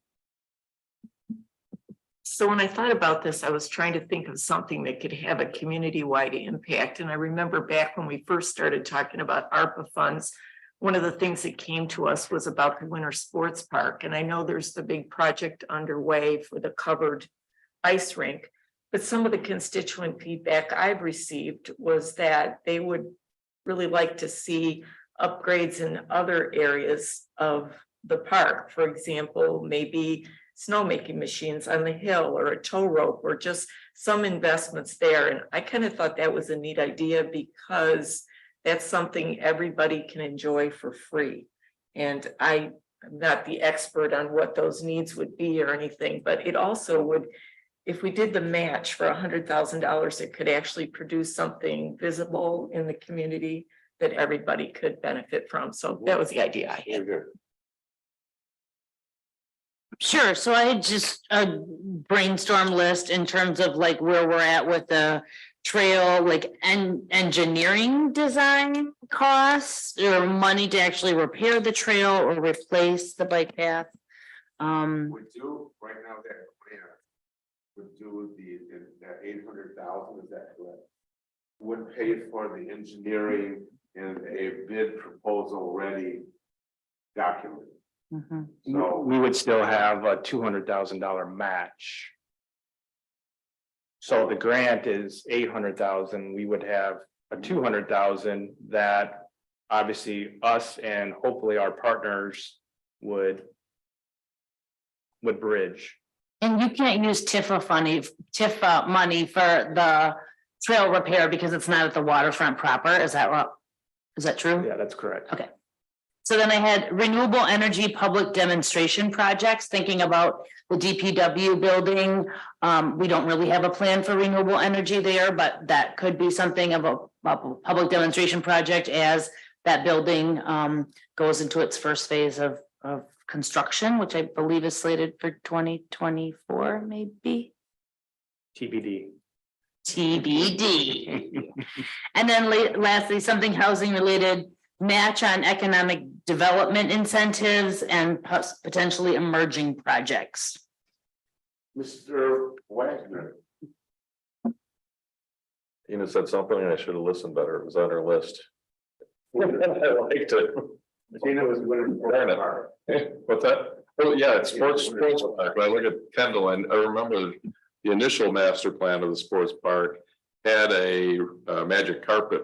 So when I thought about this, I was trying to think of something that could have a community-wide impact. And I remember back when we first started talking about ARPA funds, one of the things that came to us was about the winter sports park. And I know there's the big project underway for the covered ice rink. But some of the constituent feedback I've received was that they would really like to see upgrades in other areas of the park. For example, maybe snowmaking machines on the hill or a tow rope or just some investments there. And I kind of thought that was a neat idea because that's something everybody can enjoy for free. And I'm not the expert on what those needs would be or anything, but it also would, if we did the match for $100,000, it could actually produce something visible in the community that everybody could benefit from. So that was the idea I had. Sure, so I had just a brainstorm list in terms of like where we're at with the trail, like engineering design costs or money to actually repair the trail or replace the bike path. We do, right now, that grant would do that 800,000, is that correct? Would pay for the engineering and a bid proposal ready document. Mhm. So We would still have a $200,000 match. So the grant is 800,000, we would have a 200,000 that obviously us and hopefully our partners would bridge. And you can't use TIFA money for the trail repair because it's not at the waterfront proper, is that right? Is that true? Yeah, that's correct. Okay. So then I had renewable energy public demonstration projects, thinking about the DPW building. We don't really have a plan for renewable energy there, but that could be something of a public demonstration project as that building goes into its first phase of construction, which I believe is slated for 2024, maybe. TBD. TBD. And then lastly, something housing related, match on economic development incentives and potentially emerging projects. Mr. Wagner. Tina said something and I should have listened better. It was on her list. I liked it. Tina was winning. What's that? Oh, yeah, it's sports park. When I look at Kendall, and I remember the initial master plan of the sports park had a magic carpet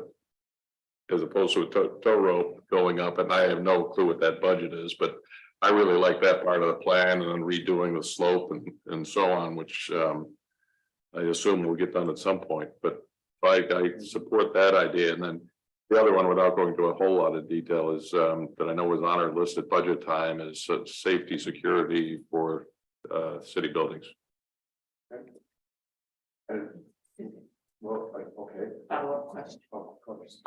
as opposed to a tow rope going up, and I have no clue what that budget is, but I really like that part of the plan, and then redoing the slope and so on, which I assume will get done at some point, but I support that idea. And then the other one, without going into a whole lot of detail, is that I know was on our list at budget time, is safety, security for city buildings. Well, okay. Follow-up question. Oh, of course.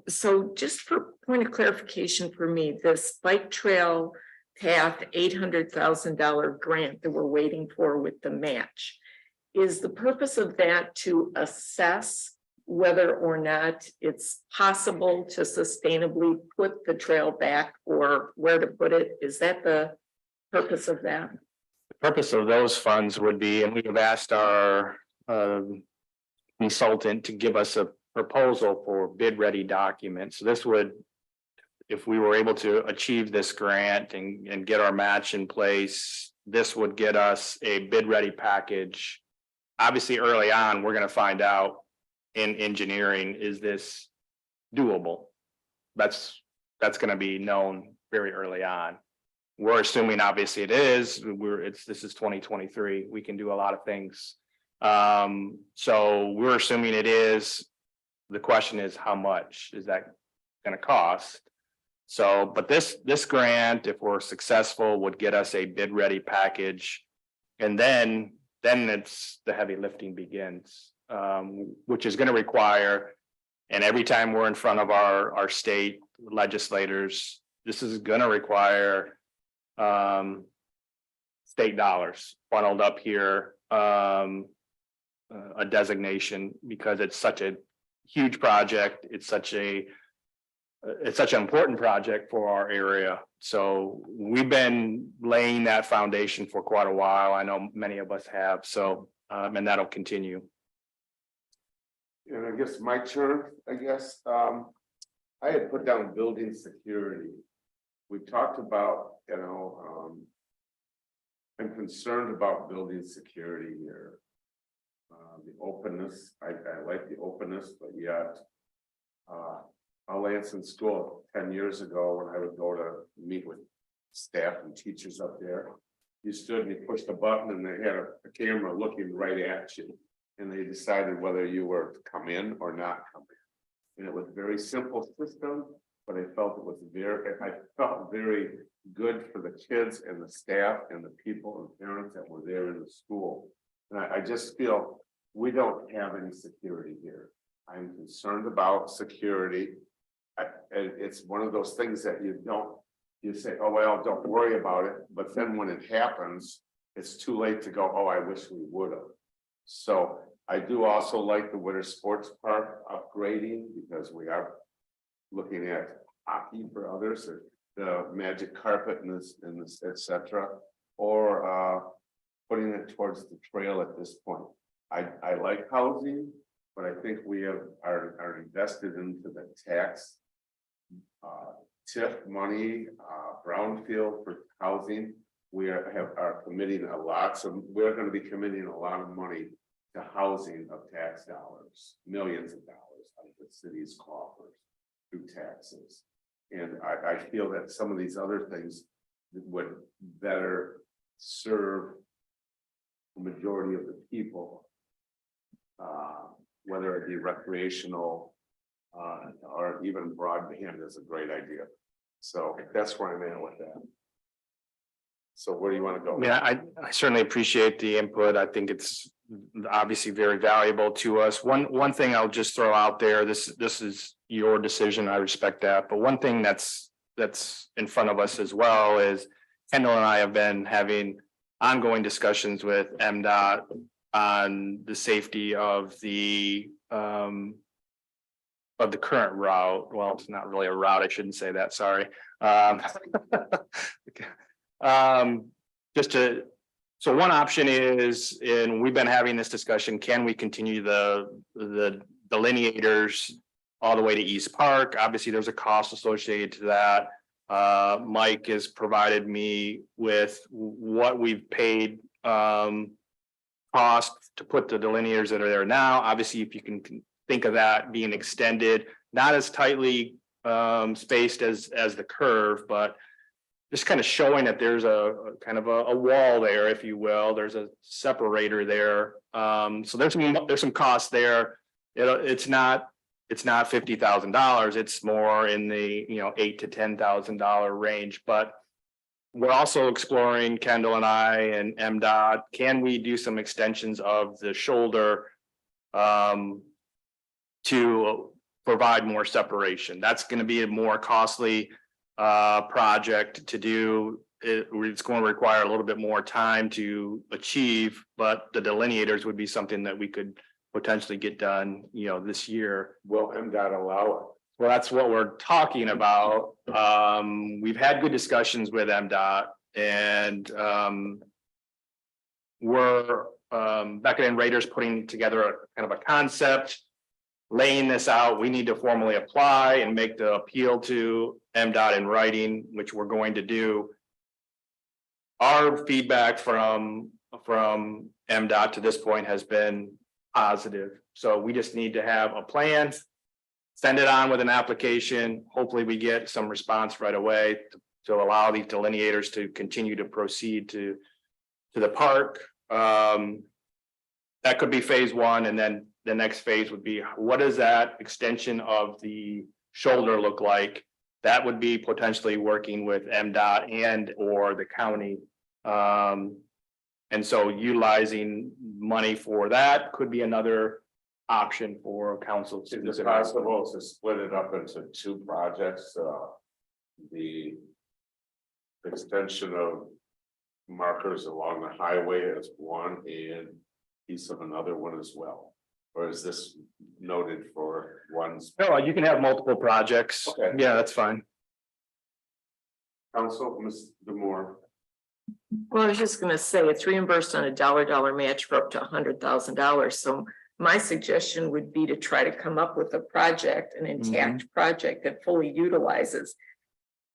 So just for point of clarification for me, this bike trail path $800,000 grant that we're waiting for with the match. Is the purpose of that to assess whether or not it's possible to sustainably put the trail back or where to put it? Is that the purpose of that? The purpose of those funds would be, and we have asked our consultant to give us a proposal for bid ready documents. So this would, if we were able to achieve this grant and get our match in place, this would get us a bid ready package. Obviously, early on, we're going to find out in engineering, is this doable? That's going to be known very early on. We're assuming obviously it is. This is 2023. We can do a lot of things. So we're assuming it is. The question is, how much is that going to cost? So, but this grant, if we're successful, would get us a bid ready package. And then it's the heavy lifting begins, which is going to require, and every time we're in front of our state legislators, this is going to require state dollars funneled up here, a designation, because it's such a huge project. It's such an important project for our area. So we've been laying that foundation for quite a while. I know many of us have. So, and that'll continue. And I guess my turn, I I had put down building security. We talked about, I'm concerned about building security here. The openness, I like the openness, but yet, Lansing School 10 years ago, when I would go to meet with staff and teachers up there, you stood and you pushed a button and they had a camera looking right at you. And they decided whether you were to come in or not come in. And it was a very simple system, but I felt it was very good for the kids and the staff and the people and parents that were there in the school. And I just feel we don't have any security here. I'm concerned about security. And it's one of those things that you say, oh, well, don't worry about it. But then when it happens, it's too late to go, oh, I wish we would have. So I do also like the Winter Sports Park upgrading, because we are looking at hockey for others, or the magic carpet and this, et cetera, or putting it towards the trail at this point. I like housing, but I think we are invested into the tax TIF money, brownfield for housing. We are committing a lot, so we're going to be committing a lot of money to housing of tax dollars, millions of dollars out of the city's coffers through taxes. And I feel that some of these other things would better serve the majority of the people, whether it be recreational or even broadband is a great idea. So that's where I'm at with that. So where do you want to go? Yeah, I certainly appreciate the input. I think it's obviously very valuable to us. One thing I'll just throw out there, this is your decision. I respect that. But one thing that's in front of us as well is Kendall and I have been having ongoing discussions with MDOT on the safety of the current route. Well, it's not really a route. I shouldn't say that, sorry. Just to, so one option is, and we've been having this discussion, can we continue the delineators all the way to East Park? Obviously, there's a cost associated to that. Mike has provided me with what we've paid cost to put the delineators that are there now. Obviously, if you can think of that being extended, not as tightly spaced as the curve, but just kind of showing that there's a kind of a wall there, if you will. There's a separator there. So there's some costs there. It's not $50,000. It's more in the $8,000 to $10,000 range. But we're also exploring, Kendall and I and MDOT, can we do some extensions of the shoulder to provide more separation? That's going to be a more costly project to do. It's going to require a little bit more time to achieve, but the delineators would be something that we could potentially get done, this year. Will MDOT allow it? Well, that's what we're talking about. We've had good discussions with MDOT, and we're Beckett and Rader's putting together a kind of a concept, laying this out. We need to formally apply and make the appeal to MDOT in writing, which we're going to do. Our feedback from MDOT to this point has been positive. So we just need to have a plan, send it on with an application. Hopefully we get some response right away to allow these delineators to continue to proceed to the park. That could be phase one, and then the next phase would be, what does that extension of the shoulder look like? That would be potentially working with MDOT and or the county. And so utilizing money for that could be another option for council to Is it consider. possible to split it up into two projects? The extension of markers along the highway as one and piece of another one as well? Or is this noted for one? No, you can have multiple projects. Okay. Yeah, that's fine. Council, Ms. Demore. Well, I was just gonna say, it's reimbursed on a dollar match for up to $100,000. So my suggestion would be to try to come up with a project, an intact project that fully utilizes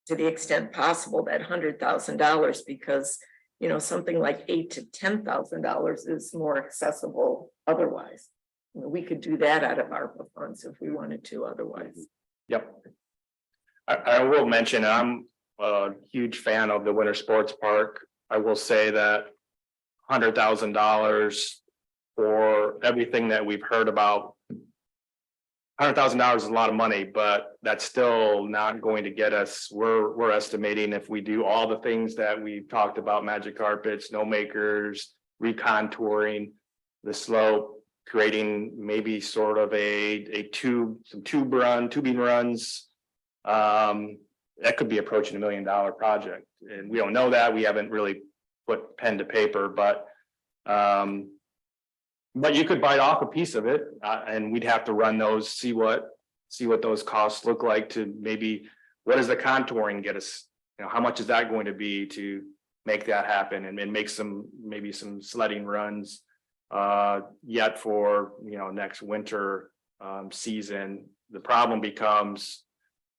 to the extent possible that $100,000, because something like $8,000 to $10,000 is more accessible otherwise. We could do that out of ARPA funds if we wanted to otherwise. Yep. I will mention, I'm a huge fan of the winter sports park. I will say that $100,000 for everything that we've heard about. $100,000 is a lot of money, but that's still not going to get us. We're estimating if we do all the things that we've talked about, magic carpet, snow makers, recontouring the slope, creating maybe sort of some tubing runs. That could be approaching $1 million project, and we don't know that. We haven't really put pen to paper, but you could bite off a piece of it, and we'd have to run those, see what those costs look like. To maybe what does the contouring get us? How much is that going to be to make that happen, and make maybe some sledding runs yet for next winter season. The problem becomes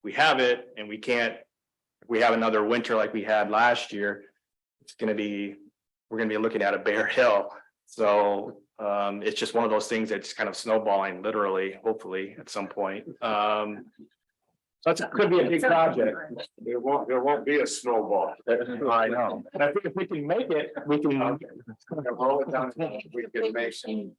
we have it and we can't. If we have another winter like we had last year, we're going to be looking at a bare hill. So it's just one of those things that's kind of snowballing, literally, hopefully at some point. That could be a big project. There won't be a snowball. I know. And I think if we can make it, we can. Roll it down. We can make some.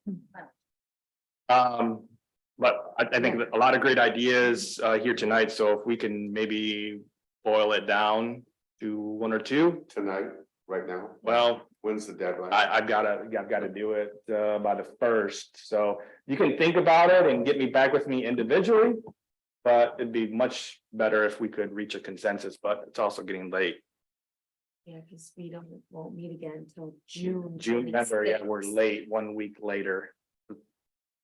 But I think that a lot of great ideas here tonight. So if we can maybe boil it down to one or two Tonight, right now. well, When's the deadline? I've got to do it by the 1st. So you can think about it and get me back with me individually. But it'd be much better if we could reach a consensus, but it's also getting late. Yeah, because we won't meet again until June. June, remember, yeah, we're 26th. late, 1 week later.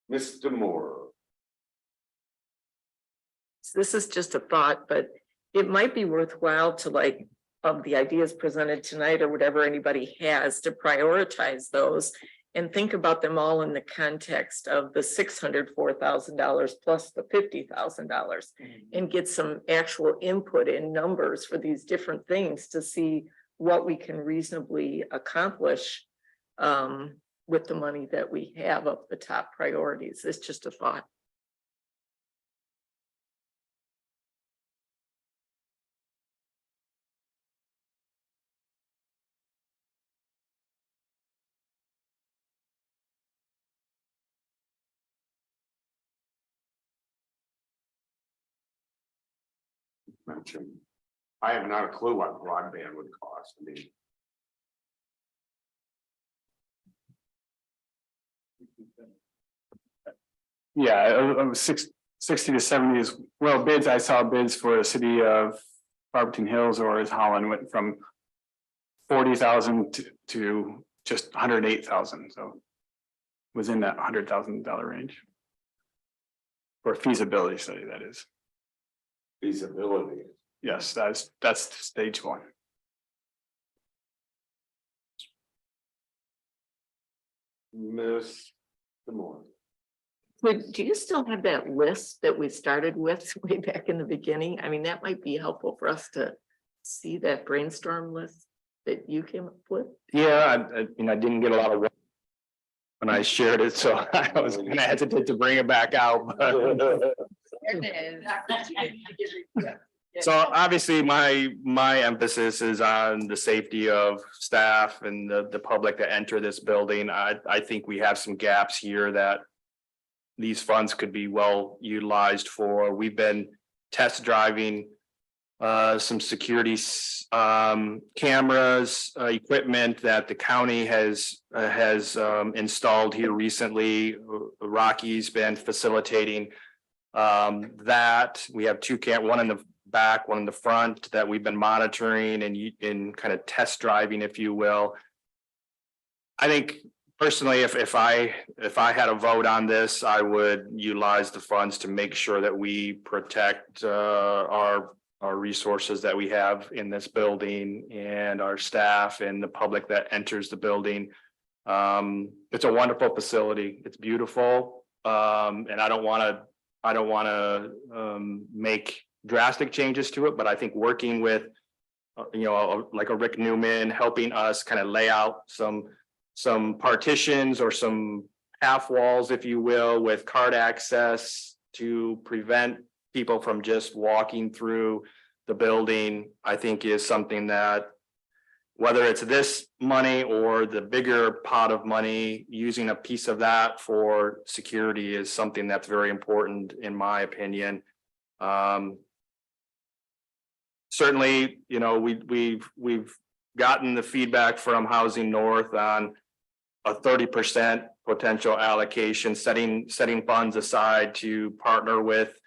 Mr. Moore. This is just a thought, but it might be worthwhile to like, of the ideas presented tonight or whatever anybody has, to prioritize those. And think about them all in the context of the $604,000 plus the $50,000. And get some actual input in numbers for these different things to see what we can reasonably accomplish. With the money that we have of the top priorities. It's just a thought. Mentioned. I have not a clue what broadband would cost. I mean. Yeah, it was 60 to 70 is, well, bids, I saw bids for the city of Barberton Hills or as Holland went from 40,000 to just 108,000, so within that $100,000 range. For a feasibility study, that is. Feasibility. Yes, that's stage one. Miss Moore. But do you still have that list that we started with way back in the beginning? I mean, that might be helpful for us to see that brainstorm list that you came up with. Yeah, I didn't get a lot of work when I shared it, so I was gonna hesitate to bring it back out. but- So obviously, my emphasis is on the safety of staff and the public that enter this building. I think we have some gaps here that these funds could be well utilized for. We've been test driving some security cameras, equipment that the county has installed here recently. Rocky's been facilitating that. We have two one in the back, one in the front that we've been monitoring and kind of test driving, if you will. I think personally, if I had a vote on this, I would utilize the funds to make sure that we protect our resources that we have in this building and our staff and the public that enters the building. It's a wonderful facility. It's beautiful. And I don't want to make drastic changes to it, but I think working with like a Rick Newman, helping us kind of lay out some partitions or some half walls, if you will, with card access to prevent people from just walking through the building, I think is something that, whether it's this money or the bigger pot of money, using a piece of that for security is something that's very important, in my opinion. Certainly, we've gotten the feedback from Housing North on a 30% potential allocation, setting funds aside to partner with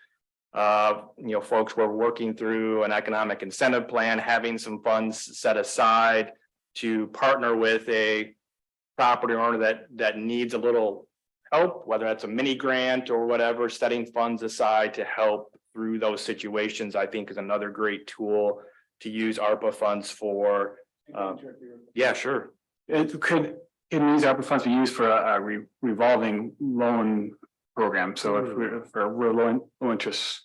folks we're working through an economic incentive plan, having some funds set aside to partner with a property owner that needs a little help, whether that's a mini grant or whatever. Setting funds aside to help through those situations, I think, is another great tool to use ARPA funds for. Yeah, sure. Can these ARPA funds be used for a revolving loan program? So if we're low interest.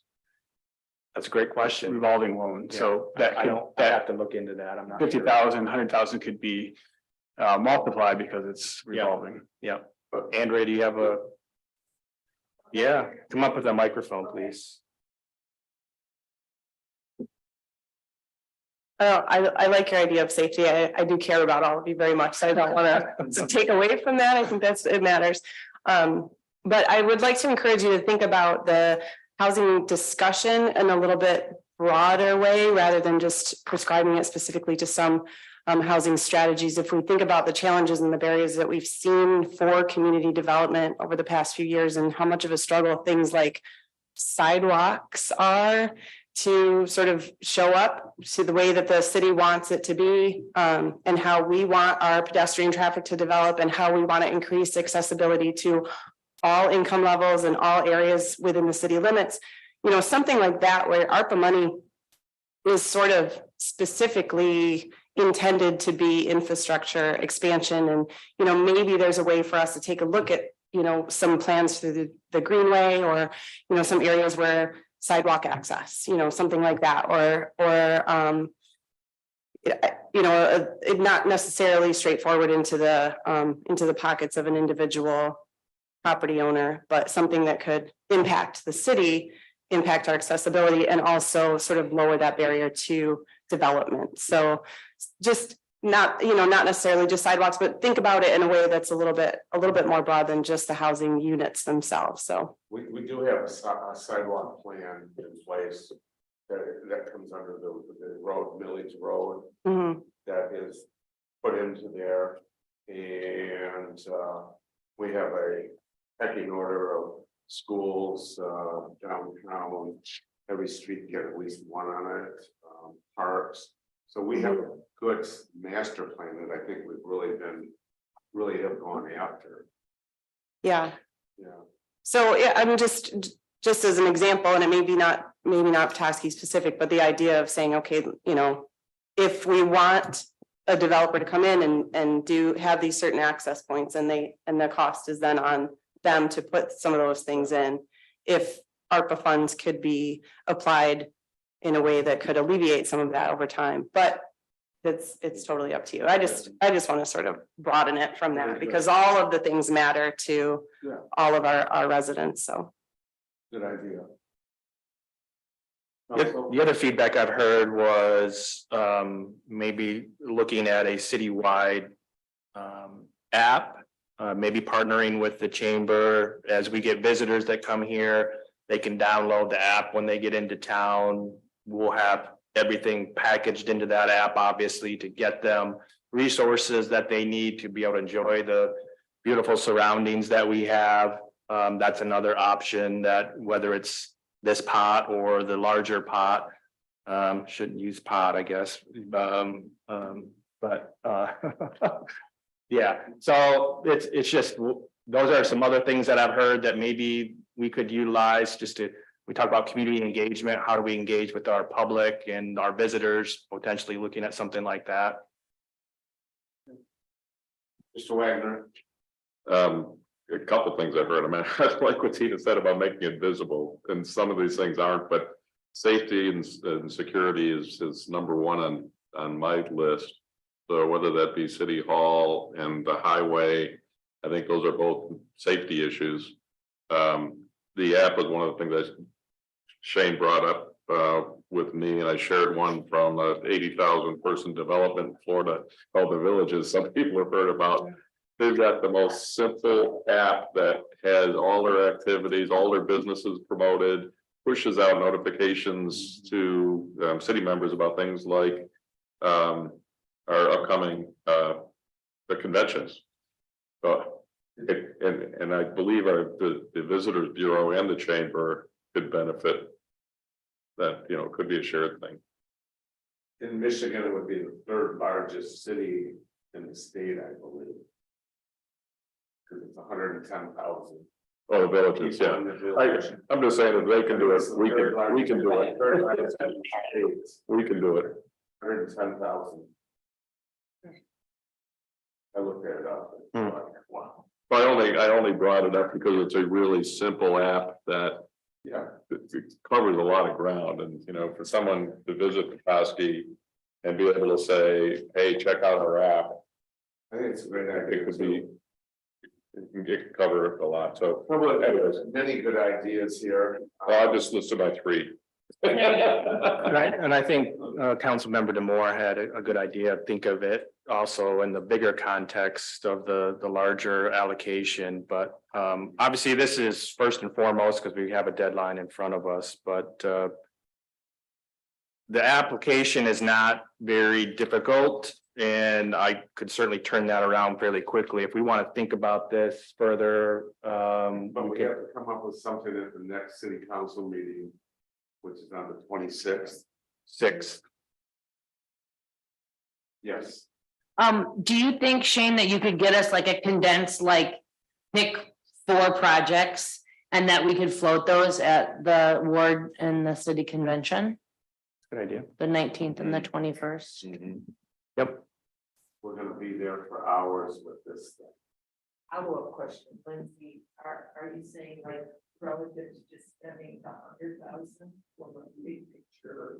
That's a great question. Revolving loan, so that I have to look into that. I'm not. 50,000, 100,000 could be multiplied because it's revolving. Yeah. Andrea, do you have a? Yeah, come up with a microphone, please. I like your idea of safety. I do care about all of you very much, so I don't want to take away from that. I think it matters. But I would like to encourage you to think about the housing discussion in a little bit broader way, rather than just prescribing it specifically to some housing strategies. If we think about the challenges and the barriers that we've seen for community development over the past few years, and how much of a struggle things like sidewalks are, to sort of show up to the way that the city wants it to be, and how we want our pedestrian traffic to develop and how we want to increase accessibility to all income levels and all areas within the city limits. You know, something like that where ARPA money is sort of specifically intended to be infrastructure expansion. And, you know, maybe there's a way for us to take a look at, you know, some plans through the greenway, or, you know, some areas where sidewalk access, you know, something like that, or you know, it not necessarily straightforward into the pockets of an individual property owner, but something that could impact the city, impact our accessibility, and also sort of lower that barrier to development. So just not, you know, not necessarily just sidewalks, but think about it in a way that's a little bit more broad than just the housing units themselves. So We do have a sidewalk plan in place that comes under the road, Millage Road, mhm. that is put into there. And we have a pecking order of schools downtown. Every street get at least one on it, parks. So we have a good master plan that I think we've really have gone after. Yeah. Yeah. So yeah, I'm just as an example, and it maybe not Petoskey specific, but the idea of saying, okay, you know, if we want a developer to come in and have these certain access points, and the cost is then on them to put some of those things in, if ARPA funds could be applied in a way that could alleviate some of that over time, but it's totally up to you. I just want to sort of broaden it from that, because all of the things matter to Yeah. all of our residents, so. Good idea. The other feedback I've heard was maybe looking at a citywide app, maybe partnering with the chamber. As we get visitors that come here, they can download the app when they get into town. We'll have everything packaged into that app, obviously, to get them resources that they need to be able to enjoy the beautiful surroundings that we have. That's another option, that whether it's this pot or the larger pot, shouldn't use pot, I guess. Yeah, so it's just, those are some other things that I've heard that maybe we could utilize just to, we talk about community engagement. How do we engage with our public and our visitors, potentially looking at something like that? Mr. Wagner. A couple of things I've heard. I mean, I like what Tina said about making it visible, and some of these things aren't, but safety and security is number one on my list. So whether that be City Hall and the highway, I think those are both safety issues. The app was one of the things that Shane brought up with me, and I shared one from 80,000 person development in Florida called The Villages. Some people have heard about. They've got the most simple app that has all their activities, all their businesses promoted, pushes out notifications to city members about things like our upcoming the conventions. And I believe the Visitors Bureau and the Chamber could benefit. That, you know, could be a shared thing. In Michigan, it would be the third largest city in the state, I believe. Because it's 110,000. Oh, the villages, yeah. I'm just saying that they can do it, we can do it. We can do it. 110,000. I looked at it up. Wow. I only brought it up because it's a really simple app that Yeah. it covers a lot of ground, and you know, for someone to visit Petoskey and be able to say, hey, check out our app. I think it's a great idea. It could be. It can cover a lot, so. Anyways, many good ideas here. I'll just listen to my three. And I think Councilmember DeMore had a good idea. Think of it also in the bigger context of the larger allocation, but obviously this is first and foremost because we have a deadline in front of us, but the application is not very difficult, and I could certainly turn that around fairly quickly if we want to think about this further. But we have to come up with something at the next city council meeting which is on the 26th. 6th. Yes. Do you think, Shane, that you could get us like a condensed, like, pick 4 projects and that we could float those at the ward and the city convention, Good idea. the 19th and the 21st? Yep. We're gonna be there for hours with this thing. Follow-up question, Lindsay, are you saying like relative to just spending the 100,000 for the big picture?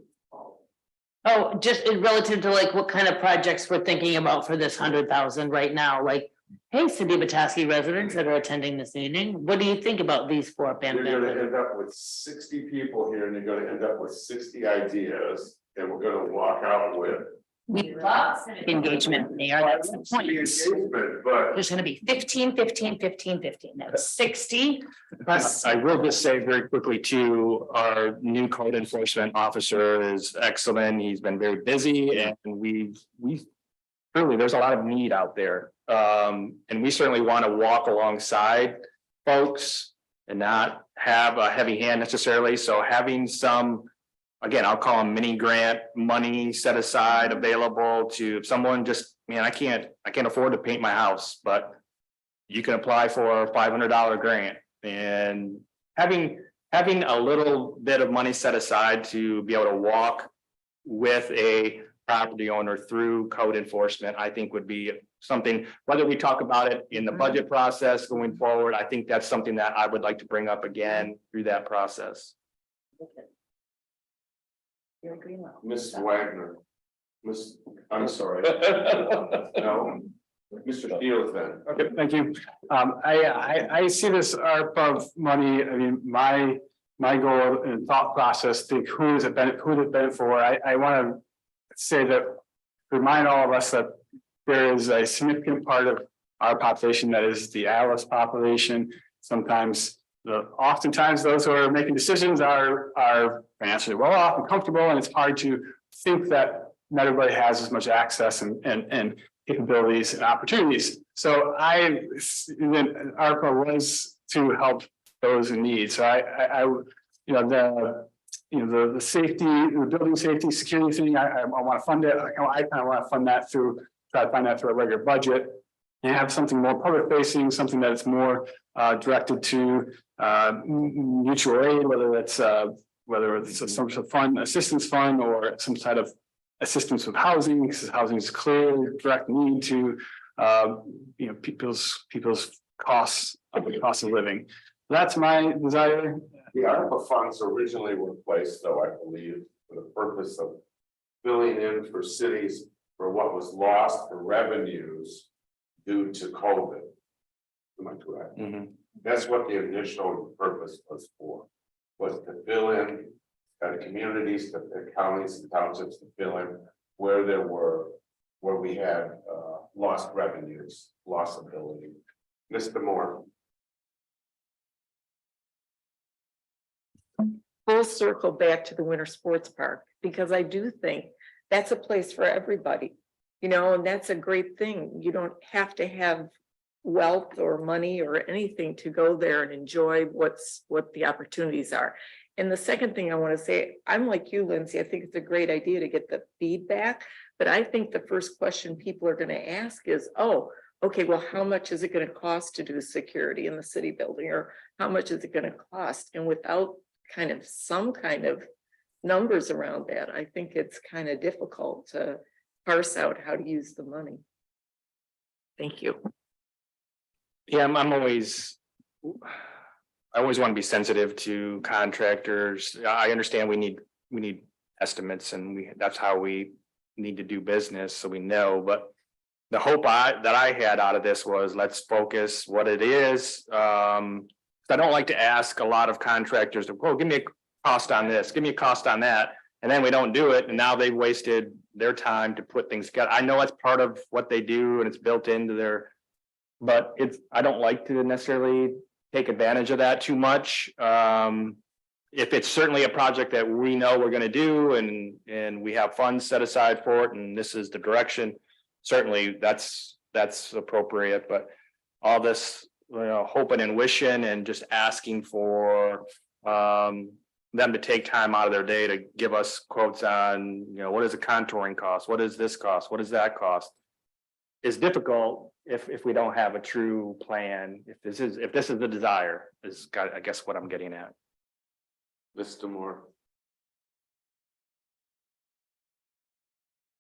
Oh, just in relative to like what kind of projects we're thinking about for this 100,000 right now, like, hey, City of Petoskey residents that are attending this meeting, what do you think about these 4? Bam, You're bam, gonna bam? end up with 60 people here and you're gonna end up with 60 ideas and we're gonna walk out with. We love civic engagement, Mayor, that's the point. Engagement, but There's gonna be 15, 15, 15, 15, that's 60 plus. I will just say very quickly too, our new code enforcement officer is excellent. He's been very busy and we truly, there's a lot of need out there. And we certainly want to walk alongside folks and not have a heavy hand necessarily. So having some, again, I'll call them mini grant money set aside available to if someone just, man, I can't afford to paint my house, but you can apply for a $500 grant and having a little bit of money set aside to be able to walk with a property owner through code enforcement, I think would be something, whether we talk about it in the budget process going forward, I think that's something that I would like to bring up again through that process. You're agreeing with. Miss Wagner. I'm sorry. No, Mr. Shields then. Okay, thank you. I see this ARPA money, I mean, my goal and thought process, think who is it been for? I want to say that, remind all of us that there is a significant part of our population that is the Alice population. Oftentimes those who are making decisions are financially well off and comfortable, and it's hard to think that not everybody has as much access and capabilities and opportunities. So ARPA was to help those in need. So the safety, the building safety, security thing, I want to fund it. I kind of want to fund that try to find that through a regular budget. And have something more public facing, something that is more directed to mutual aid, whether it's some sort of fund, assistance fund, or some sort of assistance with housing, because housing is clearly direct need to people's costs of living. That's my desire. The ARPA funds originally were placed, though, I believe, for the purpose of filling in for cities for what was lost for revenues due to COVID. Am I correct? That's what the initial purpose was for, was to fill in the communities, the counties and townships to fill in where we had lost revenues, lost ability. Mr. Moore. Full circle back to the winter sports park, because I do think that's a place for everybody, and that's a great thing. You don't have to have wealth or money or anything to go there and enjoy what the opportunities are. And the second thing I want to say, I'm like you, Lindsay, I think it's a great idea to get the feedback, but I think the first question people are going to ask is, oh, okay, well, how much is it going to cost to do security in the city building, or how much is it going to cost? And without some kind of numbers around that, I think it's kind of difficult to parse out how to use the money. Thank you. Yeah, I always want to be sensitive to contractors. I understand we need estimates, and that's how we need to do business, so we know. But the hope that I had out of this was, let's focus what it is. I don't like to ask a lot of contractors to, give me a cost on this, give me a cost on that, and then we don't do it, and now they've wasted their time to put things together. I know it's part of what they do and it's built into their, but I don't like to necessarily take advantage of that too much. If it's certainly a project that we know we're going to do and we have funds set aside for it, and this is the direction, certainly that's appropriate. But all this, hoping and wishing and just asking for them to take time out of their day to give us quotes on, you know, what is a contouring cost? What does this cost? What does that cost? Is difficult if we don't have a true plan. If this is the desire, is I guess what I'm getting at. Mr. Moore.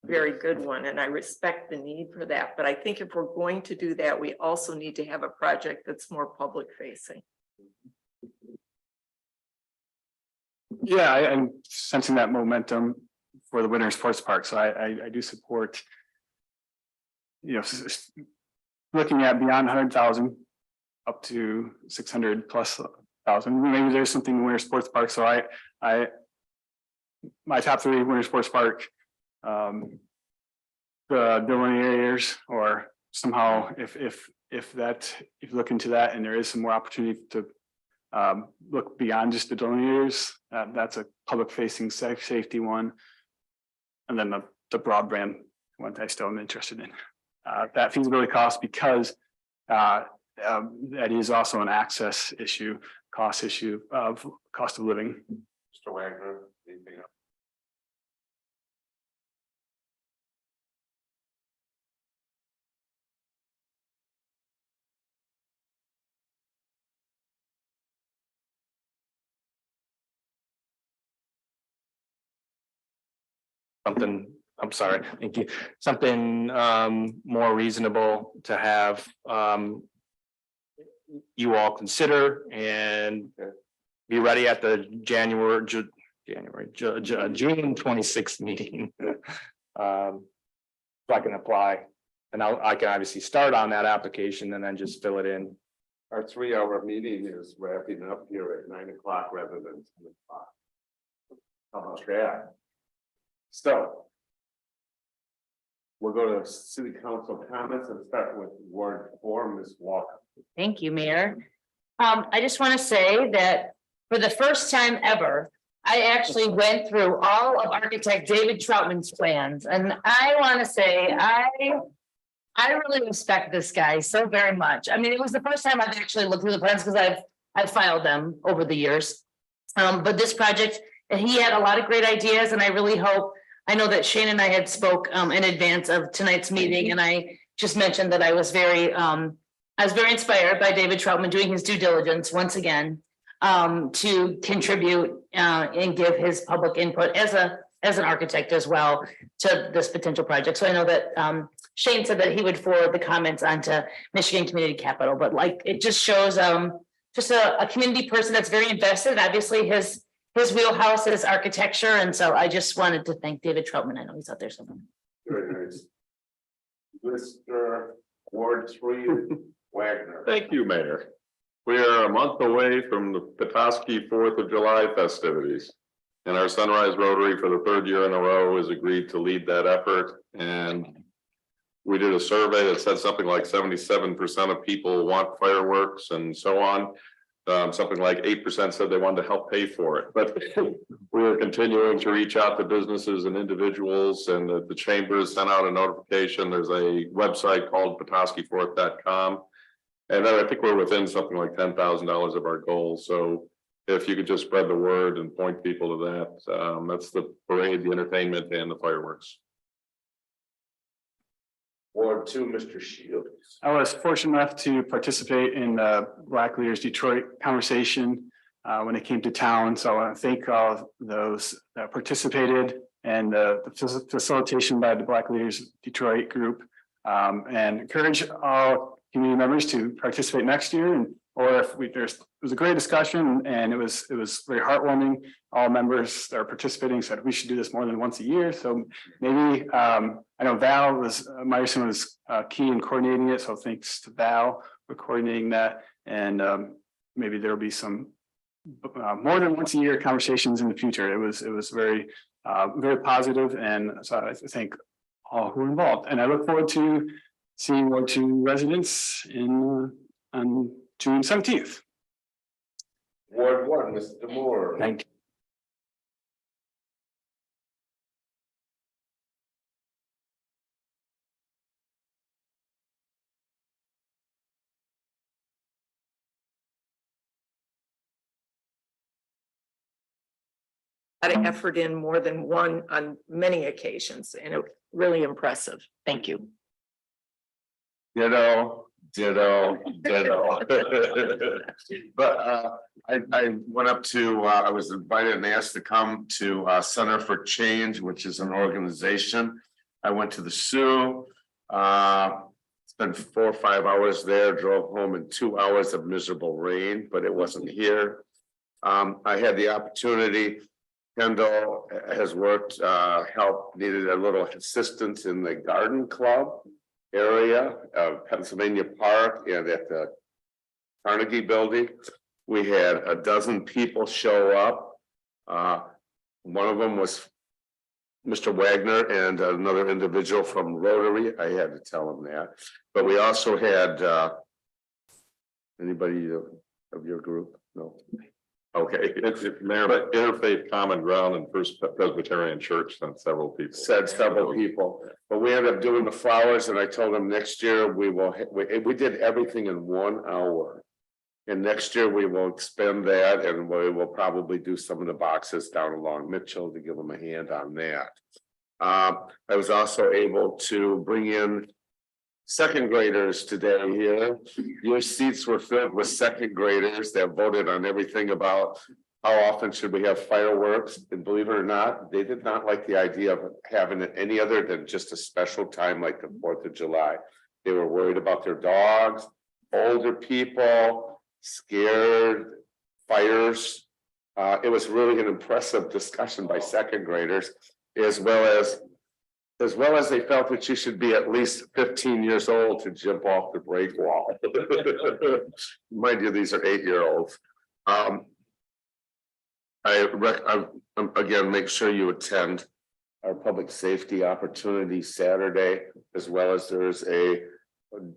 Very good one, and I respect the need for that, but I think if we're going to do that, we also need to have a project that's more public facing. Yeah, I'm sensing that momentum for the Winter Sports Park, so I do support. You know, looking at beyond 100,000 up to 600 plus thousand, maybe there's something in Winter Sports Park, so my top three Winter Sports Park. The delineators, or somehow if you look into that and there is some more opportunity to look beyond just the delineators, that's a public facing safety one. And then the broadband one I still am interested in. That feasibility cost, because that is also an access issue, cost issue of cost of living. Mr. Wagner, anything else? Something, I'm sorry, thank you, something more reasonable to have you all consider and be ready at the June 26th meeting. So I can apply, and I can obviously start on that application and then just fill it in. Our 3-hour meeting is wrapping up here at 9 o'clock rather than 10 o'clock. How about that? So. We'll go to city council comments and start with Ward 4, Ms. Walker. Thank you, Mayor. I just want to say that for the first time ever, I actually went through all of architect David Troutman's plans, and I want to say, I really respect this guy so very much. I mean, it was the first time I've actually looked through the plans because I've filed them over the years. But this project, he had a lot of great ideas, and I really hope, I know that Shane and I had spoke in advance of tonight's meeting, and I just mentioned that I was very inspired by David Troutman doing his due diligence once again to contribute and give his public input as an architect as well to this potential project. So I know that Shane said that he would forward the comments onto Michigan Community Capital, but like it just shows just a community person that's very invested. Obviously his wheelhouse is architecture, and so I just wanted to thank David Troutman. I know he's out there somewhere. Very nice. Mr. Ward 3, Wagner. Thank you, Mayor. We are a month away from the Petoskey 4th of July festivities. And our Sunrise Rotary for the 3rd year in a row has agreed to lead that effort. And we did a survey that said something like 77% of people want fireworks and so on. Something like 8% said they wanted to help pay for it, but we are continuing to reach out to businesses and individuals, and the chamber has sent out a notification. There's a website called petoskey4th.com. And then I think we're within something like $10,000 of our goal. So if you could just spread the word and point people to that, that's the parade, the entertainment, and the fireworks. Ward 2, Mr. Shields. I was fortunate enough to participate in the Black Leaders Detroit conversation when it came to town. So I want to thank all those that participated and the facilitation by the Black Leaders Detroit group, and encourage all community members to participate next year. And or if it was a great discussion, and it was very heartwarming. All members that are participating said we should do this more than once a year. So maybe I know Meyerson was key in coordinating it. So thanks to Val for coordinating that. And maybe there'll be some more than once a year conversations in the future. It was very positive, and so I thank all who are involved. And I look forward to seeing Ward 2 residents on June 17th. Ward 1, Mr. Moore. Thank you. lot of effort in more than one on many occasions, and it was really impressive. Thank you. Ditto, ditto, ditto. But I went up to, I was invited and asked to come to Center for Change, which is an organization. I went to the Sioux. Spent 4 or 5 hours there, drove home in 2 hours of miserable rain, but it wasn't here. I had the opportunity. Kendall has worked, needed a little assistance in the garden club area of Pennsylvania Park and at the Carnegie Building. We had a dozen people show up. One of them was Mr. Wagner and another individual from Rotary. I had to tell him that, but we also had anybody of your group? No. Okay, Mayor, but Interfaith Common Ground and First Presbyterian Church sent several people. Said several people, but we ended up doing the flowers, and I told them next year we will, we did everything in 1 hour. And next year we will expend that, and we will probably do some of the boxes down along Mitchell to give them a hand on that. I was also able to bring in second graders today here. Your seats were filled with second graders that voted on everything about how often should we have fireworks, and believe it or not, they did not like the idea of having it any other than just a special time like the 4th of July. They were worried about their dogs, older people, scared, fires. It was really an impressive discussion by second graders, as well as they felt that you should be at least 15 years old to jump off the break wall. Mind you, these are 8-year-olds. Again, make sure you attend our public safety opportunity Saturday, as well as there's a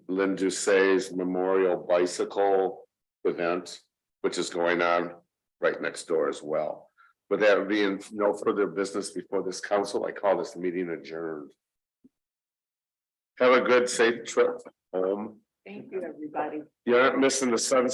Lynn Doucet's Memorial Bicycle event, which is going on right next door as well. With that being no further business before this council, I call this meeting adjourned. Have a good, safe trip home. Thank you, everybody. You aren't missing the sunset.